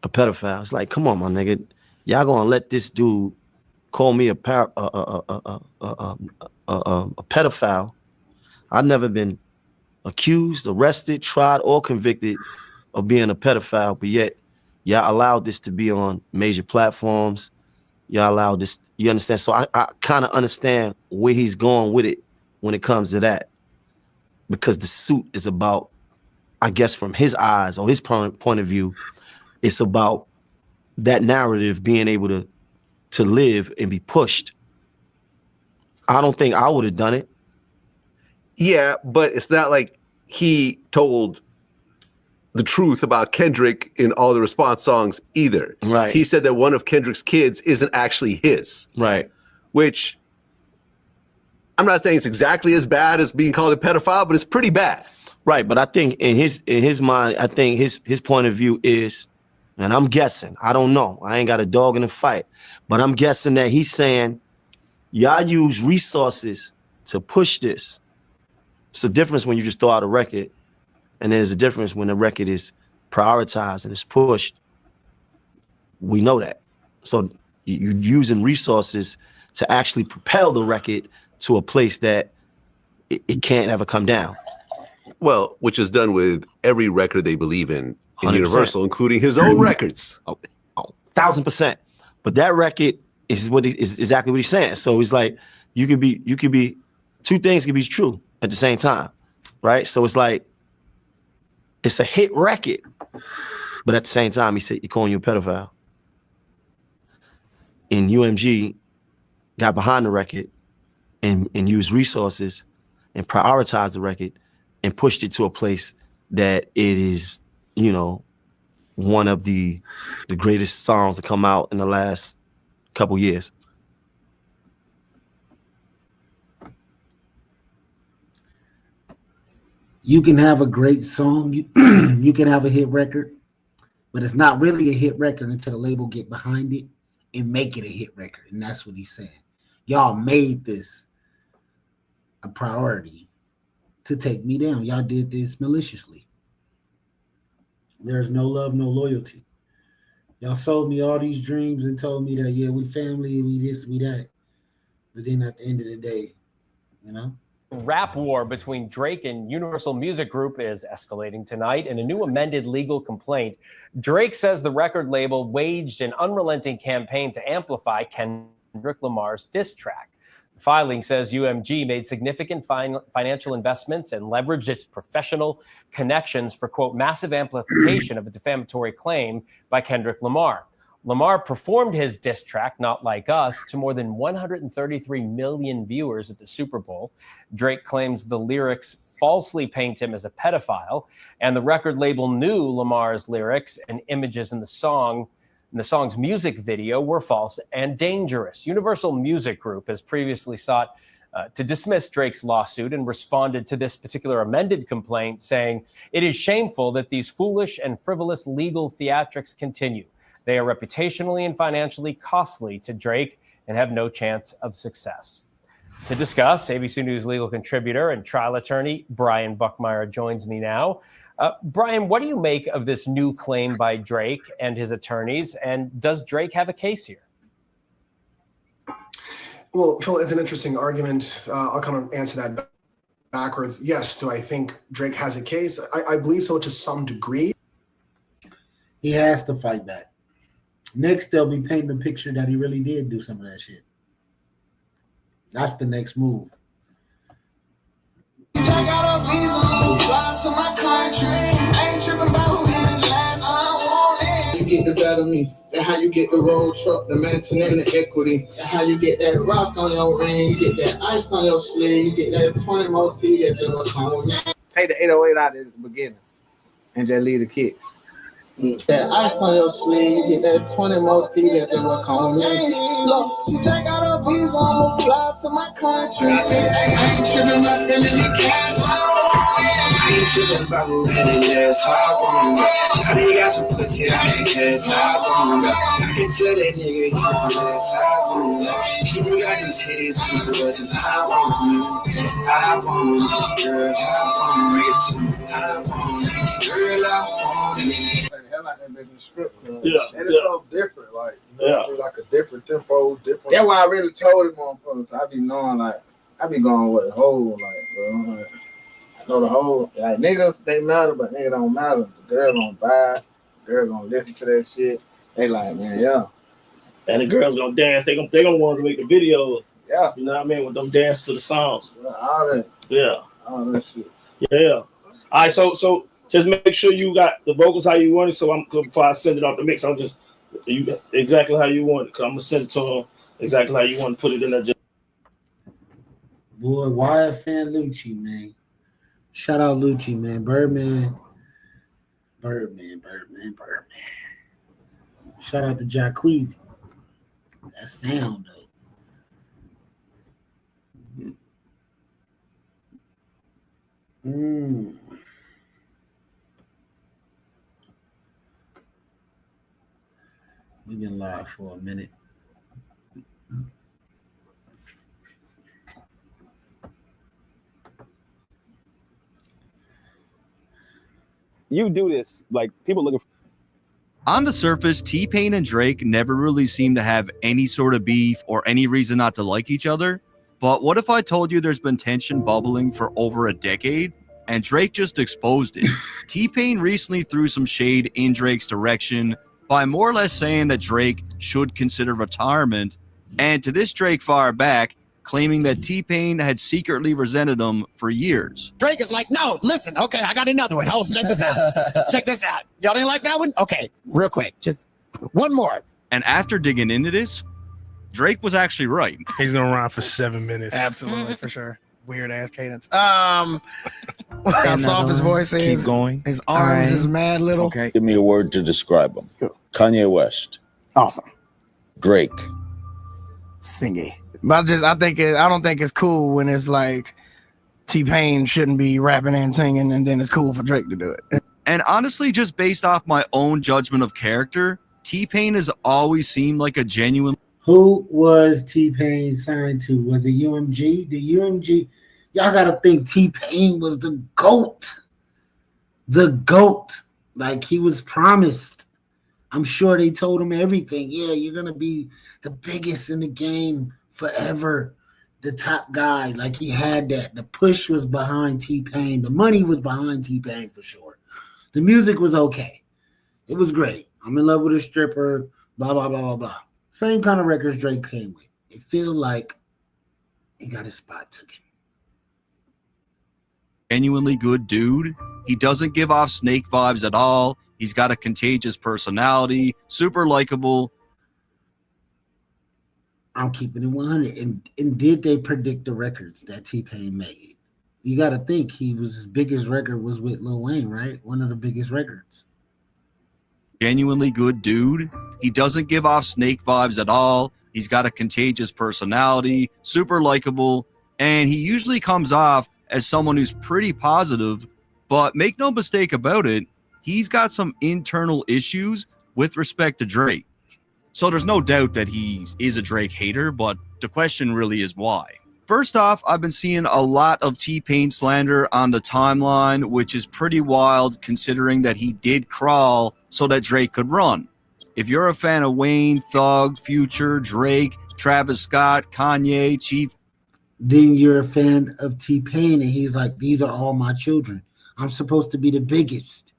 pedophile. It's like, come on, my nigga, y'all gonna let this dude call me a pedophile? I've never been accused, arrested, tried, or convicted of being a pedophile, but yet y'all allowed this to be on major platforms. Y'all allowed this, you understand? So I kind of understand where he's going with it when it comes to that, because the suit is about, I guess from his eyes or his point of view, it's about that narrative being able to live and be pushed. I don't think I would have done it. Yeah, but it's not like he told the truth about Kendrick in all the response songs either. Right. He said that one of Kendrick's kids isn't actually his. Right. Which I'm not saying it's exactly as bad as being called a pedophile, but it's pretty bad. Right, but I think in his mind, I think his point of view is, and I'm guessing, I don't know, I ain't got a dog in the fight, but I'm guessing that he's saying, y'all use resources to push this. It's a difference when you just throw out a record, and there's a difference when the record is prioritized and it's pushed. We know that. So you're using resources to actually propel the record to a place that it can't ever come down. Well, which is done with every record they believe in 100%. Universal, including his own records. 1,000%. But that record is exactly what he's saying. So it's like you could be two things can be true at the same time, right? So it's like it's a hit record, but at the same time he said you're calling you a pedophile. And UMG got behind the record and used resources and prioritized the record and pushed it to a place that it is, you know, one of the greatest songs to come out in the last couple years. You can have a great song, you can have a hit record, but it's not really a hit record until the label get behind it and make it a hit record. And that's what he's saying. Y'all made this a priority to take me down. Y'all did this maliciously. There's no love, no loyalty. Y'all sold me all these dreams and told me that, yeah, we family, we this, we that. But then at the end of the day, you know? Rap war between Drake and Universal Music Group is escalating tonight in a new amended legal complaint. Drake says the record label waged an unrelenting campaign to amplify Kendrick Lamar's diss track. The filing says UMG made significant financial investments and leveraged its professional connections for, quote, massive amplification of a defamatory claim by Kendrick Lamar. Lamar performed his diss track, Not Like Us, to more than 133 million viewers at the Super Bowl. Drake claims the lyrics falsely paint him as a pedophile, and the record label knew Lamar's lyrics and images in the song's music video were false and dangerous. Universal Music Group has previously sought to dismiss Drake's lawsuit and responded to this particular amended complaint, saying, "It is shameful that these foolish and frivolous legal theatrics continue. They are reputationally and financially costly to Drake and have no chance of success." To discuss, ABC News legal contributor and trial attorney Brian Buckmeyer joins me now. Brian, what do you make of this new claim by Drake and his attorneys? And does Drake have a case here? Well, Phil, it's an interesting argument. I'll kind of answer that backwards. Yes, do I think Drake has a case? I believe so to some degree. He has to fight back. Next, they'll be painting a picture that he really did do some of that shit. That's the next move. I got a visa, I'm fly to my country. I ain't tripping about who hit it last. I want it. You get the better me. That's how you get the road truck, the mansion, and the equity. That's how you get that rock on your ring. You get that ice on your sleeve. You get that 20 more C at your home. Take the 808 out at the beginning and just leave the kicks. That ice on your sleeve, you get that 20 more T that they work on me. Look, she just got a visa, I'ma fly to my country. I ain't tripping about spending the cash. ain't tripping about who hit it last. I want that. Now they got some pussy I can guess. I want that. I can tell that nigga you less. I want that. She just got them titties and the legends. I want you. I want you, girl. I want it too. I want it. Girl, I want it. Hell out that bitch in the strip club. Yeah. And it's something different, like, you know what I mean? Like a different tempo, different. That's why I really told him, motherfuckers. I be knowing, like, I be going with the whole, like, bro. Like, I know the whole, like, niggas, they matter, but niggas don't matter. The girl gonna buy, the girl gonna listen to that shit. They like, man, yeah. And the girls gonna dance. They gonna want to make the video. Yeah. You know what I mean? With them dance to the songs. All that. Yeah. All that shit. Yeah. All right. So just make sure you got the vocals how you want it. So before I send it off the mix, I'm just you exactly how you want it. Cause I'm gonna send it to him exactly how you want to put it in there. Boy, Wyatt fan Lucci, man. Shout out Lucci, man. Birdman. Shout out to Jacqueezy. That sound, though. We've been live for a minute. You do this, like people looking for. On the surface, T-Pain and Drake never really seem to have any sort of beef or any reason not to like each other. But what if I told you there's been tension bubbling for over a decade and Drake just exposed it? T-Pain recently threw some shade in Drake's direction by more or less saying that Drake should consider retirement. And to this, Drake fired back, claiming that T-Pain had secretly resented him for years. Drake is like, no, listen, okay, I got another one. Hold, check this out. Check this out. Y'all didn't like that one? Okay, real quick, just one more. And after digging into this, Drake was actually right. He's gonna run for 7 minutes. Absolutely, for sure. Weird ass cadence. How soft his voice is. Keep going. His arms is mad little. Okay. Give me a word to describe him. Kanye West. Awesome. Drake. Singy. But I don't think it's cool when it's like T-Pain shouldn't be rapping and singing, and then it's cool for Drake to do it. And honestly, just based off my own judgment of character, T-Pain has always seemed like a genuine. Who was T-Pain signed to? Was it UMG? The UMG, y'all gotta think T-Pain was the GOAT. The GOAT. Like, he was promised. I'm sure they told him everything. Yeah, you're gonna be the biggest in the game forever. The top guy. Like, he had that. The push was behind T-Pain. The money was behind T-Pain for sure. The music was okay. It was great. I'm in love with a stripper, blah, blah, blah, blah, blah. Same kind of records Drake came with. It feels like he got his spot taken. Genuinely good dude. He doesn't give off Snake vibes at all. He's got a contagious personality, super likable. I'm keeping it 100. And did they predict the records that T-Pain made? You got to think his biggest record was with Lil Wayne, right? One of the biggest records. Genuinely good dude. He doesn't give off Snake vibes at all. He's got a contagious personality, super likable, and he usually comes off as someone who's pretty positive, but make no mistake about it, he's got some internal issues with respect to Drake. So there's no doubt that he is a Drake hater, but the question really is why. First off, I've been seeing a lot of T-Pain slander on the timeline, which is pretty wild considering that he did crawl so that Drake could run. If you're a fan of Wayne, Thug, Future, Drake, Travis Scott, Kanye, Chief, then you're a fan of T-Pain, and he's like, these are all my children. I'm supposed to be the biggest.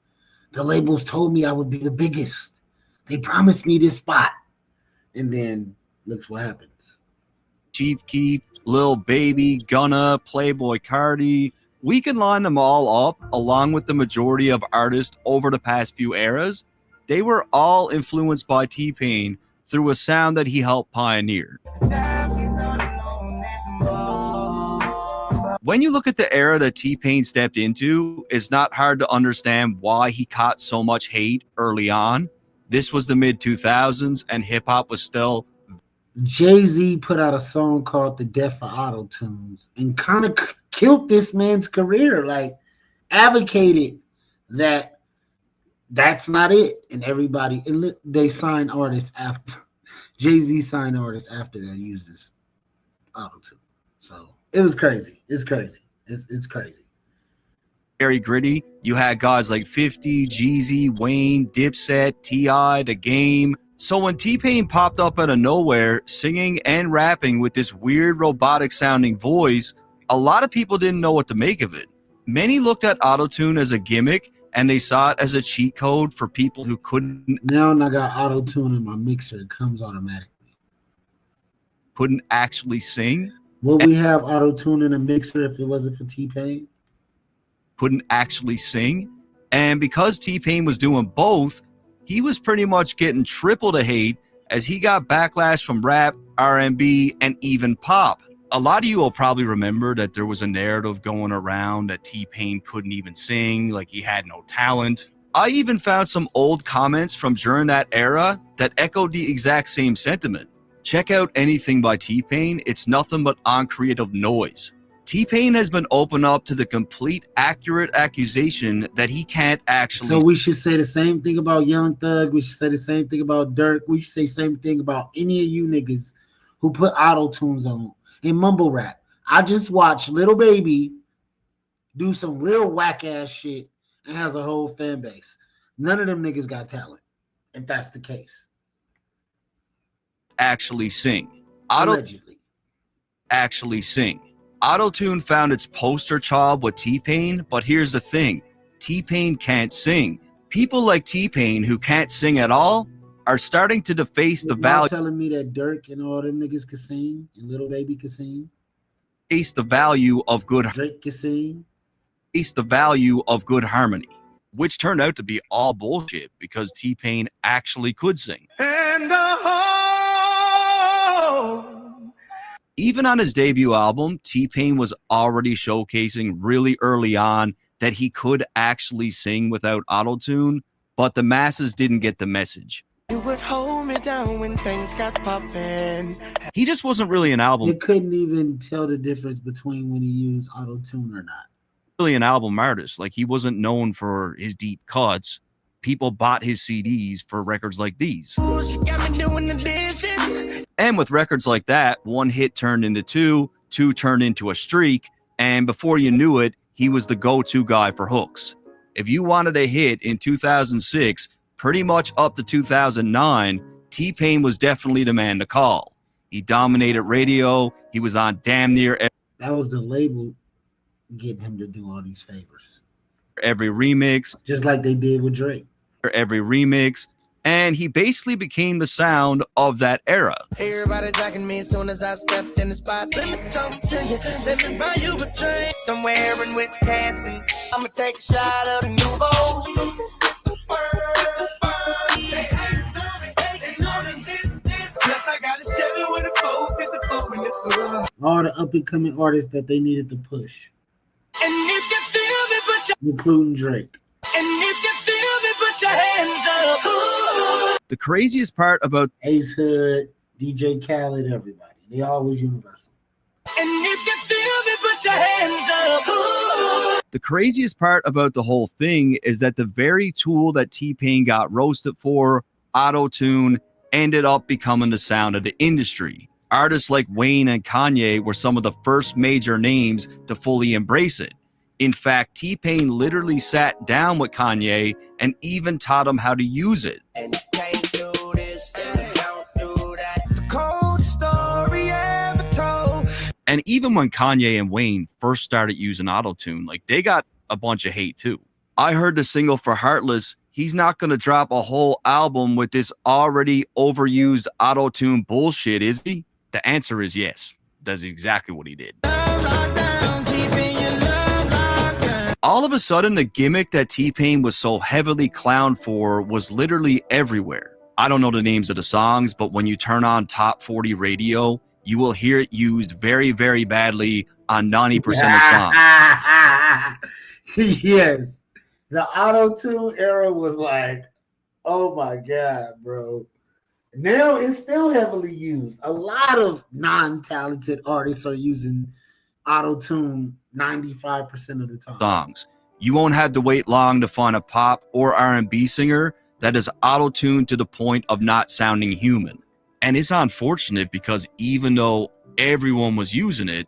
The labels told me I would be the biggest. They promised me this spot. And then looks what happens. Chief Keef, Lil Baby, Gunna, Playboy Cardi. We can line them all up along with the majority of artists over the past few eras. They were all influenced by T-Pain through a sound that he helped pioneer. When you look at the era that T-Pain stepped into, it's not hard to understand why he caught so much hate early on. This was the mid-2000s, and hip-hop was still... Jay-Z put out a song called The Death for Auto-Tunes and kind of killed this man's career. Like, advocated that that's not it, and everybody and they signed artists after Jay-Z signed artists after that uses auto-tune. So it was crazy. It's crazy. It's crazy. Very gritty. You had guys like 50, Jeezy, Wayne, Dipset, T.I., The Game. So when T-Pain popped up out of nowhere, singing and rapping with this weird robotic-sounding voice, a lot of people didn't know what to make of it. Many looked at autotune as a gimmick, and they saw it as a cheat code for people who couldn't. Now I got auto-tune in my mixer. It comes automatically. Couldn't actually sing. Would we have auto-tune in a mixer if it wasn't for T-Pain? Couldn't actually sing. And because T-Pain was doing both, he was pretty much getting triple the hate as he got backlash from rap, R&B, and even pop. A lot of you will probably remember that there was a narrative going around that T-Pain couldn't even sing, like he had no talent. I even found some old comments from during that era that echoed the exact same sentiment. Check out anything by T-Pain, it's nothing but uncreative noise. T-Pain has been open up to the complete accurate accusation that he can't actually. So we should say the same thing about Young Thug. We should say the same thing about Dirk. We should say the same thing about any of you niggas who put auto-tunes on in mumble rap. I just watched Lil Baby do some real whack-ass shit and has a whole fan base. None of them niggas got talent, if that's the case. Actually sing. Allegedly. Actually sing. Auto-tune found its poster child with T-Pain, but here's the thing. T-Pain can't sing. People like T-Pain who can't sing at all are starting to deface the value. Telling me that Dirk and all them niggas could sing and Lil Baby could sing. Face the value of good. Drake could sing. Face the value of good harmony, which turned out to be all bullshit because T-Pain actually could sing. And the Even on his debut album, T-Pain was already showcasing really early on that he could actually sing without auto-tune, but the masses didn't get the message. You would hold me down when things got poppin'. He just wasn't really an album. They couldn't even tell the difference between when he used auto-tune or not. Really an album artist. Like, he wasn't known for his deep cuts. People bought his CDs for records like these. Ooh, she got me doing the dishes. And with records like that, one hit turned into two turned into a streak, and before you knew it, he was the go-to guy for hooks. If you wanted a hit in 2006, pretty much up to 2009, T-Pain was definitely the man to call. He dominated radio. He was on damn near that was the label getting him to do all these favors. Every remix. Just like they did with Drake. Every remix. And he basically became the sound of that era. Everybody jacking me as soon as I stepped in the spot. Let me talk to you, let me buy you a drink. Somewhere in Wisconsin, I'ma take a shot of the Nouveau. All the up-and-coming artists that they needed to push. And if you feel me, put your including Drake. And if you feel me, put your hands up. Ooh. The craziest part about Ace Hood, DJ Khaled, everybody. They all was universal. And if you feel me, put your hands up. Ooh. The craziest part about the whole thing is that the very tool that T-Pain got roasted for, auto-tune, ended up becoming the sound of the industry. Artists like Wayne and Kanye were some of the first major names to fully embrace it. In fact, T-Pain literally sat down with Kanye and even taught him how to use it. And you can't do this, and you don't do that. The cold story ever told. And even when Kanye and Wayne first started using auto-tune, like, they got a bunch of hate too. I heard the single for Heartless. He's not going to drop a whole album with this already overused auto-tune bullshit, is he? The answer is yes. That's exactly what he did. All of a sudden, the gimmick that T-Pain was so heavily clowned for was literally everywhere. I don't know the names of the songs, but when you turn on Top 40 radio, you will hear it used very, very badly on 90% of songs. Yes. The auto-tune era was like, oh my God, bro. Now it's still heavily used. A lot of non-talented artists are using auto-tune 95% of the time. Songs. You won't have to wait long to find a pop or R&B singer that is auto-tuned to the point of not sounding human. And it's unfortunate because even though everyone was using it,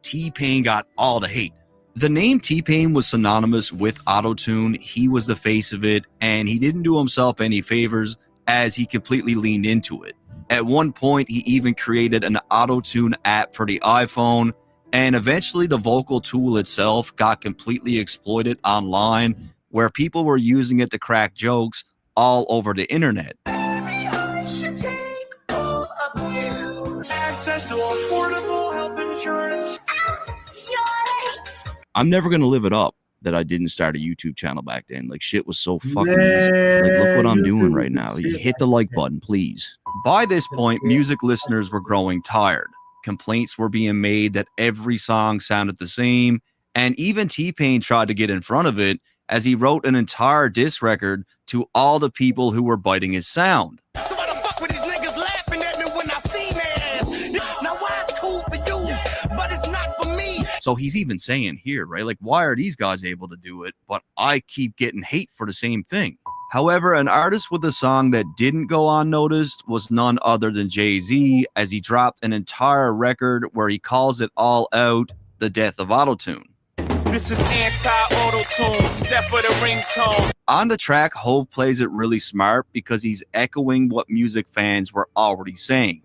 T-Pain got all the hate. The name T-Pain was synonymous with auto-tune. He was the face of it, and he didn't do himself any favors as he completely leaned into it. At one point, he even created an auto-tune app for the iPhone, and eventually the vocal tool itself got completely exploited online, where people were using it to crack jokes all over the internet. Access to affordable health insurance. I'm never going to live it up that I didn't start a YouTube channel back then. Like, shit was so fucking easy. Like, look what I'm doing right now. You hit the like button, please. By this point, music listeners were growing tired. Complaints were being made that every song sounded the same, and even T-Pain tried to get in front of it as he wrote an entire diss record to all the people who were biting his sound. So he's even saying here, right? Like, why are these guys able to do it, but I keep getting hate for the same thing? However, an artist with a song that didn't go unnoticed was none other than Jay-Z, as he dropped an entire record where he calls it all out, the death of autotune. This is anti-auto-tune, death for the ringtone. On the track, Hov plays it really smart because he's echoing what music fans were already saying.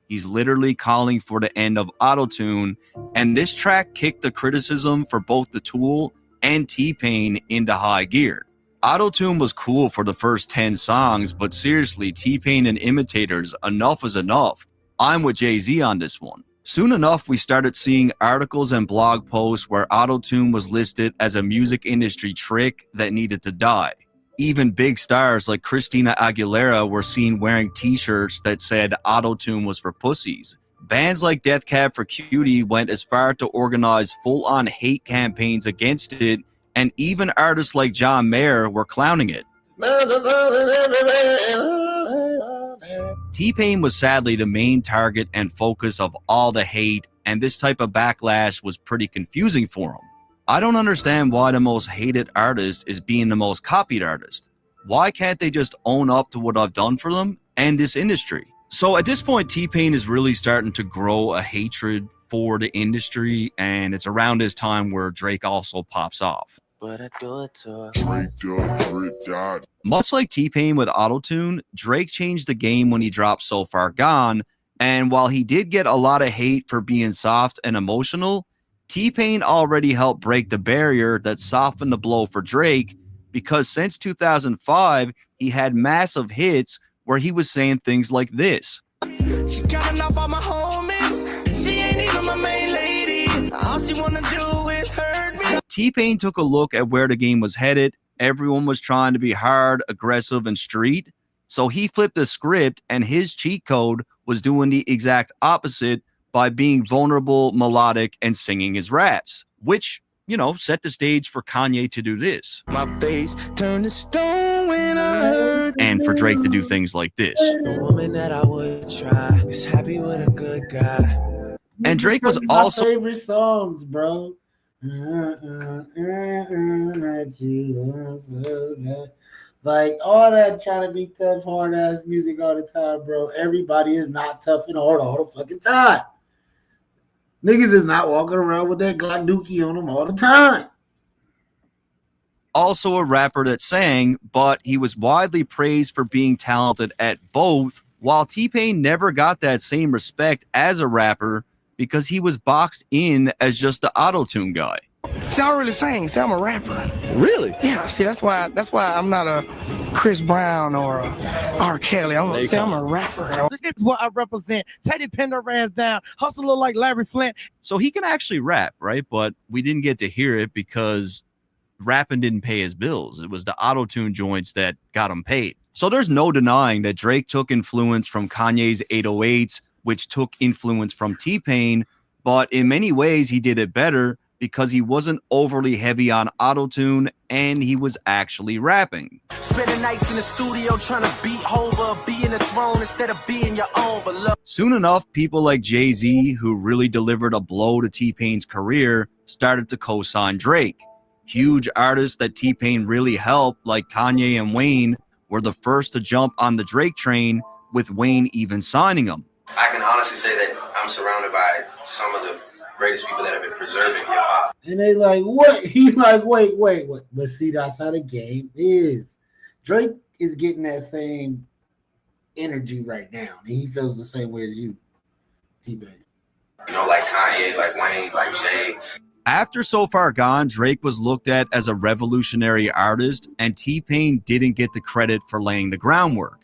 He's literally calling for the end of autotune, and this track kicked the criticism for both the Tool and T-Pain into high gear. Autotune was cool for the first 10 songs, but seriously, T-Pain and imitators, enough is enough. I'm with Jay-Z on this one. Soon enough, we started seeing articles and blog posts where autotune was listed as a music industry trick that needed to die. Even big stars like Christina Aguilera were seen wearing t-shirts that said autotune was for pussies. Bands like Death Cab for Cutie went as far to organize full-on hate campaigns against it, and even artists like John Mayer were clowning it. T-Pain was sadly the main target and focus of all the hate, and this type of backlash was pretty confusing for him. I don't understand why the most hated artist is being the most copied artist. Why can't they just own up to what I've done for them and this industry? So at this point, T-Pain is really starting to grow a hatred for the industry, and it's around this time where Drake also pops off. But I do it to Much like T-Pain with autotune, Drake changed the game when he dropped So Far Gone, and while he did get a lot of hate for being soft and emotional, T-Pain already helped break the barrier that softened the blow for Drake, because since 2005, he had massive hits where he was saying things like this. She counting off all my homies. She ain't even my main lady. All she wanna do is hurt me. T-Pain took a look at where the game was headed. Everyone was trying to be hard, aggressive, and street. So he flipped the script, and his cheat code was doing the exact opposite by being vulnerable, melodic, and singing his raps, which, you know, set the stage for Kanye to do this. My face turned to stone when I heard. And for Drake to do things like this. The woman that I would try is happy with a good guy. And Drake was my also favorite songs, bro. Like all that trying to be tough, hard ass music all the time, bro. Everybody is not tough and hard all the fucking time. Niggas is not walking around with that Glock dookie on them all the time. also a rapper that sang, but he was widely praised for being talented at both, while T-Pain never got that same respect as a rapper because he was boxed in as just the auto-tune guy. See, I don't really sing. See, I'm a rapper. Really? Yeah. See, that's why I'm not a Chris Brown or a R. Kelly. I'm a rapper. This is what I represent. Teddy Pendergrass down. Hustle look like Larry Flint. So he can actually rap, right? But we didn't get to hear it because rapping didn't pay his bills. It was the auto-tune joints that got him paid. So there's no denying that Drake took influence from Kanye's 808s, which took influence from T-Pain, but in many ways he did it better because he wasn't overly heavy on auto-tune and he was actually rapping. Spending nights in the studio trying to beat Hova, be in the throne instead of being your own beloved. Soon enough, people like Jay-Z, who really delivered a blow to T-Pain's career, started to co-sign Drake. Huge artists that T-Pain really helped, like Kanye and Wayne, were the first to jump on the Drake train, with Wayne even signing him. I can honestly say that I'm surrounded by some of the greatest people that have been preserving hip hop. And they like, what? He's like, wait. But see, that's how the game is. Drake is getting that same energy right now, and he feels the same way as you, T-Pain. You know, like Kanye, like Wayne, like Jay. After So Far Gone, Drake was looked at as a revolutionary artist, and T-Pain didn't get the credit for laying the groundwork.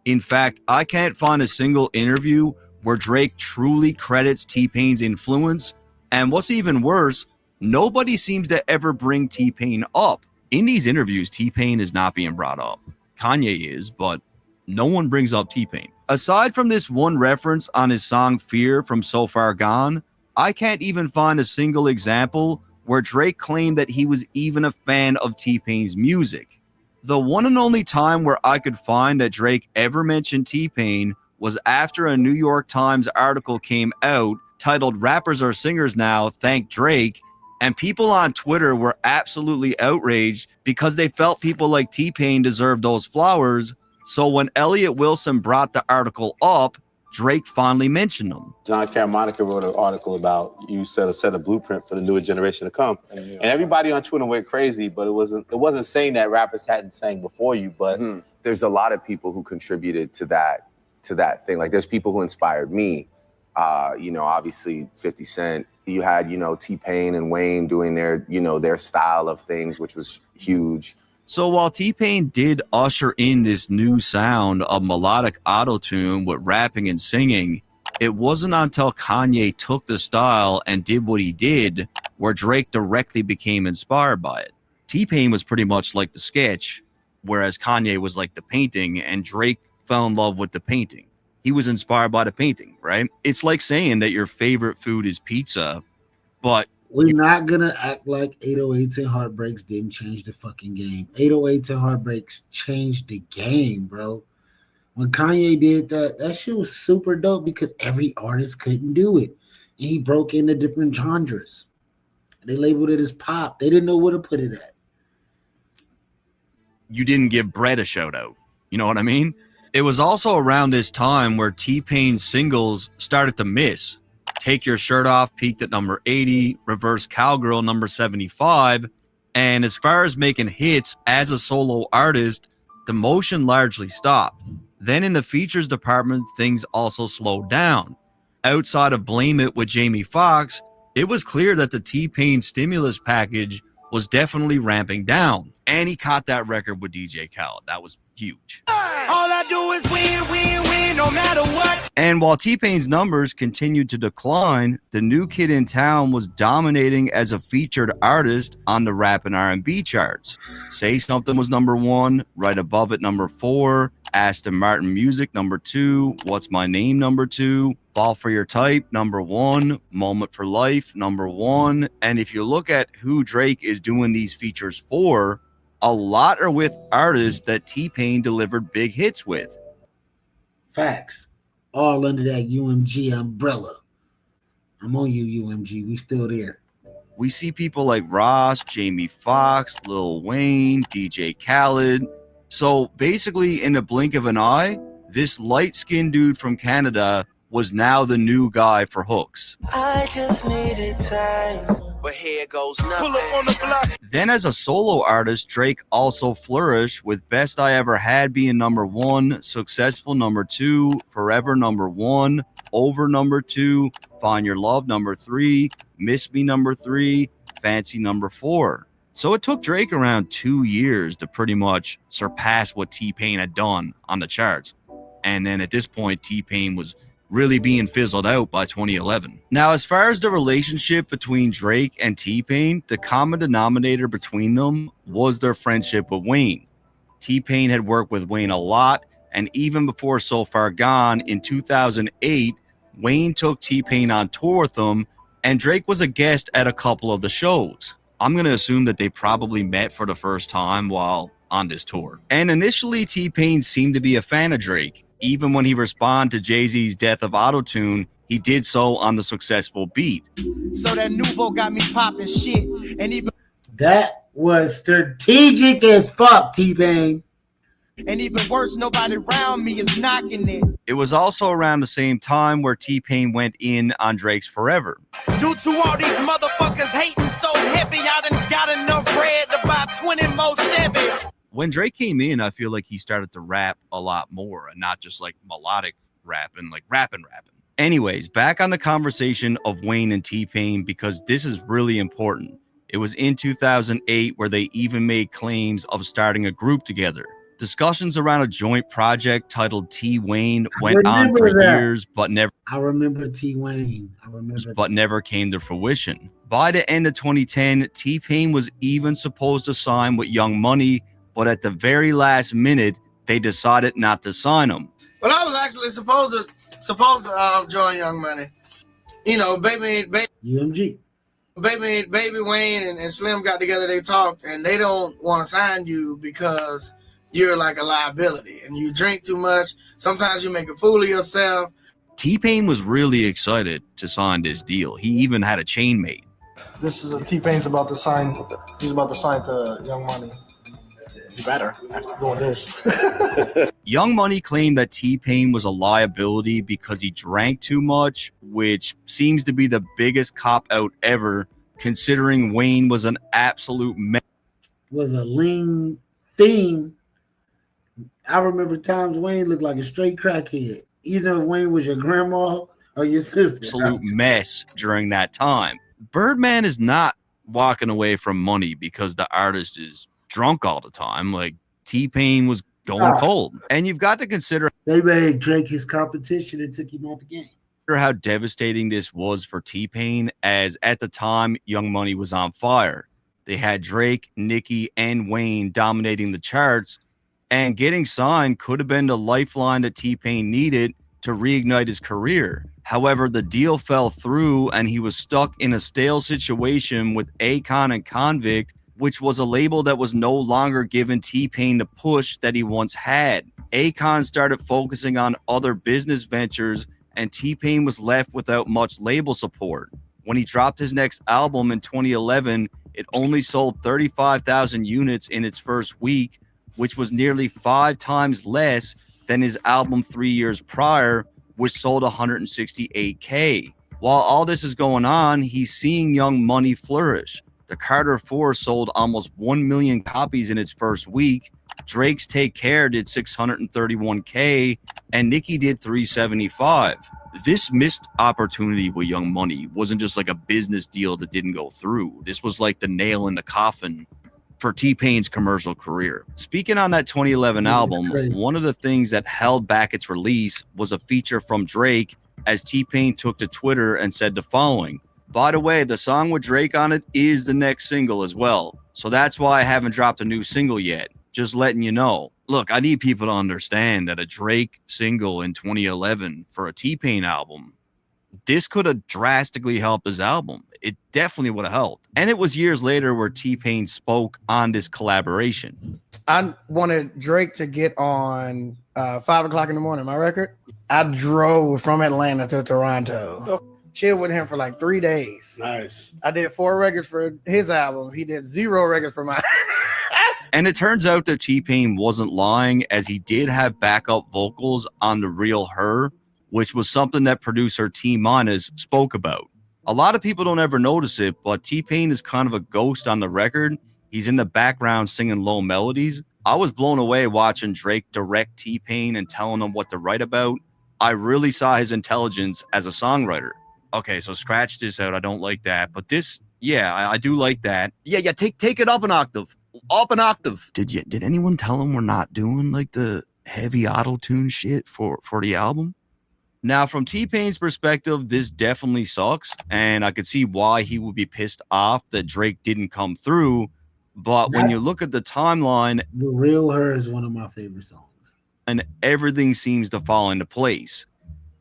In fact, I can't find a single interview where Drake truly credits T-Pain's influence, and what's even worse, nobody seems to ever bring T-Pain up. In these interviews, T-Pain is not being brought up. Kanye is, but no one brings up T-Pain. Aside from this one reference on his song Fear from So Far Gone, I can't even find a single example where Drake claimed that he was even a fan of T-Pain's music. The one and only time where I could find that Drake ever mentioned T-Pain was after a New York Times article came out titled "Rappers Are Singers Now, Thank Drake," and people on Twitter were absolutely outraged because they felt people like T-Pain deserved those flowers. So when Elliot Wilson brought the article up, Drake finally mentioned them. John Caramanica wrote an article about you set a blueprint for the newer generation to come, and everybody on Twitter went crazy. But it wasn't saying that rappers hadn't sang before you. But there's a lot of people who contributed to that thing. Like there's people who inspired me. Obviously 50 Cent. You had T-Pain and Wayne doing their style of things, which was huge. So while T-Pain did usher in this new sound of melodic auto-tune with rapping and singing, it wasn't until Kanye took the style and did what he did where Drake directly became inspired by it. T-Pain was pretty much like the sketch, whereas Kanye was like the painting, and Drake fell in love with the painting. He was inspired by the painting, right? It's like saying that your favorite food is pizza, but we're not gonna act like 808s and Heartbreaks didn't change the fucking game. 808s and Heartbreaks changed the game, bro. When Kanye did that shit was super dope because every artist couldn't do it. And he broke into different genres. They labeled it as pop. They didn't know where to put it at. You didn't give Brett a shout out. You know what I mean? It was also around this time where T-Pain's singles started to miss. Take Your Shirt Off peaked at number 80, Reverse Cowgirl number 75, and as far as making hits as a solo artist, the motion largely stopped. Then in the features department, things also slowed down. Outside of Blame It with Jamie Foxx, it was clear that the T-Pain stimulus package was definitely ramping down, and he caught that record with DJ Khaled. That was huge. All I do is win, no matter what. And while T-Pain's numbers continued to decline, the New Kid in Town was dominating as a featured artist on the rap and R&B charts. Say Something was number 1, right above it number 4, Aston Martin Music number 2, What's My Name number 2, Fall For Your Type number 1, Moment For Life number 1. And if you look at who Drake is doing these features for, a lot are with artists that T-Pain delivered big hits with. Facts. All under that UMG umbrella. I'm on you, UMG. We still there. We see people like Ross, Jamie Foxx, Lil Wayne, DJ Khaled. So basically, in the blink of an eye, this light-skinned dude from Canada was now the new guy for hooks. I just needed time, but here goes nothing. Pull up on the block. Then as a solo artist, Drake also flourished with Best I Ever Had being number 1, Successful number 2, Forever number 1, Over number 2, Find Your Love number 3, Miss Me number 3, Fancy number 4. So it took Drake around 2 years to pretty much surpass what T-Pain had done on the charts. And then at this point, T-Pain was really being fizzled out by 2011. Now, as far as the relationship between Drake and T-Pain, the common denominator between them was their friendship with Wayne. T-Pain had worked with Wayne a lot, and even before So Far Gone in 2008, Wayne took T-Pain on tour with him, and Drake was a guest at a couple of the shows. I'm going to assume that they probably met for the first time while on this tour. And initially, T-Pain seemed to be a fan of Drake. Even when he responded to Jay-Z's Death of Autotune, he did so on the Successful beat. So that Nouveau got me popping shit, and even that was strategic as fuck, T-Pain. And even worse, nobody around me is knocking it. It was also around the same time where T-Pain went in on Drake's Forever. Due to all these motherfuckers hating so heavy, I done got enough bread to buy 20 more Chevys. When Drake came in, I feel like he started to rap a lot more and not just like melodic rapping, like rapping. Anyways, back on the conversation of Wayne and T-Pain, because this is really important. It was in 2008 where they even made claims of starting a group together. Discussions around a joint project titled T-Wayne went on for years, but never. I remember T-Wayne. But never came to fruition. By the end of 2010, T-Pain was even supposed to sign with Young Money, but at the very last minute, they decided not to sign him. But I was actually supposed to join Young Money. You know, baby UMG. Baby Wayne and Slim got together, they talked, and they don't want to sign you because you're like a liability and you drink too much. Sometimes you make a fool of yourself. T-Pain was really excited to sign this deal. He even had a chain made. This is a T-Pain's about to sign. He's about to sign to Young Money. You better after doing this. Young Money claimed that T-Pain was a liability because he drank too much, which seems to be the biggest cop-out ever, considering Wayne was an absolute mess. Was a lean thing. I remember times Wayne looked like a straight crackhead. You know, Wayne was your grandma or your sister. Absolute mess during that time. Birdman is not walking away from money because the artist is drunk all the time. Like, T-Pain was going cold. And you've got to consider they made Drake his competition and took him out the game. How devastating this was for T-Pain, as at the time Young Money was on fire. They had Drake, Nicki, and Wayne dominating the charts, and getting signed could have been the lifeline that T-Pain needed to reignite his career. However, the deal fell through and he was stuck in a stale situation with Akon and Convict, which was a label that was no longer giving T-Pain the push that he once had. Akon started focusing on other business ventures, and T-Pain was left without much label support. When he dropped his next album in 2011, it only sold 35,000 units in its first week, which was nearly 5 times less than his album 3 years prior, which sold 168K. While all this is going on, he's seeing Young Money flourish. The Carter 4 sold almost 1 million copies in its first week. Drake's Take Care did 631K, and Nicki did 375. This missed opportunity with Young Money wasn't just like a business deal that didn't go through. This was like the nail in the coffin for T-Pain's commercial career. Speaking on that 2011 album, one of the things that held back its release was a feature from Drake, as T-Pain took to Twitter and said the following: "By the way, the song with Drake on it is the next single as well. So that's why I haven't dropped a new single yet. Just letting you know." Look, I need people to understand that a Drake single in 2011 for a T-Pain album, this could have drastically helped his album. It definitely would have helped. And it was years later where T-Pain spoke on this collaboration. I wanted Drake to get on 5 o'clock in the morning, my record. I drove from Atlanta to Toronto. Chilled with him for like 3 days. Nice. I did 4 records for his album. He did 0 records for mine. And it turns out that T-Pain wasn't lying, as he did have backup vocals on The Real Her, which was something that producer T-Minus spoke about. A lot of people don't ever notice it, but T-Pain is kind of a ghost on the record. He's in the background singing low melodies. I was blown away watching Drake direct T-Pain and telling him what to write about. I really saw his intelligence as a songwriter. Okay, so scratch this out. I don't like that. But this, yeah, I do like that. Yeah, take it up an octave. Up an octave. Did anyone tell him we're not doing like the heavy auto-tune shit for the album? Now, from T-Pain's perspective, this definitely sucks, and I could see why he would be pissed off that Drake didn't come through. But when you look at the timeline, The Real Her is one of my favorite songs. And everything seems to fall into place.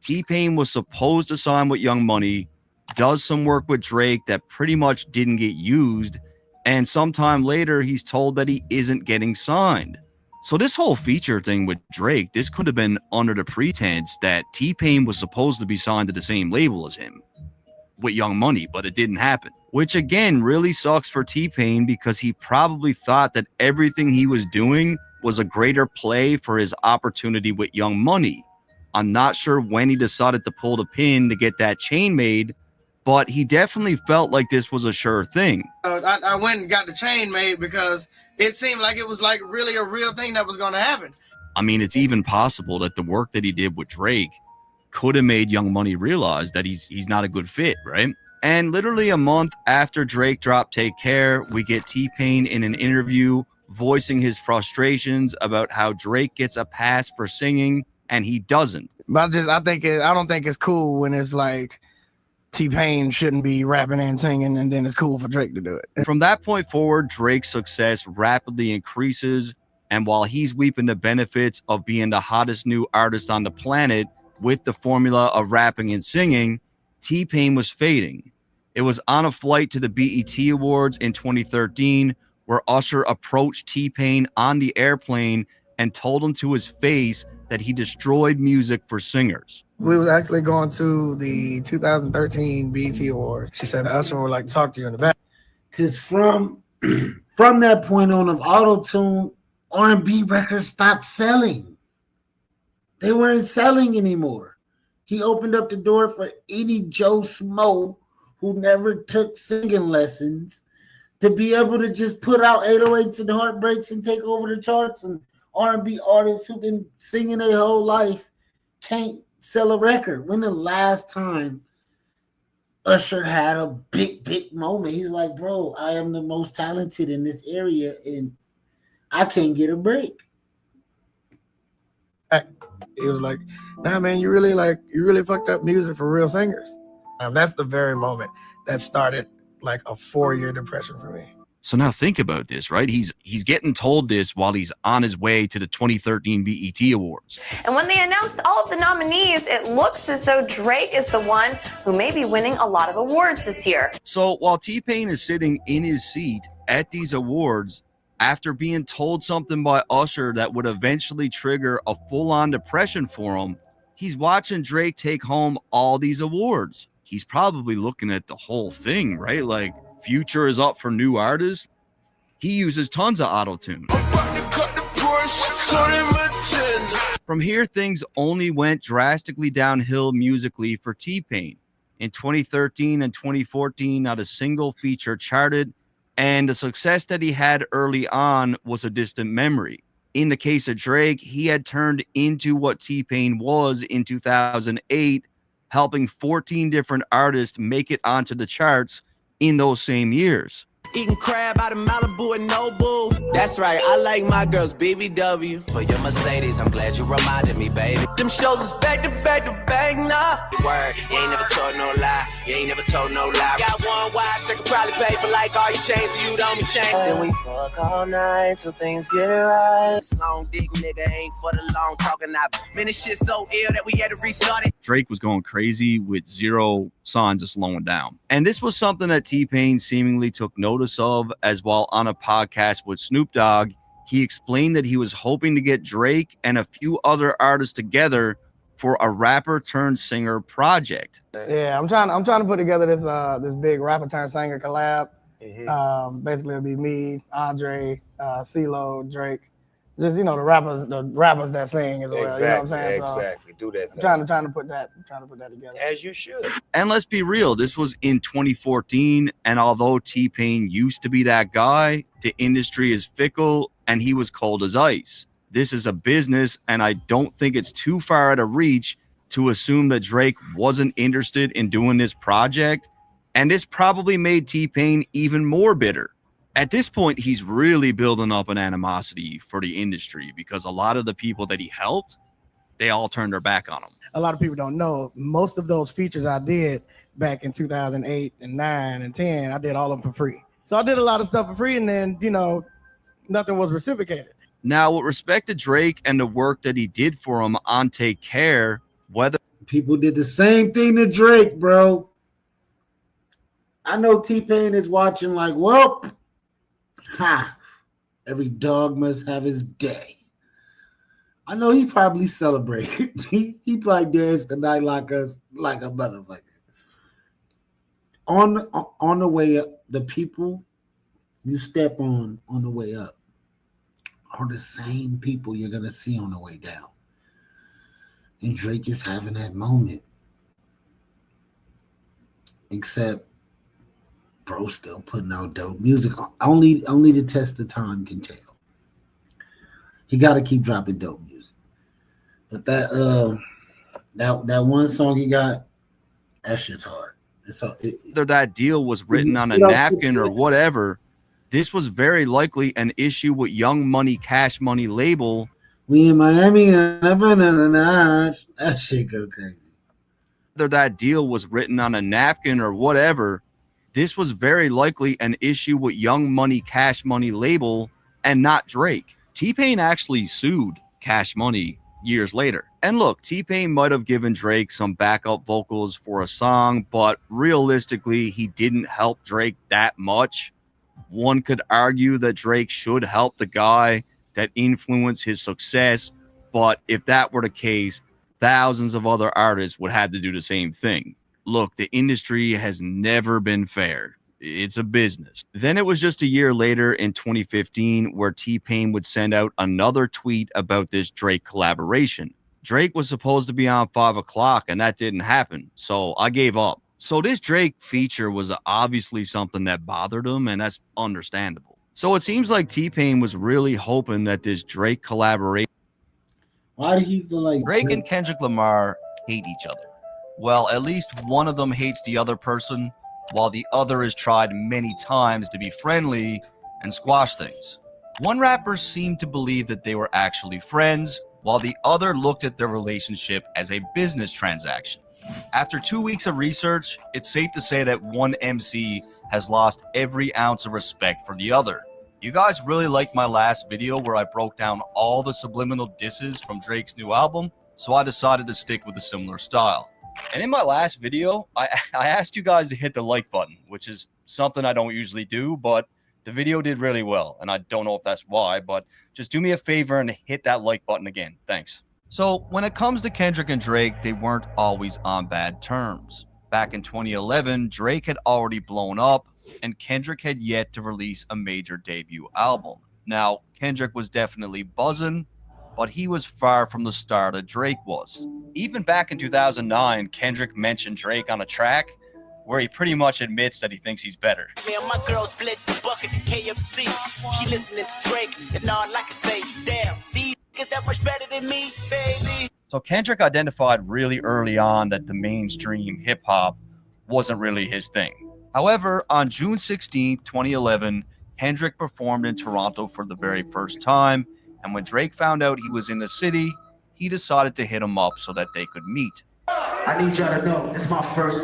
T-Pain was supposed to sign with Young Money, does some work with Drake that pretty much didn't get used, and sometime later he's told that he isn't getting signed. So this whole feature thing with Drake, this could have been under the pretense that T-Pain was supposed to be signed to the same label as him. with Young Money, but it didn't happen. Which again really sucks for T-Pain because he probably thought that everything he was doing was a greater play for his opportunity with Young Money. I'm not sure when he decided to pull the pin to get that chain made, but he definitely felt like this was a sure thing. I went and got the chain made because it seemed like it was like really a real thing that was going to happen. I mean, it's even possible that the work that he did with Drake could have made Young Money realize that he's not a good fit, right? And literally a month after Drake dropped Take Care, we get T-Pain in an interview voicing his frustrations about how Drake gets a pass for singing and he doesn't. But I don't think it's cool when it's like T-Pain shouldn't be rapping and singing, and then it's cool for Drake to do it. From that point forward, Drake's success rapidly increases, and while he's reaping the benefits of being the hottest new artist on the planet with the formula of rapping and singing, T-Pain was fading. It was on a flight to the BET Awards in 2013 where Usher approached T-Pain on the airplane and told him to his face that he destroyed music for singers. We was actually going to the 2013 BET Awards. She said Usher would like to talk to you in the back. Because from that point on of auto-tune, R&B records stopped selling. They weren't selling anymore. He opened up the door for any Joe Smo who never took singing lessons to be able to just put out 808s and heartbreaks and take over the charts, and R&B artists who've been singing their whole life can't sell a record. When the last time Usher had a big moment? He's like, bro, I am the most talented in this area and I can't get a break. He was like, nah, man, you really fucked up music for real singers. That's the very moment that started like a 4-year depression for me. So now think about this, right? He's getting told this while he's on his way to the 2013 BET Awards. And when they announced all of the nominees, it looks as though Drake is the one who may be winning a lot of awards this year. So while T-Pain is sitting in his seat at these awards, after being told something by Usher that would eventually trigger a full-on depression for him, he's watching Drake take home all these awards. He's probably looking at the whole thing, right? Like, Future is up for new artists. He uses tons of auto-tune. From here, things only went drastically downhill musically for T-Pain. In 2013 and 2014, not a single feature charted, and the success that he had early on was a distant memory. In the case of Drake, he had turned into what T-Pain was in 2008, helping 14 different artists make it onto the charts in those same years. Eating crab out of Malibu and Nobu. That's right, I like my girls BBW. For your Mercedes, I'm glad you reminded me, baby. Them shows is back to back now. Word, you ain't never told no lie. You ain't never told no lie. Got one watch that could probably pay for like all your chains, so you don't be chained. Then we fuck all night till things get right. This long dick nigga ain't for the long talking. I've been this shit so ill that we had to restart it. Drake was going crazy with zero signs of slowing down. And this was something that T-Pain seemingly took notice of, as while on a podcast with Snoop Dogg, he explained that he was hoping to get Drake and a few other artists together for a rapper turned singer project. Yeah, I'm trying to put together this big rapper turned singer collab. Basically, it'll be me, Andre, CeeLo, Drake. Just, you know, the rappers that sing as well. Exactly, you know what I'm saying? Exactly. Do that thing. I'm trying to put that together. As you should. And let's be real, this was in 2014, and although T-Pain used to be that guy, the industry is fickle and he was cold as ice. This is a business, and I don't think it's too far out of reach to assume that Drake wasn't interested in doing this project, and this probably made T-Pain even more bitter. At this point, he's really building up an animosity for the industry because a lot of the people that he helped, they all turned their back on him. A lot of people don't know, most of those features I did back in 2008 and 9 and 10, I did all of them for free. So I did a lot of stuff for free, and then, you know, nothing was reciprocated. Now, with respect to Drake and the work that he did for him on Take Care, whether people did the same thing to Drake, bro. I know T-Pain is watching like, well, every dog must have his day. I know he probably celebrated. he probably danced the night like a motherfucker. on the way up, the people you step on the way up are the same people you're gonna see on the way down. And Drake is having that moment. Except bro still putting out dope music. Only the test of time can tell. He gotta keep dropping dope music. But that one song he got, that shit's hard. So whether that deal was written on a napkin or whatever, this was very likely an issue with Young Money Cash Money label. We in Miami and up another notch. That shit go crazy. Whether that deal was written on a napkin or whatever, this was very likely an issue with Young Money Cash Money label and not Drake. T-Pain actually sued Cash Money years later. And look, T-Pain might have given Drake some backup vocals for a song, but realistically, he didn't help Drake that much. One could argue that Drake should help the guy that influenced his success, but if that were the case, thousands of other artists would have to do the same thing. Look, the industry has never been fair. It's a business. Then it was just a year later in 2015 where T-Pain would send out another tweet about this Drake collaboration. Drake was supposed to be on 5 o'clock and that didn't happen, so I gave up. So this Drake feature was obviously something that bothered him, and that's understandable. So it seems like T-Pain was really hoping that this Drake collaboration... Why do you feel like Drake and Kendrick Lamar hate each other? Well, at least one of them hates the other person, while the other has tried many times to be friendly and squash things. One rapper seemed to believe that they were actually friends, while the other looked at their relationship as a business transaction. After 2 weeks of research, it's safe to say that one MC has lost every ounce of respect for the other. You guys really liked my last video where I broke down all the subliminal disses from Drake's new album, so I decided to stick with a similar style. And in my last video, I asked you guys to hit the like button, which is something I don't usually do, but the video did really well, and I don't know if that's why, but just do me a favor and hit that like button again. Thanks. So when it comes to Kendrick and Drake, they weren't always on bad terms. Back in 2011, Drake had already blown up, and Kendrick had yet to release a major debut album. Now, Kendrick was definitely buzzing, but he was far from the star that Drake was. Even back in 2009, Kendrick mentioned Drake on a track where he pretty much admits that he thinks he's better. Man, my girl split the bucket at KFC. She listening to Drake, and all I can say, damn, these niggas that much better than me, baby. So Kendrick identified really early on that the mainstream hip-hop wasn't really his thing. However, on June 16, 2011, Kendrick performed in Toronto for the very first time, and when Drake found out he was in the city, he decided to hit him up so that they could meet. I need y'all to know, this is my first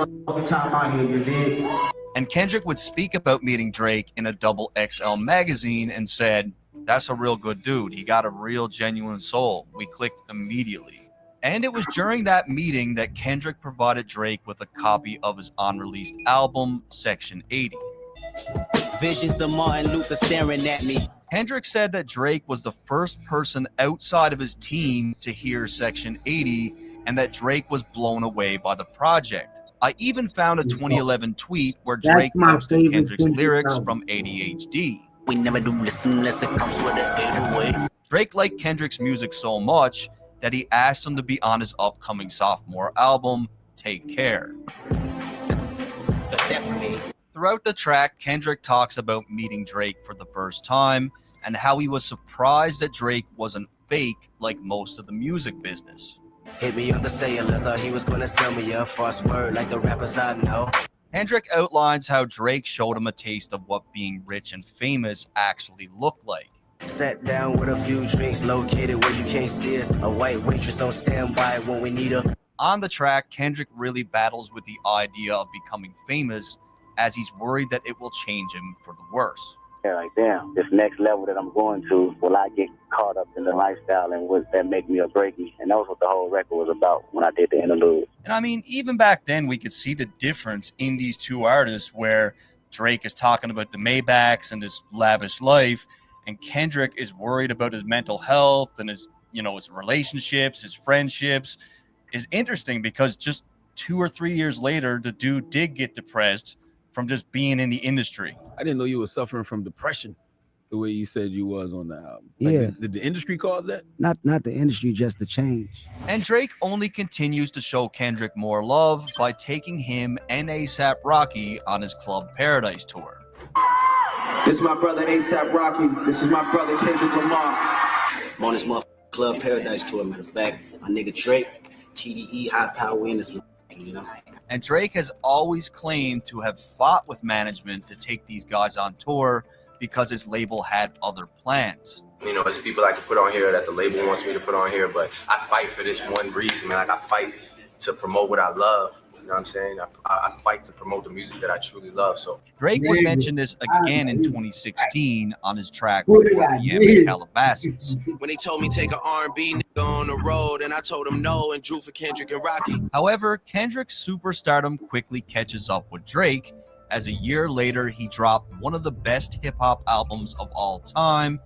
time out here, you dig? And Kendrick would speak about meeting Drake in a XXL magazine and said, "That's a real good dude. He got a real genuine soul. We clicked immediately." And it was during that meeting that Kendrick provided Drake with a copy of his unreleased album, Section 80. Visions of Martin Luther staring at me. Kendrick said that Drake was the first person outside of his team to hear Section 80 and that Drake was blown away by the project. I even found a 2011 tweet where Drake posted Kendrick's lyrics from ADHD. We never do listen unless it comes with an 808. Drake liked Kendrick's music so much that he asked him to be on his upcoming sophomore album, Take Care. Throughout the track, Kendrick talks about meeting Drake for the first time and how he was surprised that Drake wasn't fake like most of the music business. Hit me on the cellular, thought he was gonna sell me a false word like the rappers I know. Kendrick outlines how Drake showed him a taste of what being rich and famous actually looked like. Sat down with a few drinks located where you can't see us. A white waitress on standby when we need her. On the track, Kendrick really battles with the idea of becoming famous as he's worried that it will change him for the worse. Yeah, like, damn, this next level that I'm going to, will I get caught up in the lifestyle and would that make me or break me? And that was what the whole record was about when I did the interlude. And I mean, even back then, we could see the difference in these two artists where Drake is talking about the Maybachs and his lavish life, and Kendrick is worried about his mental health and his, his relationships, his friendships. Is interesting because just 2 or 3 years later, the dude did get depressed, from just being in the industry. I didn't know you were suffering from depression the way you said you was on the album. Like, Yeah. Did the industry cause that? Not the industry, just the change. And Drake only continues to show Kendrick more love by taking him and A$AP Rocky on his Club Paradise tour. This is my brother A$AP Rocky. This is my brother Kendrick Lamar. I'm on this motherfucking Club Paradise tour, matter of fact. My nigga Drake, TDE, high power in this, you know. And Drake has always claimed to have fought with management to take these guys on tour because his label had other plans. You know, there's people I can put on here that the label wants me to put on here, but I fight for this one reason, man. Like, I fight to promote what I love. You know what I'm saying? I fight to promote the music that I truly love. So Drake would mention this again in 2016 on his track RPM Calabasas. When they told me take an R&B nigga on the road, and I told them no and drew for Kendrick and Rocky. However, Kendrick's superstardom quickly catches up with Drake, as a year later he dropped one of the best hip-hop albums of all time,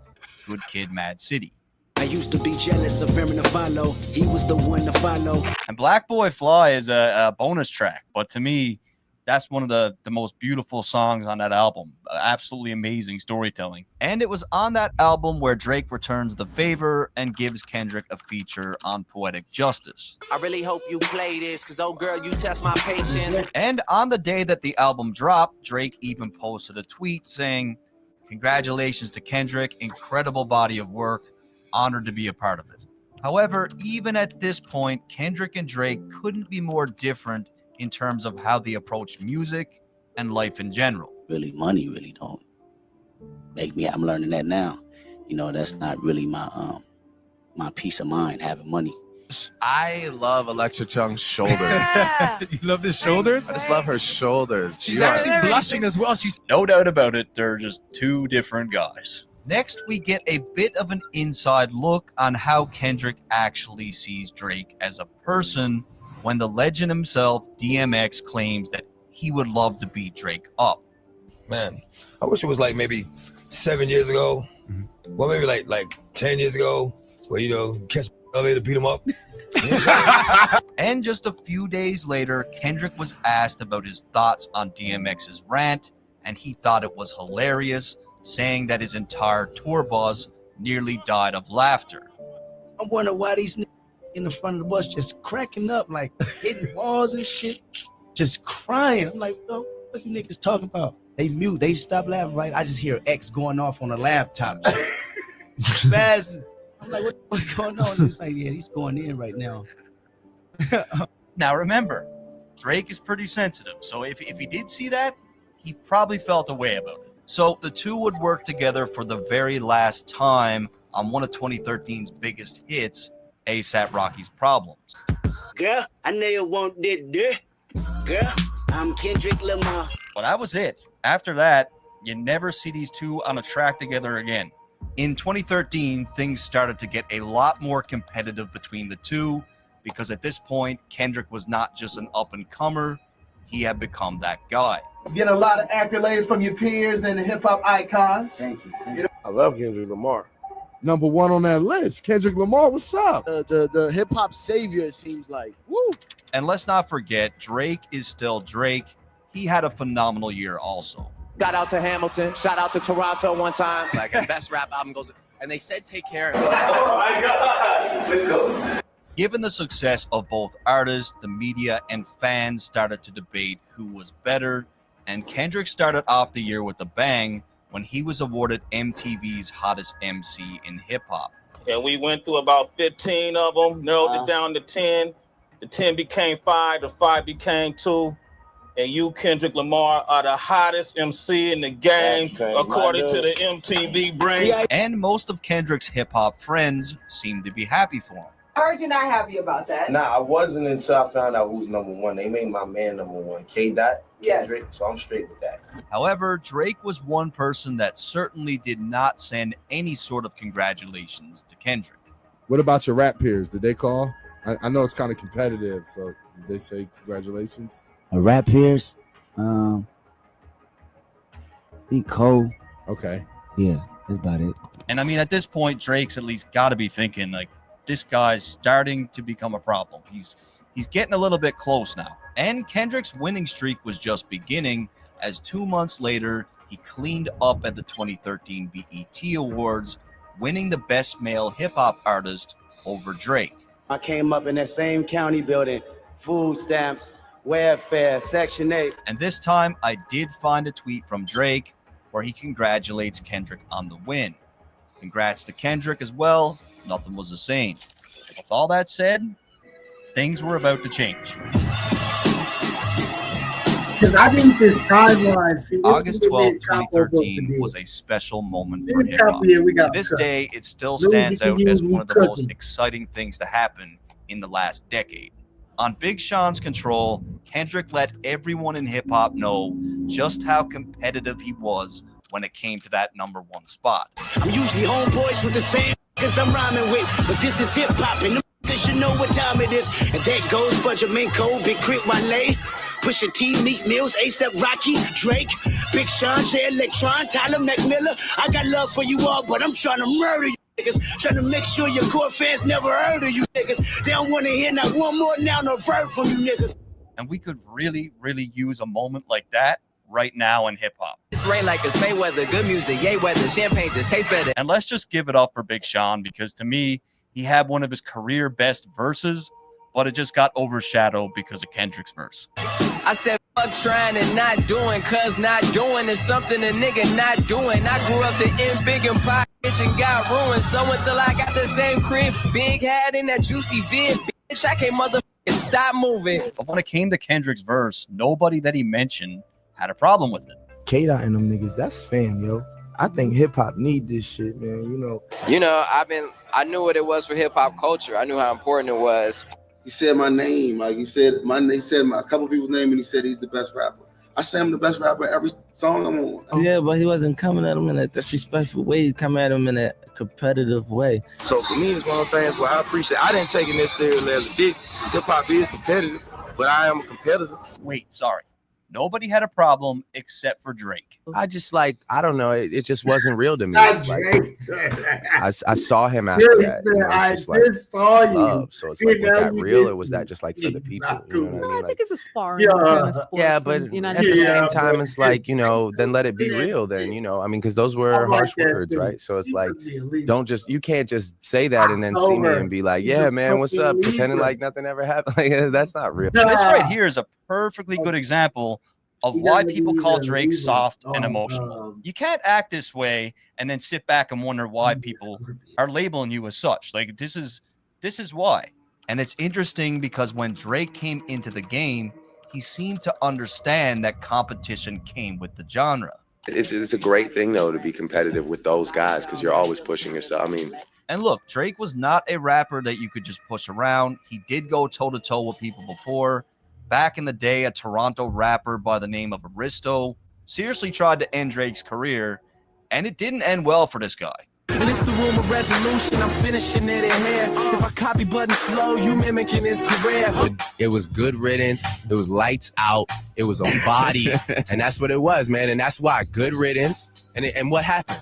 Good Kid, Mad City. I used to be jealous of him to follow. He was the one to follow. And Black Boy Fly is a bonus track, but to me, that's one of the most beautiful songs on that album. Absolutely amazing storytelling. And it was on that album where Drake returns the favor and gives Kendrick a feature on Poetic Justice. I really hope you play this, cause oh girl, you test my patience. And on the day that the album dropped, Drake even posted a tweet saying, "Congratulations to Kendrick, incredible body of work, honored to be a part of it." However, even at this point, Kendrick and Drake couldn't be more different in terms of how they approach music and life in general. Really, money really don't make me. I'm learning that now. You know, that's not really my peace of mind, having money. I love Electra Chung's shoulders. You love the shoulders? I just love her shoulders. She's actually blushing as well. She's No doubt about it, they're just two different guys. Next, we get a bit of an inside look on how Kendrick actually sees Drake as a person when the legend himself, DMX, claims that he would love to beat Drake up. Man, I wish it was like maybe 7 years ago, well, maybe like 10 years ago, where, you know, catch the elevator, beat him up. And just a few days later, Kendrick was asked about his thoughts on DMX's rant, and he thought it was hilarious, saying that his entire tour bus nearly died of laughter. I wonder why these niggas in the front of the bus just cracking up, like hitting walls and shit, just crying. I'm like, oh, what you niggas talking about? They mute, they stop laughing, right? I just hear X going off on a laptop. Fast. I'm like, what's going on? It's like, yeah, he's going in right now. Now remember, Drake is pretty sensitive, so if he did see that, he probably felt a way about it. So the two would work together for the very last time on one of 2013's biggest hits, A$AP Rocky's Problems. Girl, I know you want this. Girl, I'm Kendrick Lamar. But that was it. After that, you never see these two on a track together again. In 2013, things started to get a lot more competitive between the two, because at this point, Kendrick was not just an up-and-comer, he had become that guy. Getting a lot of accolades from your peers and the hip-hop icons. Thank you. I love Kendrick Lamar. Number one on that list, Kendrick Lamar, what's up? The hip-hop savior, it seems like. Woo! And let's not forget, Drake is still Drake. He had a phenomenal year also. Shout out to Hamilton. Shout out to Toronto one time. Like, the best rap album goes, and they said take care of it. Oh my God! Let's go. Given the success of both artists, the media and fans started to debate who was better, and Kendrick started off the year with a bang when he was awarded MTV's hottest MC in hip-hop. And we went through about 15 of them, narrowed it down to 10. The 10 became 5, the 5 became 2. And you, Kendrick Lamar, are the hottest MC in the game, according to the MTV brain. And most of Kendrick's hip-hop friends seemed to be happy for him. I heard you're not happy about that. Nah, I wasn't until I found out who's number one. They made my man number one, K-Dot, Kendrick, so I'm straight with that. However, Drake was one person that certainly did not send any sort of congratulations to Kendrick. What about your rap peers? Did they call? I know it's kind of competitive, so did they say congratulations? A rap peers, he Cole. Okay. Yeah, that's about it. And I mean, at this point, Drake's at least got to be thinking, like, this guy's starting to become a problem. He's getting a little bit close now. And Kendrick's winning streak was just beginning, as 2 months later, he cleaned up at the 2013 BET Awards, winning the Best Male Hip Hop Artist over Drake. I came up in that same county building, food stamps, welfare, Section 8. And this time, I did find a tweet from Drake where he congratulates Kendrick on the win. Congrats to Kendrick as well. Nothing was the same. With all that said, things were about to change. Because I think this timeline. August 12th, 2013 was a special moment for hip hop. To this day, it still stands out as one of the most exciting things to happen in the last decade. On Big Sean's Control, Kendrick let everyone in hip hop know just how competitive he was when it came to that #1 spot. We usually homeboys with the same cause I'm rhyming with, but this is hip hop and the should know what time it is. And that goes for Jamaica, Big Crit Wale, Pusha T, Meek Mills, A$AP Rocky, Drake, Big Sean, J Electron, Tyler McMillan. I got love for you all, but I'm trying to murder you niggas. Trying to make sure your core fans never heard of you niggas. They don't want to hear not one more now, no verb from you niggas. And we could really use a moment like that right now in hip hop. It's rain like it's Mayweather, good music, yay weather, champagne just tastes better. And let's just give it up for Big Sean, because to me, he had one of his career best verses, but it just got overshadowed because of Kendrick's verse. I said, fuck trying and not doing, cause not doing is something a nigga not doing. I grew up the in big and pie and got ruined. So until I got the same crib, big hat in that juicy vid, bitch, I can't motherfucking stop moving. But when it came to Kendrick's verse, nobody that he mentioned had a problem with it. K-Dot and them niggas, that's fam, yo. I think hip hop need this shit, man. You know, I knew what it was for hip hop culture. I knew how important it was. He said my name, like he said a couple people's name, and he said he's the best rapper. I say I'm the best rapper every song I'm on. Yeah, but he wasn't coming at him in a disrespectful way. He's coming at him in a competitive way. So for me, it's one of those things where I appreciate. I didn't take it necessarily as a diss. Hip hop is competitive, but I am a competitor. Wait, sorry. Nobody had a problem except for Drake. I just I don't know. It just wasn't real to me. It's like, I saw him after that. I just saw you. Love. So it's like, was that real or was that just like for the people? You know what I mean? I think it's a sparring kind of sport. Yeah, but at the same time, it's like, then let it be real. Then, I mean, because those were harsh words, right? So it's like, you can't just say that and then see me and be like, yeah, man, what's up? Pretending like nothing ever happened. Like, that's not real. This right here is a perfectly good example of why people call Drake soft and emotional. You can't act this way and then sit back and wonder why people are labeling you as such. Like, this is why. And it's interesting because when Drake came into the game, he seemed to understand that competition came with the genre. It's a great thing, though, to be competitive with those guys because you're always pushing yourself. I mean, and look, Drake was not a rapper that you could just push around. He did go toe-to-toe with people before. Back in the day, a Toronto rapper by the name of Aristo seriously tried to end Drake's career, and it didn't end well for this guy. And it's the room of resolution, I'm finishing it in here. If I copy Button's flow, you mimicking his career. It was good riddance. It was lights out. It was a body. And that's what it was, man. And that's why good riddance. And what happened?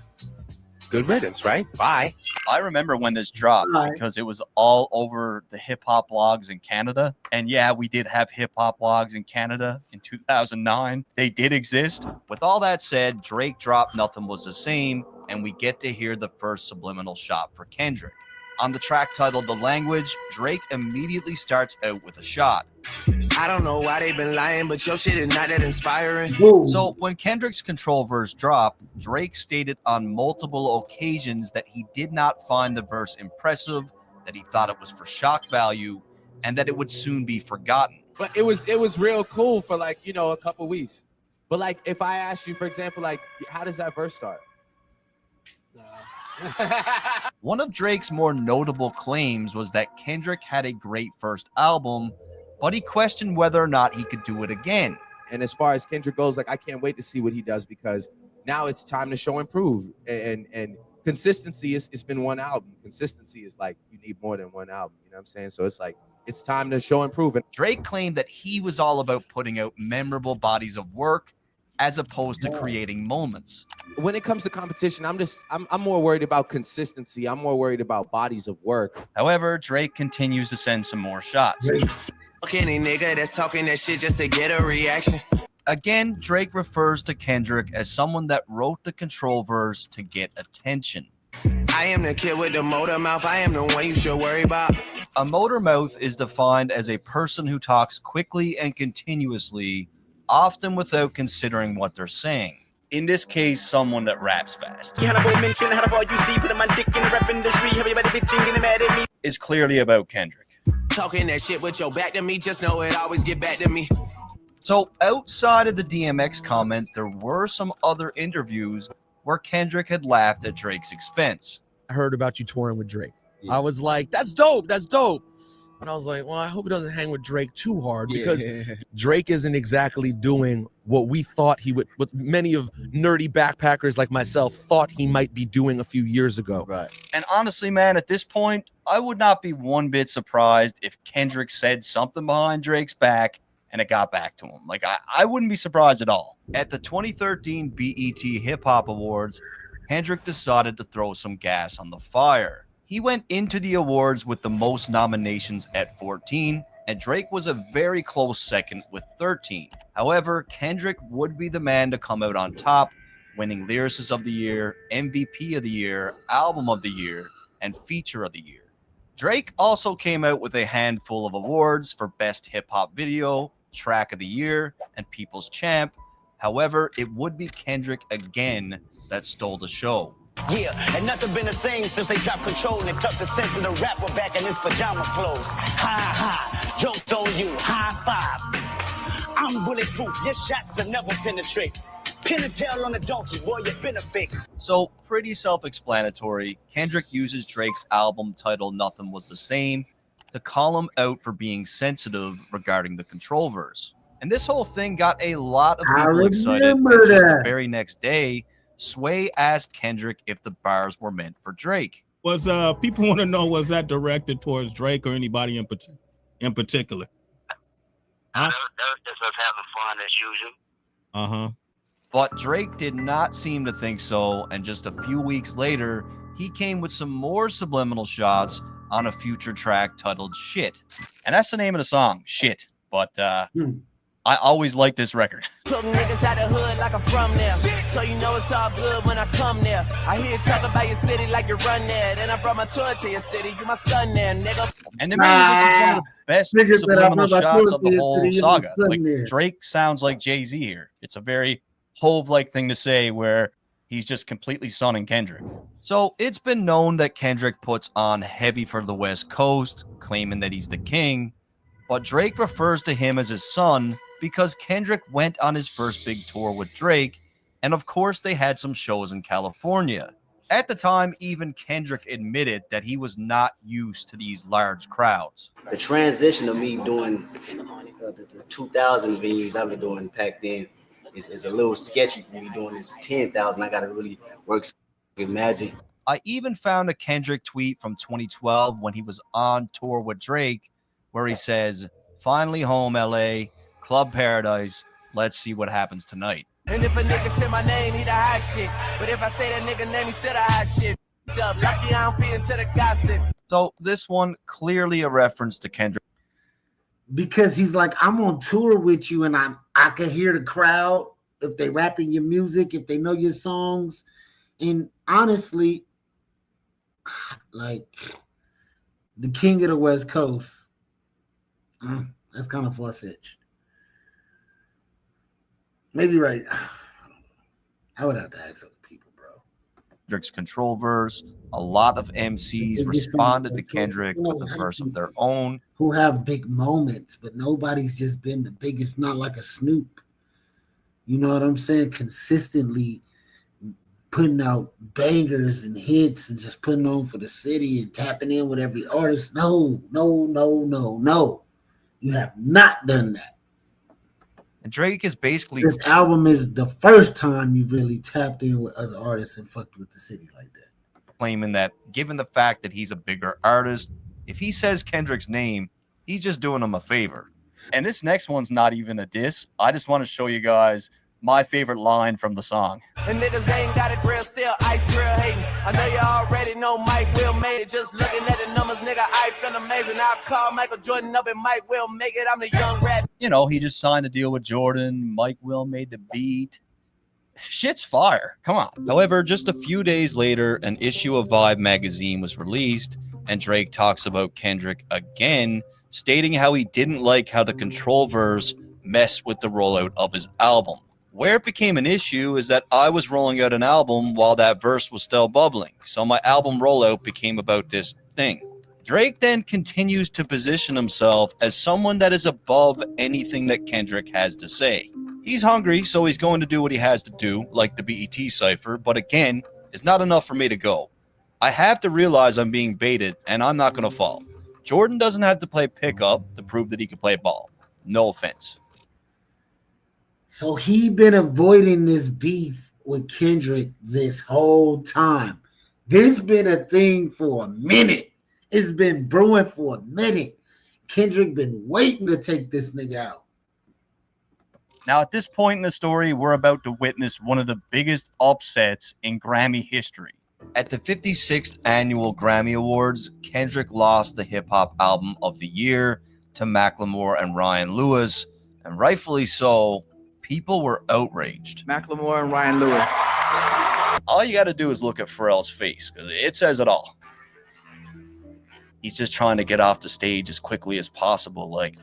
Good riddance, right? Bye. I remember when this dropped because it was all over the hip hop blogs in Canada. And yeah, we did have hip hop blogs in Canada in 2009. They did exist. With all that said, Drake dropped Nothing Was the Same, and we get to hear the first subliminal shot for Kendrick. On the track titled The Language, Drake immediately starts out with a shot. I don't know why they been lying, but your shit is not that inspiring. So when Kendrick's Control verse dropped, Drake stated on multiple occasions that he did not find the verse impressive, that he thought it was for shock value, and that it would soon be forgotten. But it was real cool for a couple weeks. But if I asked you, for example, how does that verse start? One of Drake's more notable claims was that Kendrick had a great first album, but he questioned whether or not he could do it again. And as far as Kendrick goes, I can't wait to see what he does because now it's time to show and prove. And consistency it's been one album. Consistency is you need more than one album. You know what I'm saying? So it's time to show and prove. And Drake claimed that he was all about putting out memorable bodies of work as opposed to creating moments. When it comes to competition, I'm more worried about consistency. I'm more worried about bodies of work. However, Drake continues to send some more shots. Any nigga that's talking that shit just to get a reaction. Again, Drake refers to Kendrick as someone that wrote the Control verse to get attention. I am the kid with the motor mouth. I am the one you should worry about. A motor mouth is defined as a person who talks quickly and continuously, often without considering what they're saying. In this case, someone that raps fast. Is clearly about Kendrick. Talking that shit with your back to me, just know it always get back to me. So outside of the DMX comment, there were some other interviews where Kendrick had laughed at Drake's expense. I heard about you touring with Drake. I was like, that's dope, that's dope. And I was like, well, I hope he doesn't hang with Drake too hard because Drake isn't exactly doing what we thought he would, what many of nerdy backpackers like myself thought he might be doing a few years ago. Right. And honestly, man, at this point, I would not be one bit surprised if Kendrick said something behind Drake's back and it got back to him. Like, I wouldn't be surprised at all. At the 2013 BET Hip Hop Awards, Kendrick decided to throw some gas on the fire. He went into the awards with the most nominations at 14, and Drake was a very close second with 13. However, Kendrick would be the man to come out on top, winning Lyricist of the Year, MVP of the Year, Album of the Year, and Feature of the Year. Drake also came out with a handful of awards for Best Hip Hop Video, Track of the Year, and People's Champ. However, it would be Kendrick again that stole the show. Yeah, and nothing been the same since they dropped Control and tucked the sense of the rapper back in his pajama clothes. Ha ha, jokes on you, high five. I'm bulletproof, your shots will never penetrate. Pin a tail on the donkey, boy, you been a fake. So, pretty self-explanatory. Kendrick uses Drake's album titled Nothing Was the Same to call him out for being sensitive regarding the Control verse. And this whole thing got a lot of people excited. And just the very next day, Sway asked Kendrick if the bars were meant for Drake. Was people want to know, was that directed towards Drake or anybody in particular? That was just us having fun as usual. Uh-huh. But Drake did not seem to think so, and just a few weeks later, he came with some more subliminal shots on a future track titled Shit. And that's the name of the song, Shit. But I always liked this record. Took niggas out the hood like I'm from there. So you know it's all good when I come there. I hear you talk about your city like you run there. Then I brought my tour to your city. You my son there, nigga. And to me, this is one of the best subliminal shots of the whole saga. Like, Drake sounds like Jay-Z here. It's a very Hove-like thing to say where he's just completely sonning Kendrick. So it's been known that Kendrick puts on heavy for the West Coast, claiming that he's the king. But Drake refers to him as his son because Kendrick went on his first big tour with Drake, and of course they had some shows in California. At the time, even Kendrick admitted that he was not used to these large crowds. The transition of me doing the 2,000 venues I've been doing back then is a little sketchy for me doing this 10,000. I got to really work. Imagine. I even found a Kendrick tweet from 2012 when he was on tour with Drake, where he says, "Finally home, LA, Club Paradise. Let's see what happens tonight." And if a nigga say my name, he the hot shit. But if I say that nigga name, he still the hot shit. Lucky I don't fit into the gossip. So this one clearly a reference to Kendrick. Because he's like, I'm on tour with you and I can hear the crowd if they rapping your music, if they know your songs. And honestly, like the king of the West Coast, that's kind of far-fetched. Maybe right. I would have to ask other people, bro. Kendrick's Control verse. A lot of MCs responded to Kendrick with a verse of their own. Who have big moments, but nobody's just been the biggest, not like a Snoop. You know what I'm saying? Consistently putting out bangers and hits and just putting on for the city and tapping in with every artist. No. You have not done that. And Drake is basically... This album is the first time you really tapped in with other artists and fucked with the city like that. Claiming that given the fact that he's a bigger artist, if he says Kendrick's name, he's just doing him a favor. And this next one's not even a diss. I just want to show you guys my favorite line from the song. And niggas ain't got a grill, still ice grill hating. I know you already know Mike Will made it. Just looking at the numbers, nigga, I feel amazing. I'll call Michael Jordan up and Mike will make it. I'm the young rat. You know, he just signed a deal with Jordan. Mike Will made the beat. Shit's fire. Come on. However, just a few days later, an issue of Vibe magazine was released, and Drake talks about Kendrick again, stating how he didn't like how the control verse messed with the rollout of his album. Where it became an issue is that I was rolling out an album while that verse was still bubbling, so my album rollout became about this thing. Drake then continues to position himself as someone that is above anything that Kendrick has to say. He's hungry, so he's going to do what he has to do, like the BET cypher, but again, it's not enough for me to go. I have to realize I'm being baited, and I'm not going to fall. Jordan doesn't have to play pickup to prove that he can play ball. No offense. So he been avoiding this beef with Kendrick this whole time. This been a thing for a minute. It's been brewing for a minute. Kendrick been waiting to take this nigga out. Now, at this point in the story, we're about to witness one of the biggest upsets in Grammy history. At the 56th Annual Grammy Awards, Kendrick lost the Hip Hop Album of the Year to Macklemore and Ryan Lewis, and rightfully so. People were outraged. Macklemore and Ryan Lewis. All you got to do is look at Pharrell's face, because it says it all. He's just trying to get off the stage as quickly as possible. Like,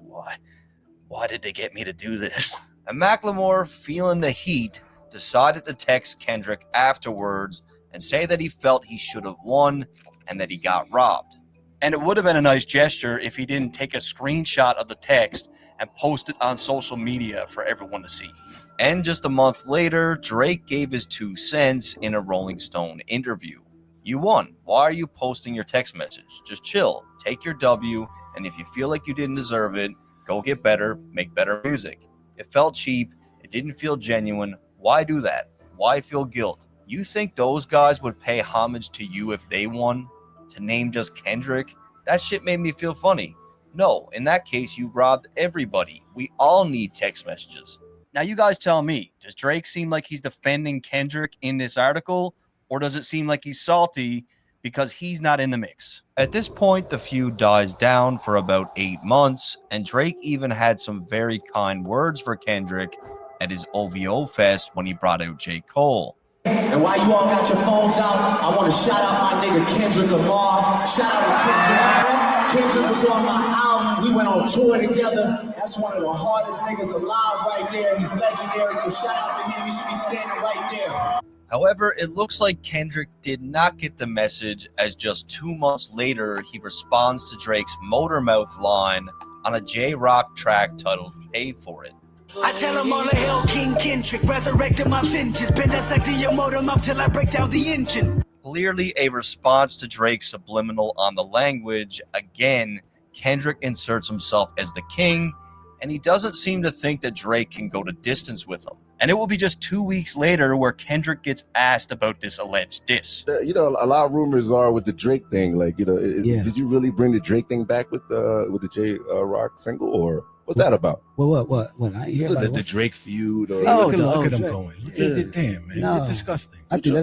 why did they get me to do this? And Macklemore, feeling the heat, decided to text Kendrick afterwards and say that he felt he should have won and that he got robbed. And it would have been a nice gesture if he didn't take a screenshot of the text and post it on social media for everyone to see. And just a month later, Drake gave his 2 cents in a Rolling Stone interview. You won. Why are you posting your text message? Just chill. Take your W, and if you feel like you didn't deserve it, go get better, make better music. It felt cheap. It didn't feel genuine. Why do that? Why feel guilt? You think those guys would pay homage to you if they won? To name just Kendrick? That shit made me feel funny. No, in that case, you robbed everybody. We all need text messages. Now you guys tell me, does Drake seem like he's defending Kendrick in this article? Or does it seem like he's salty because he's not in the mix? At this point, the feud dies down for about 8 months, and Drake even had some very kind words for Kendrick at his OVO Fest when he brought out J. Cole. And while you all got your phones out, I want to shout out my nigga Kendrick Lamar. Shout out to Kendrick. Kendrick was on my album. We went on tour together. That's one of the hardest niggas alive right there. He's legendary, so shout out to him. He should be standing right there. However, it looks like Kendrick did not get the message, as just 2 months later, he responds to Drake's Motormouth line on a J-Rock track titled Pay For It. I tell him all the hell, King Kendrick, resurrecting my vengeance, been dissecting your motor mouth till I break down the engine. Clearly a response to Drake's subliminal on the language. Again, Kendrick inserts himself as the king, and he doesn't seem to think that Drake can go to distance with him. And it will be just 2 weeks later where Kendrick gets asked about this alleged diss. You know, a lot of rumors are with the Drake thing. Like, you know, did you really bring the Drake thing back with the J-Rock single, or what's that about? What? I ain't hear about the Drake feud. Or... Look at him going. Damn, man, you're disgusting. I think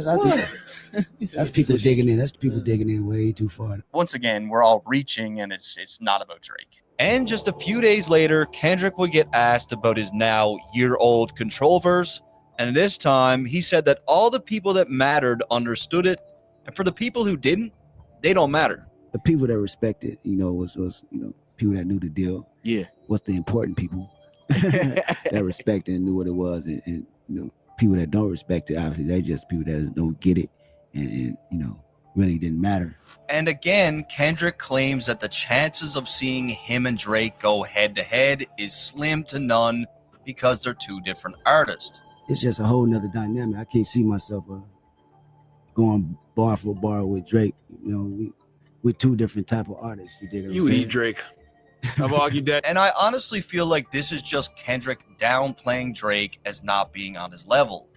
that's people digging in. That's people digging in way too far. Once again, we're all reaching, and it's not about Drake. And just a few days later, Kendrick would get asked about his now year-old control verse, and this time he said that all the people that mattered understood it, and for the people who didn't, they don't matter. The people that respected, was people that knew the deal. Yeah. What's the important people that respected and knew what it was, and people that don't respect it, obviously they just people that don't get it, and really didn't matter. And again, Kendrick claims that the chances of seeing him and Drake go head-to-head is slim to none because they're 2 different artists. It's just a whole nother dynamic. I can't see myself going bar for bar with Drake. We're 2 different type of artists. You would eat Drake. I've argued that. And I honestly feel like this is just Kendrick downplaying Drake as not being on his level.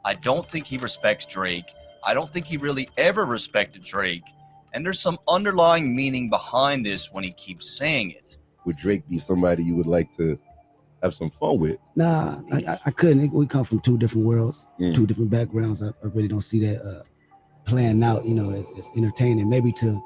I don't think he respects Drake. I don't think he really ever respected Drake, and there's some underlying meaning behind this when he keeps saying it. Would Drake be somebody you would like to have some fun with? Nah, I couldn't. We come from 2 different worlds, 2 different backgrounds. I really don't see that playing out, as entertaining. Maybe to,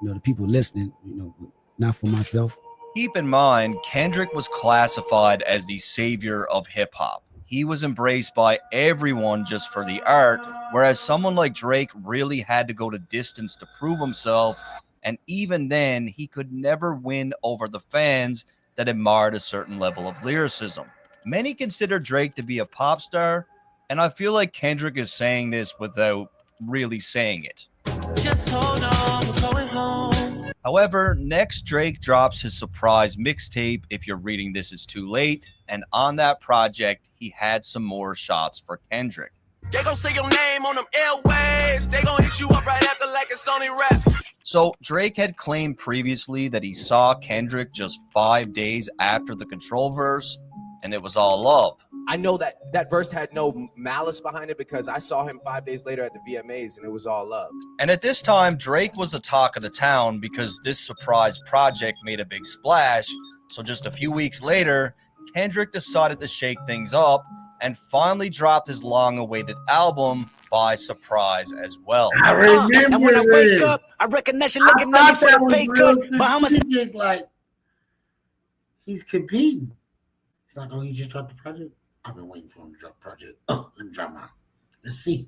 the people listening, but not for myself. Keep in mind, Kendrick was classified as the savior of hip-hop. He was embraced by everyone just for the art, whereas someone like Drake really had to go to distance to prove himself, and even then, he could never win over the fans that admired a certain level of lyricism. Many consider Drake to be a pop star, and I feel like Kendrick is saying this without really saying it. Just hold on, we're going home. However, next Drake drops his surprise mixtape, If You're Reading This It's Too Late, and on that project, he had some more shots for Kendrick. They gon' say your name on them airwaves. They gon' hit you up right after like it's only rap. So Drake had claimed previously that he saw Kendrick just 5 days after the Control verse, and it was all love. I know that verse had no malice behind it because I saw him 5 days later at the VMAs and it was all love. And at this time, Drake was the talk of the town because this surprise project made a big splash. So just a few weeks later, Kendrick decided to shake things up and finally dropped his long-awaited album by surprise as well. I remember And when I wake up, I recognize you looking at me for the pay cut. Bahamas. Like, he's competing. It's like, oh, he just dropped the project? I've been waiting for him to drop the project. Oh, let me drop mine. Let's see.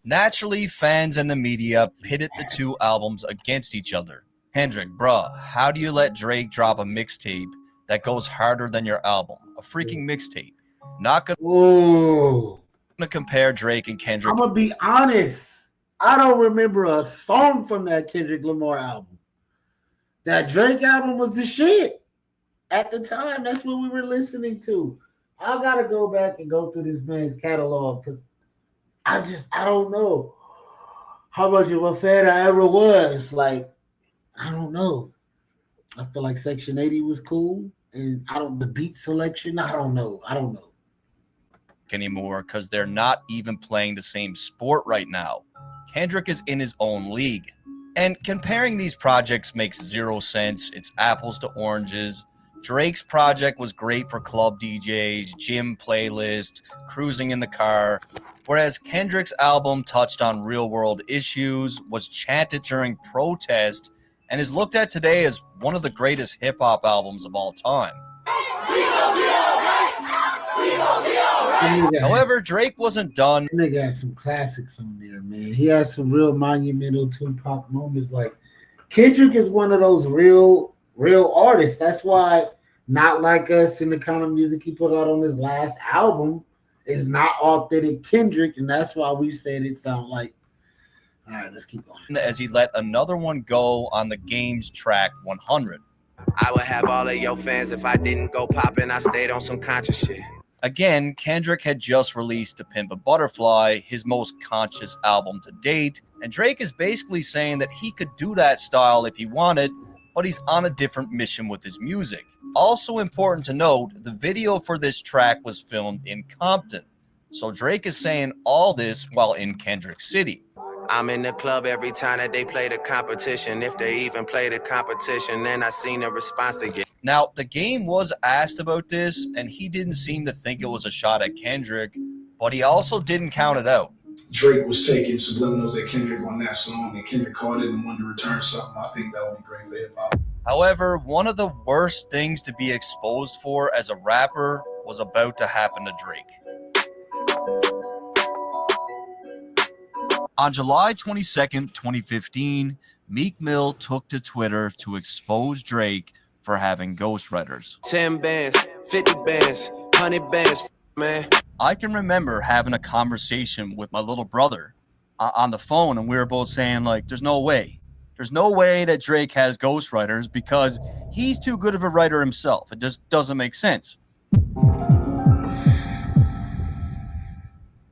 Naturally, fans and the media pitted the two albums against each other. Kendrick, bruh, how do you let Drake drop a mixtape that goes harder than your album? A freaking mixtape. Not gonna compare Drake and Kendrick. I'm gonna be honest. I don't remember a song from that Kendrick Lamar album. That Drake album was the shit. At the time, that's what we were listening to. I gotta go back and go through this man's catalog because I don't know how much of a fan I ever was. Like, I don't know. I feel like Section 80 was cool, and the beat selection, I don't know. Anymore because they're not even playing the same sport right now. Kendrick is in his own league. And comparing these projects makes zero sense. It's apples to oranges. Drake's project was great for club DJs, gym playlist, cruising in the car, whereas Kendrick's album touched on real-world issues, was chanted during protest, and is looked at today as one of the greatest hip-hop albums of all time. However, Drake wasn't done. Nigga had some classics on there, man. He had some real monumental Tupac moments. Like, Kendrick is one of those real artists. That's why Not Like Us and the kind of music he put out on his last album is not authentic Kendrick, and that's why we said it sounded like. All right, let's keep going. As he let another one go on the Game's track 100. I would have all of your fans if I didn't go poppin'. I stayed on some conscious shit. Again, Kendrick had just released To Pimp a Butterfly, his most conscious album to date, and Drake is basically saying that he could do that style if he wanted, but he's on a different mission with his music. Also important to note, the video for this track was filmed in Compton, so Drake is saying all this while in Kendrick City. I'm in the club every time that they play the competition. If they even play the competition, then I seen the response they get. Now, the Game was asked about this, and he didn't seem to think it was a shot at Kendrick, but he also didn't count it out. Drake was taking subliminals at Kendrick on that song, and Kendrick caught it and wanted to return something. I think that would be great for hip-hop. However, one of the worst things to be exposed for as a rapper was about to happen to Drake. On July 22nd, 2015, Meek Mill took to Twitter to expose Drake for having ghostwriters. 10 bands, 50 bands, 100 bands, man. I can remember having a conversation with my little brother on the phone, and we were both saying, like, there's no way. There's no way that Drake has ghostwriters because he's too good of a writer himself. It just doesn't make sense.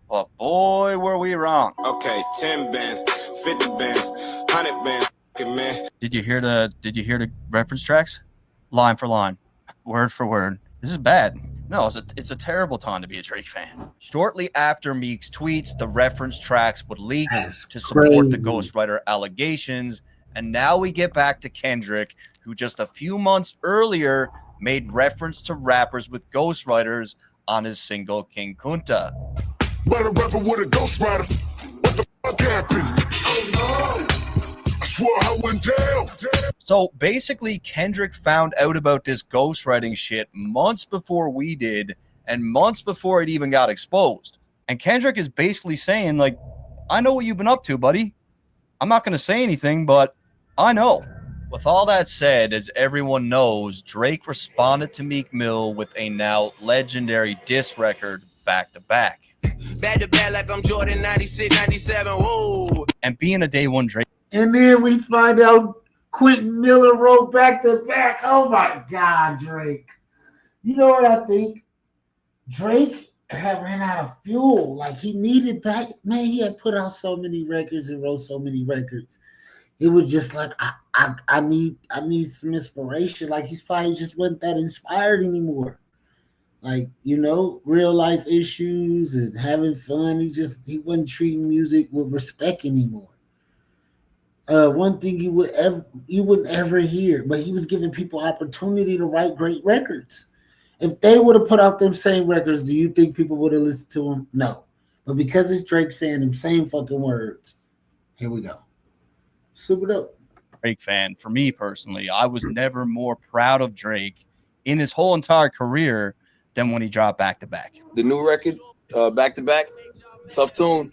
But boy, were we wrong. Okay, 10 bands, 50 bands, 100 bands, man. Did you hear the reference tracks? Line for line, word for word. This is bad. No, it's a terrible time to be a Drake fan. Shortly after Meek's tweets, the reference tracks would leak to support the ghostwriter allegations. And now we get back to Kendrick, who just a few months earlier made reference to rappers with ghostwriters on his single King Kunta. But a rapper with a ghostwriter. What the fuck happened? I swore I went down. So basically, Kendrick found out about this ghostwriting shit months before we did and months before it even got exposed. And Kendrick is basically saying, like, I know what you've been up to, buddy. I'm not going to say anything, but I know. With all that said, as everyone knows, Drake responded to Meek Mill with a now legendary diss record back to back. Back to back like I'm Jordan 96, 97. Whoa. And being a day one Drake. And then we find out Quentin Miller wrote back to back. Oh my God, Drake. You know what I think? Drake had ran out of fuel. Like he needed back. Man, he had put out so many records and wrote so many records. It was just like I need some inspiration. Like he's probably just wasn't that inspired anymore. Like, you know, real life issues and having fun. He wasn't treating music with respect anymore. One thing you wouldn't ever hear, but he was giving people opportunity to write great records. If they would have put out them same records, do you think people would have listened to him? No. But because it's Drake saying them same fucking words, here we go. Super dope. Drake fan. For me personally, I was never more proud of Drake in his whole entire career than when he dropped back to back. The new record, back to back, tough tune.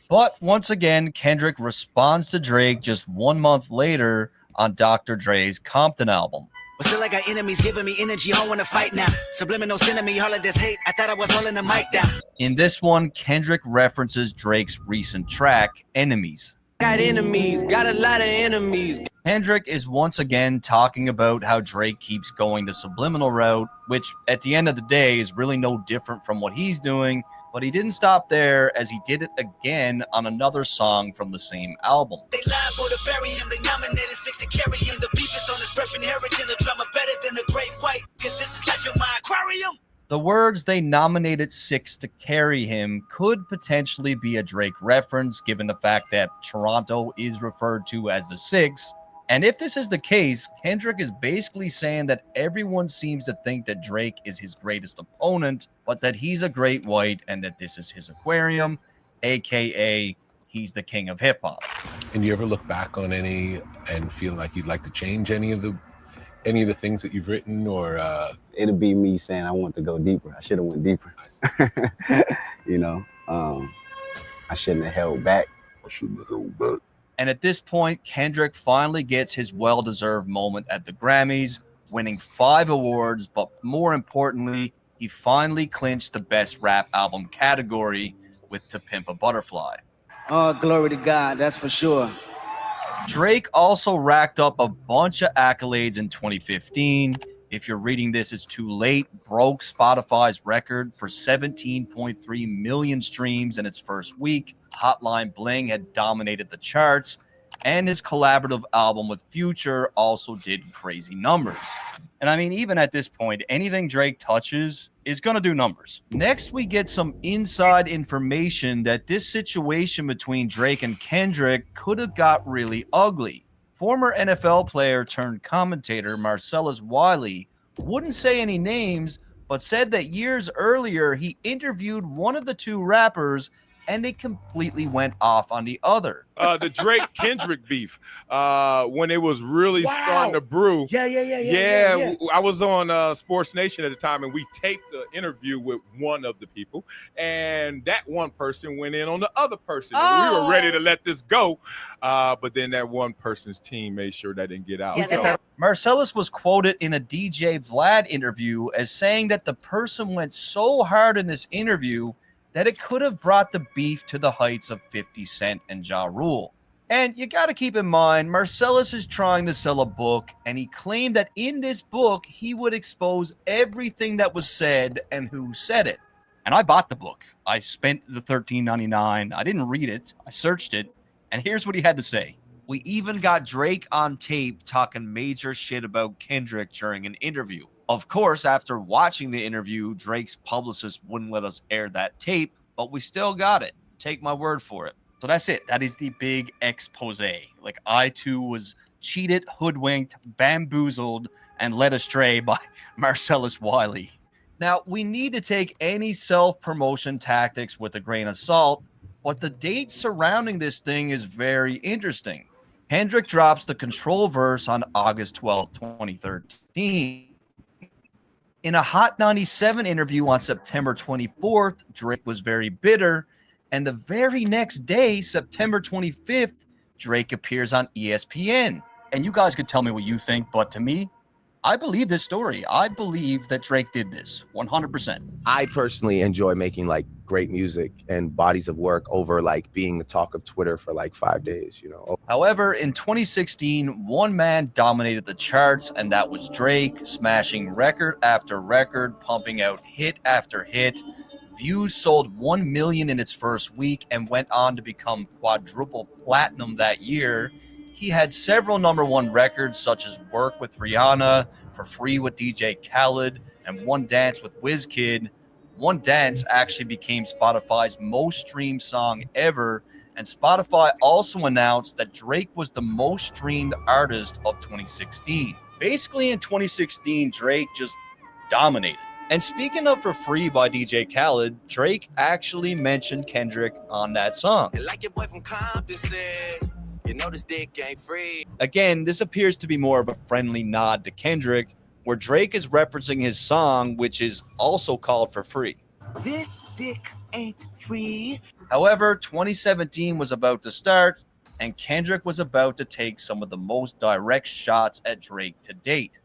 But once again, Kendrick responds to Drake just 1 month later on Dr. Dre's Compton album. But still I got enemies giving me energy, I don't wanna fight now. Subliminal sending me all of this hate, I thought I was holding the mic down. In this one, Kendrick references Drake's recent track, Enemies. Got enemies, got a lot of enemies. Kendrick is once again talking about how Drake keeps going the subliminal route, which at the end of the day is really no different from what he's doing, but he didn't stop there as he did it again on another song from the same album. They liable to bury him, they nominated 6 to carry him. The beef is on his breath, inheriting the drama better than the great white. Cause this is life in my aquarium. The words "they nominated 6 to carry him" could potentially be a Drake reference, given the fact that Toronto is referred to as the Six. And if this is the case, Kendrick is basically saying that everyone seems to think that Drake is his greatest opponent, but that he's a great white and that this is his aquarium, aka he's the king of hip hop. And you ever look back on any and feel like you'd like to change any of the things that you've written, or it'll be me saying I want to go deeper. I should have went deeper. You know, I shouldn't have held back. And at this point, Kendrick finally gets his well-deserved moment at the Grammys, winning 5 awards, but more importantly, he finally clinched the Best Rap Album category with To Pimp a Butterfly. Oh, glory to God, that's for sure. Drake also racked up a bunch of accolades in 2015. If you're reading this, it's too late. Broke Spotify's record for 17.3 million streams in its first week. Hotline Bling had dominated the charts, and his collaborative album with Future also did crazy numbers. And I mean, even at this point, anything Drake touches is going to do numbers. Next, we get some inside information that this situation between Drake and Kendrick could have got really ugly. Former NFL player turned commentator Marcellus Wiley wouldn't say any names, but said that years earlier he interviewed one of the two rappers and they completely went off on the other. The Drake-Kendrick beef, when it was really starting to brew. Yeah. I was on Sports Nation at the time, and we taped the interview with one of the people, and that one person went in on the other person. And we were ready to let this go, but then that one person's team made sure that didn't get out. Marcellus was quoted in a DJ Vlad interview as saying that the person went so hard in this interview that it could have brought the beef to the heights of 50 Cent and Ja Rule. And you got to keep in mind, Marcellus is trying to sell a book, and he claimed that in this book, he would expose everything that was said and who said it. And I bought the book. I spent the $13.99. I didn't read it. I searched it. And here's what he had to say. We even got Drake on tape talking major shit about Kendrick during an interview. Of course, after watching the interview, Drake's publicist wouldn't let us air that tape, but we still got it. Take my word for it. So that's it. That is the big expose. Like, I too was cheated, hoodwinked, bamboozled, and led astray by Marcellus Wiley. Now, we need to take any self-promotion tactics with a grain of salt, but the date surrounding this thing is very interesting. Kendrick drops the Control verse on August 12, 2013. In a Hot 97 interview on September 24th, Drake was very bitter, and the very next day, September 25th, Drake appears on ESPN. And you guys could tell me what you think, but to me, I believe this story. I believe that Drake did this 100%. I personally enjoy making like great music and bodies of work over like being the talk of Twitter for like 5 days, you know. However, in 2016, one man dominated the charts, and that was Drake, smashing record after record, pumping out hit after hit. Views sold 1 million in its first week and went on to become quadruple platinum that year. He had several #1 records such as Work with Rihanna, For Free with DJ Khaled, and One Dance with Wizkid. One Dance actually became Spotify's most streamed song ever, and Spotify also announced that Drake was the most streamed artist of 2016. Basically, in 2016, Drake just dominated. And speaking of For Free by DJ Khaled, Drake actually mentioned Kendrick on that song. Like your boy from Compton said, you know this dick ain't free. Again, this appears to be more of a friendly nod to Kendrick, where Drake is referencing his song, which is also called For Free. This dick ain't free. However, 2017 was about to start, and Kendrick was about to take some of the most direct shots at Drake to date.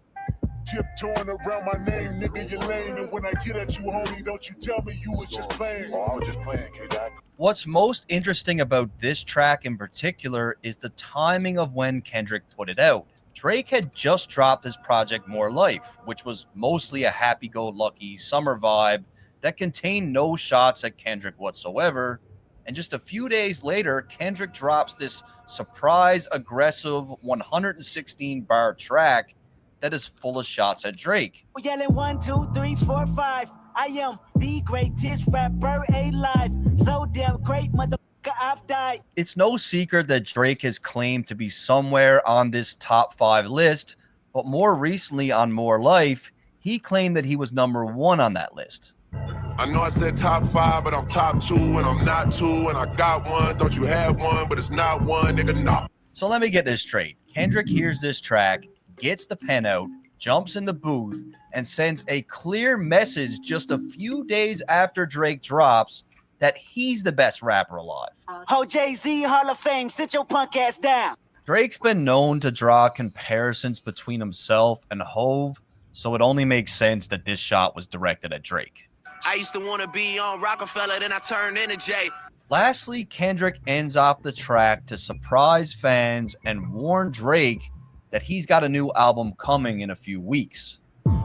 Tiptoeing around my name, nigga, you lame. And when I get at you, homie, don't you tell me you was just playing. Oh, I was just playing, kid. What's most interesting about this track in particular is the timing of when Kendrick put it out. Drake had just dropped his project More Life, which was mostly a happy-go-lucky summer vibe that contained no shots at Kendrick whatsoever. And just a few days later, Kendrick drops this surprise, aggressive 116-bar track that is full of shots at Drake. We're yelling 1, 2, 3, 4, 5. I am the greatest rapper alive. So damn great, motherfucker, I've died. It's no secret that Drake has claimed to be somewhere on this top 5 list, but more recently on More Life, he claimed that he was #1 on that list. I know I said top 5, but I'm top 2, and I'm not 2, and I got 1. Don't you have 1, but it's not 1, nigga, no. So let me get this straight. Kendrick hears this track, gets the pen out, jumps in the booth, and sends a clear message just a few days after Drake drops that he's the best rapper alive. Ho Jay-Z, Hall of Fame, sit your punk ass down. Drake's been known to draw comparisons between himself and Hove, so it only makes sense that this shot was directed at Drake. I used to want to be on Rockefeller, then I turned into Jay. Lastly, Kendrick ends off the track to surprise fans and warn Drake that he's got a new album coming in a few weeks.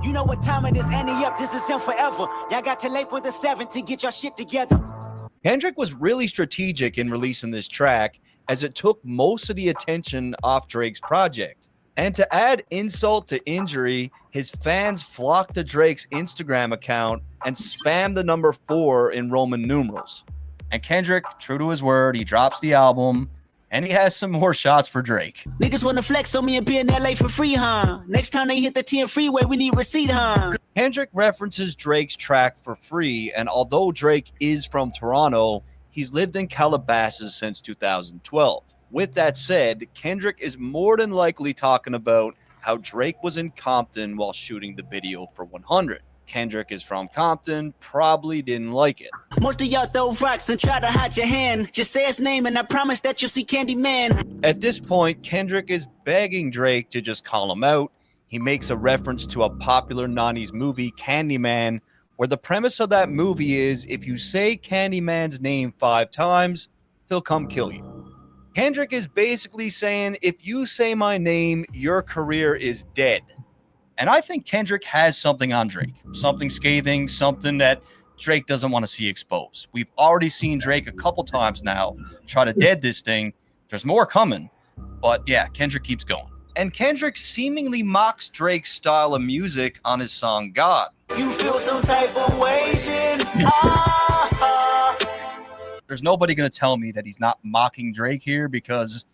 You know what time it is, Annie up, this is him forever. Y'all got till April the 7th to get your shit together. Kendrick was really strategic in releasing this track, as it took most of the attention off Drake's project. And to add insult to injury, his fans flocked to Drake's Instagram account and spammed the number 4 in Roman numerals. And Kendrick, true to his word, he drops the album, and he has some more shots for Drake. Niggas wanna flex on me and be in LA for free, huh? Next time they hit the 10 freeway, we need receipt, huh? Kendrick references Drake's track For Free, and although Drake is from Toronto, he's lived in Calabasas since 2012. With that said, Kendrick is more than likely talking about how Drake was in Compton while shooting the video for 100. Kendrick is from Compton, probably didn't like it. Most of y'all throw rocks and try to hide your hand. Just say his name and I promise that you'll see Candyman. At this point, Kendrick is begging Drake to just call him out. He makes a reference to a popular 90s movie, Candyman, where the premise of that movie is if you say Candyman's name 5 times, he'll come kill you. Kendrick is basically saying, if you say my name, your career is dead. And I think Kendrick has something on Drake, something scathing, something that Drake doesn't want to see exposed. We've already seen Drake a couple times now try to dead this thing. There's more coming, but yeah, Kendrick keeps going. And Kendrick seemingly mocks Drake's style of music on his song God. You feel some type of way then? There's nobody going to tell me that he's not mocking Drake here, because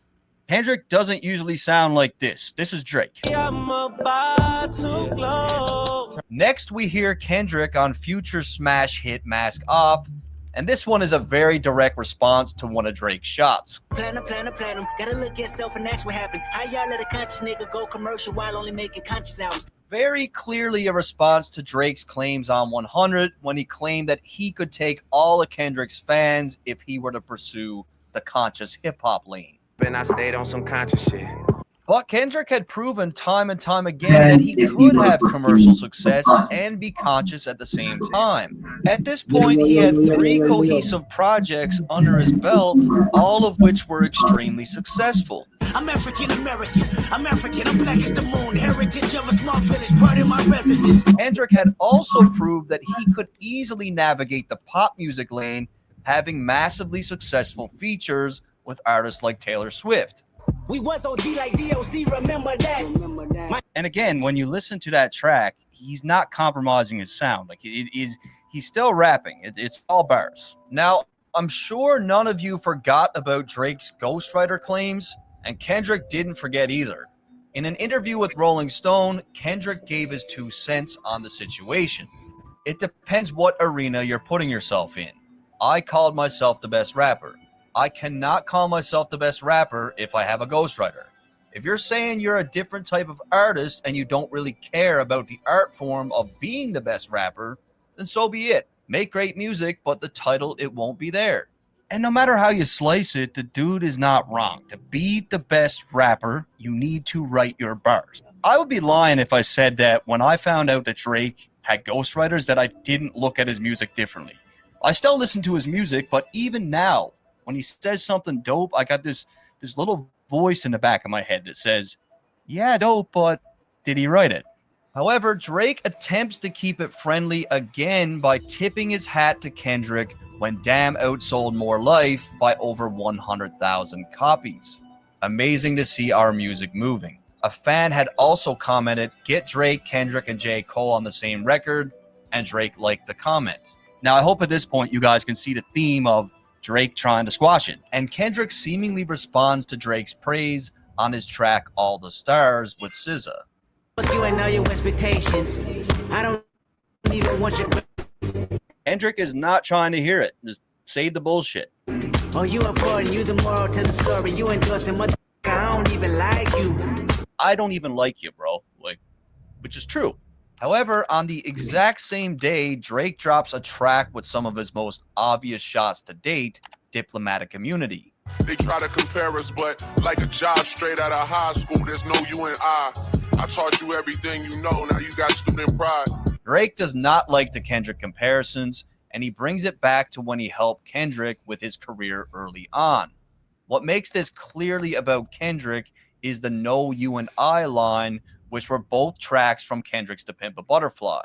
Kendrick doesn't usually sound like this. This is Drake. I'm about to glow. Next, we hear Kendrick on Future's smash hit Mask Off, And this one is a very direct response to one of Drake's shots. Platinum. Gotta look at self and ask what happened. How y'all let a conscious nigga go commercial while only making conscious albums? Very clearly a response to Drake's claims on 100 when he claimed that he could take all of Kendrick's fans if he were to pursue the conscious hip-hop lane. And I stayed on some conscious shit. But Kendrick had proven time and time again that he could have commercial success and be conscious at the same time. At this point, he had 3 cohesive projects under his belt, all of which were extremely successful. I'm African-American, I'm black as the moon, heritage of a small village, part of my residence. Kendrick had also proved that he could easily navigate the pop music lane, having massively successful features with artists like Taylor Swift. We was OG like DOC, remember that. And again, when you listen to that track, he's not compromising his sound. Like he's still rapping. It's all bars. Now, I'm sure none of you forgot about Drake's ghostwriter claims, and Kendrick didn't forget either. In an interview with Rolling Stone, Kendrick gave his 2 cents on the situation. It depends what arena you're putting yourself in. I called myself the best rapper. I cannot call myself the best rapper if I have a ghostwriter. If you're saying you're a different type of artist and you don't really care about the art form of being the best rapper, then so be it. Make great music, but the title, it won't be there. And no matter how you slice it, the dude is not wrong. To be the best rapper, you need to write your bars. I would be lying if I said that when I found out that Drake had ghostwriters that I didn't look at his music differently. I still listen to his music, but even now, when he says something dope, I got this little voice in the back of my head that says, yeah, dope, but did he write it? However, Drake attempts to keep it friendly again by tipping his hat to Kendrick when Damn outsold More Life by over 100,000 copies. Amazing to see our music moving. A fan had also commented, get Drake, Kendrick, and J. Cole on the same record, and Drake liked the comment. Now, I hope at this point you guys can see the theme of Drake trying to squash it. And Kendrick seemingly responds to Drake's praise on his track All the Stars with SZA. Fuck you and all your expectations. I don't even want your... Kendrick is not trying to hear it. Just save the bullshit. Oh, you important, you the moral to the story. You endorsing motherfucker, I don't even like you. I don't even like you, bro. Like, which is true. However, on the exact same day, Drake drops a track with some of his most obvious shots to date, Diplomatic Immunity. They try to compare us, but like a job straight out of high school, there's no you and I. I taught you everything you know, now you got student pride. Drake does not like the Kendrick comparisons, and he brings it back to when he helped Kendrick with his career early on. What makes this clearly about Kendrick is the No You and I line, which were both tracks from Kendrick's To Pimp a Butterfly.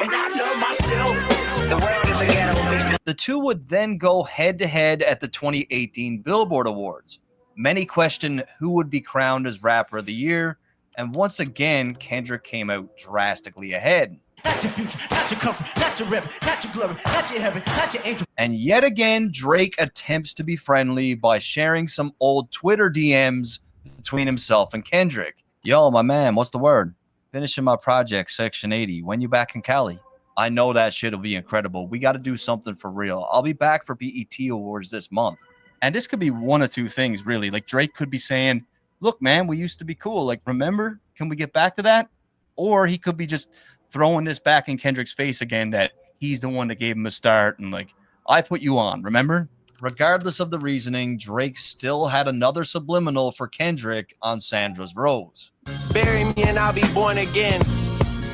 And I love myself. The world is a ghetto. The two would then go head-to-head at the 2018 Billboard Awards. Many questioned who would be crowned as Rapper of the Year, and once again, Kendrick came out drastically ahead. Not your future, not your comfort, not your rep, not your glory, not your heaven, not your angel. And yet again, Drake attempts to be friendly by sharing some old Twitter DMs between himself and Kendrick. Yo, my man, what's the word? Finishing my project, Section 80. When you back in Cali? I know that shit will be incredible. We got to do something for real. I'll be back for BET Awards this month. And this could be one of two things, really. Like, Drake could be saying, look, man, we used to be cool. Like, remember? Can we get back to that? Or he could be just throwing this back in Kendrick's face again, that he's the one that gave him a start. And, like, I put you on, remember? Regardless of the reasoning, Drake still had another subliminal for Kendrick on Sandra's Rose. Bury me and I'll be born again.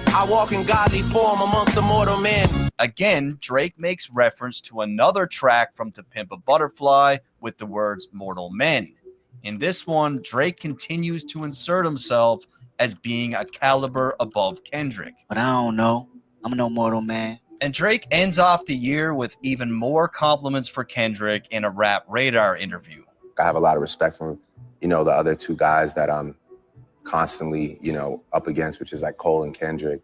I walk in godly form amongst the mortal men. Again, Drake makes reference to another track from To Pimp a Butterfly with the words mortal men. In this one, Drake continues to insert himself as being a caliber above Kendrick. But I don't know. I'm no mortal man. And Drake ends off the year with even more compliments for Kendrick in a Rap Radar interview. I have a lot of respect for, the other two guys that I'm constantly, up against, which is like Cole and Kendrick.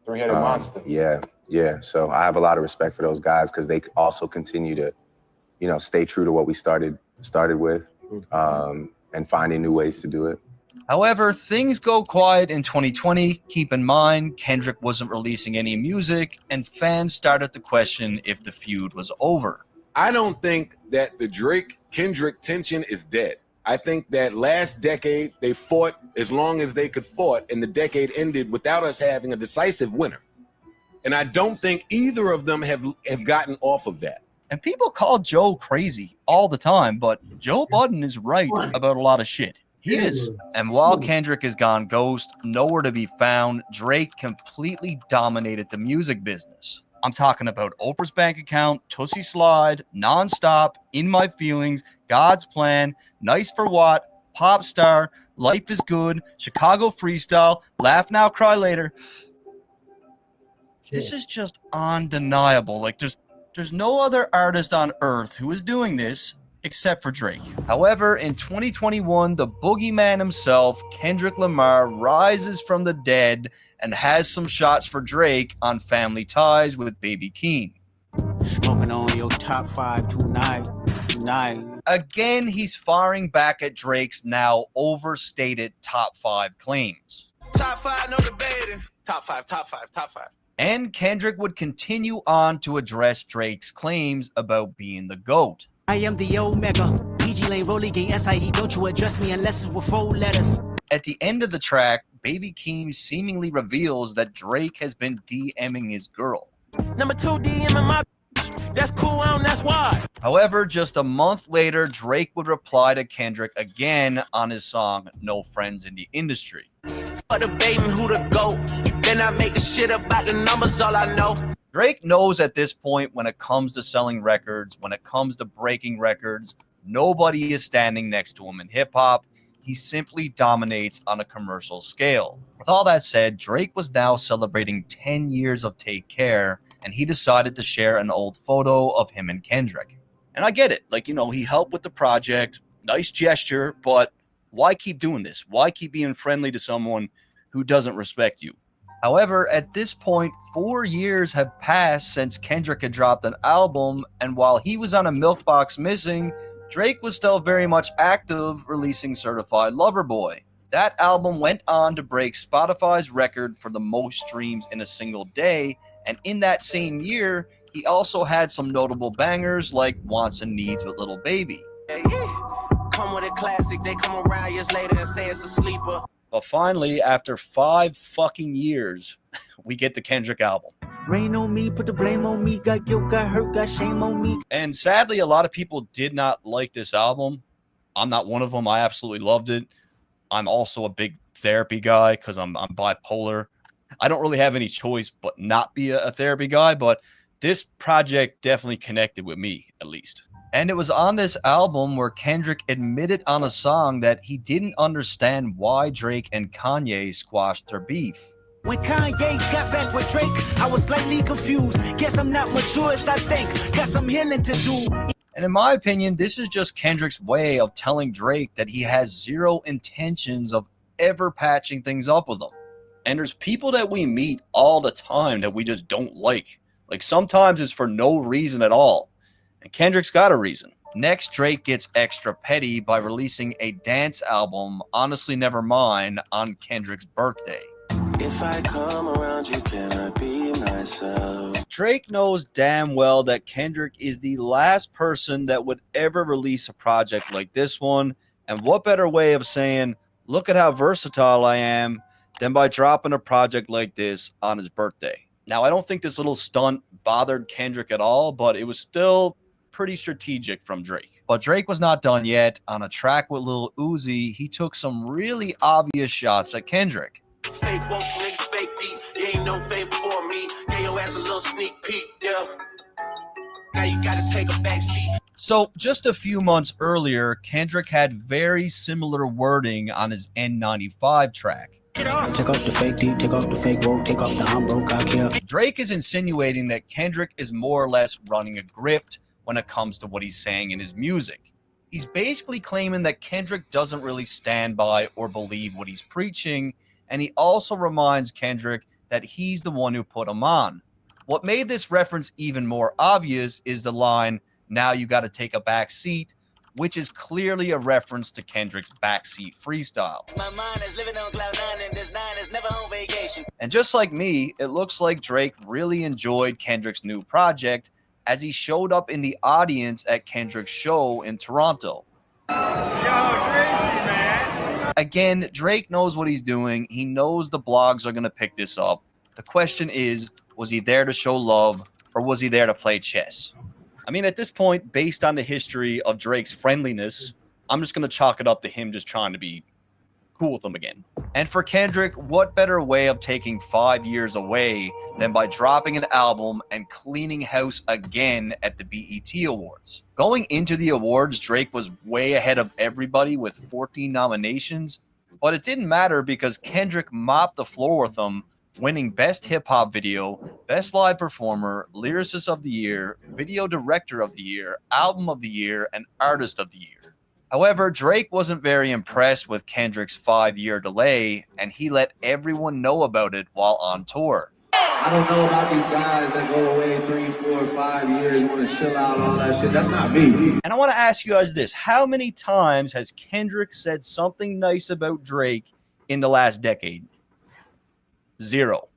Three-headed monster. Yeah. So I have a lot of respect for those guys because they also continue to, stay true to what we started with, and finding new ways to do it. However, things go quiet in 2020. Keep in mind, Kendrick wasn't releasing any music, and fans started to question if the feud was over. I don't think that the Drake-Kendrick tension is dead. I think that last decade they fought as long as they could fought, and the decade ended without us having a decisive winner. And I don't think either of them have gotten off of that. And people call Joe crazy all the time, but Joe Budden is right about a lot of shit. He is. And while Kendrick has gone ghost, nowhere to be found, Drake completely dominated the music business. I'm talking about Oprah's Bank Account, Tootsie Slide, Nonstop, In My Feelings, God's Plan, Nice for What, Pop Star, Life is Good, Chicago Freestyle, Laugh Now, Cry Later. This is just undeniable. Like, there's no other artist on earth who is doing this except for Drake. However, in 2021, the boogeyman himself, Kendrick Lamar, rises from the dead and has some shots for Drake on Family Ties with Baby Keem. Smoking on your top 5 tonight. Again, he's firing back at Drake's now overstated top 5 claims. Top 5, no debating. Top 5, top 5, top 5. And Kendrick would continue on to address Drake's claims about being the GOAT. I am the Omega. PG Lane, Rolly Gang, SIE. Don't you address me unless it's with 4 letters. At the end of the track, Baby Keem seemingly reveals that Drake has been DMing his girl. Number 2, DMing my that's cool, that's why. However, just a month later, Drake would reply to Kendrick again on his song No Friends in the Industry. For debating who to go, then I make the shit about the numbers, all I know. Drake knows at this point, when it comes to selling records, when it comes to breaking records, nobody is standing next to him in hip-hop. He simply dominates on a commercial scale. With all that said, Drake was now celebrating 10 years of Take Care, and he decided to share an old photo of him and Kendrick. And I get it. Like, you know, he helped with the project. Nice gesture, but why keep doing this? Why keep being friendly to someone who doesn't respect you? However, at this point, 4 years have passed since Kendrick had dropped an album, and while he was on a Milk Box Missing, Drake was still very much active, releasing Certified Lover Boy. That album went on to break Spotify's record for the most streams in a single day, and in that same year, he also had some notable bangers like Wants and Needs with Lil Baby. Come with a classic, they come around years later and say it's a sleeper. But finally, after 5 fucking years, we get the Kendrick album. Rain on me, put the blame on me, got guilt, got hurt, got shame on me. And sadly, a lot of people did not like this album. I'm not one of them. I absolutely loved it. I'm also a big therapy guy because I'm bipolar. I don't really have any choice but not be a therapy guy, but this project definitely connected with me, at least. And it was on this album where Kendrick admitted on a song that he didn't understand why Drake and Kanye squashed their beef. When Kanye got back with Drake, I was slightly confused. Guess I'm not mature as I think. Got some healing to do. And in my opinion, this is just Kendrick's way of telling Drake that he has zero intentions of ever patching things up with him. And there's people that we meet all the time that we just don't like. Like sometimes it's for no reason at all. And Kendrick's got a reason. Next, Drake gets extra petty by releasing a dance album, Honestly Nevermind, on Kendrick's birthday. If I come around you, can I be myself? Drake knows damn well that Kendrick is the last person that would ever release a project like this one. And what better way of saying, look at how versatile I am, than by dropping a project like this on his birthday. Now, I don't think this little stunt bothered Kendrick at all, but it was still pretty strategic from Drake. But Drake was not done yet. On a track with Lil Uzi, he took some really obvious shots at Kendrick. Fake woke niggas, fake deep. There ain't no favor for me. Gave your ass a little sneak peek, yeah. Now you gotta take a back seat. So just a few months earlier, Kendrick had very similar wording on his N95 track. Take off the fake deep, take off the fake woke, take off the I'm broke, I care. Drake is insinuating that Kendrick is more or less running a grift when it comes to what he's saying in his music. He's basically claiming that Kendrick doesn't really stand by or believe what he's preaching, and he also reminds Kendrick that he's the one who put him on. What made this reference even more obvious is the line, "Now you gotta take a back seat," which is clearly a reference to Kendrick's backseat freestyle. My mind is living on cloud 9 and this 9 is never on vacation. And just like me, it looks like Drake really enjoyed Kendrick's new project, as he showed up in the audience at Kendrick's show in Toronto. Again, Drake knows what he's doing. He knows the blogs are going to pick this up. The question is, was he there to show love or was he there to play chess? I mean, at this point, based on the history of Drake's friendliness, I'm just going to chalk it up to him just trying to be cool with them again. And for Kendrick, what better way of taking 5 years away than by dropping an album and cleaning house again at the BET Awards? Going into the awards, Drake was way ahead of everybody with 14 nominations, but it didn't matter because Kendrick mopped the floor with them, winning Best Hip Hop Video, Best Live Performer, Lyricist of the Year, Video Director of the Year, Album of the Year, and Artist of the Year. However, Drake wasn't very impressed with Kendrick's 5-year delay, and he let everyone know about it while on tour. I don't know about these guys that go away 3, 4, 5 years, want to chill out, all that shit. That's not me. And I want to ask you guys this. How many times has Kendrick said something nice about Drake in the last decade? 0.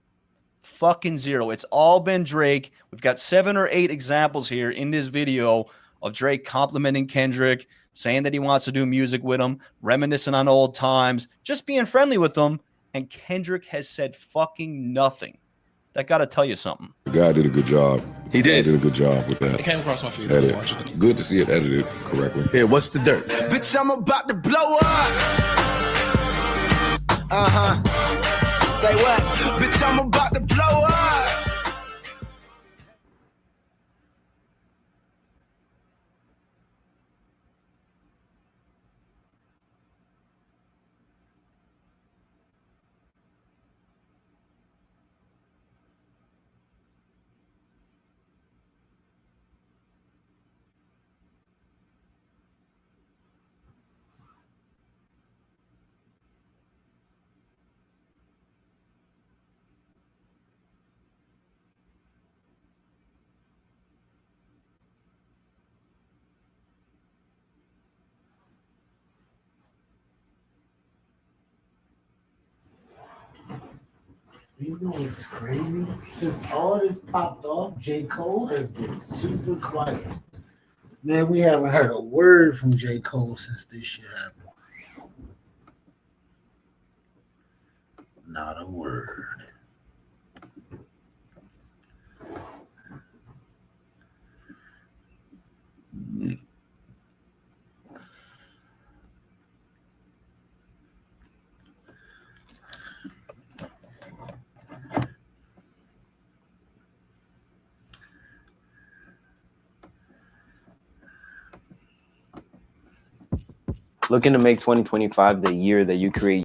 Fucking 0. It's all been Drake. We've got 7 or 8 examples here in this video of Drake complimenting Kendrick, saying that he wants to do music with him, reminiscing on old times, just being friendly with him, and Kendrick has said fucking nothing. That got to tell you something. The guy did a good job. He did. Did a good job with that. It came across my feed. Edit. Good to see it edited correctly. Yeah, what's the dirt? Bitch, I'm about to blow up. Say what? Bitch, I'm about to blow up. You know what's crazy? Since all this popped off, J. Cole has been super quiet. Man, we haven't heard a word from J. Cole since this shit happened. Not a word. Looking to make 2025 the year that you create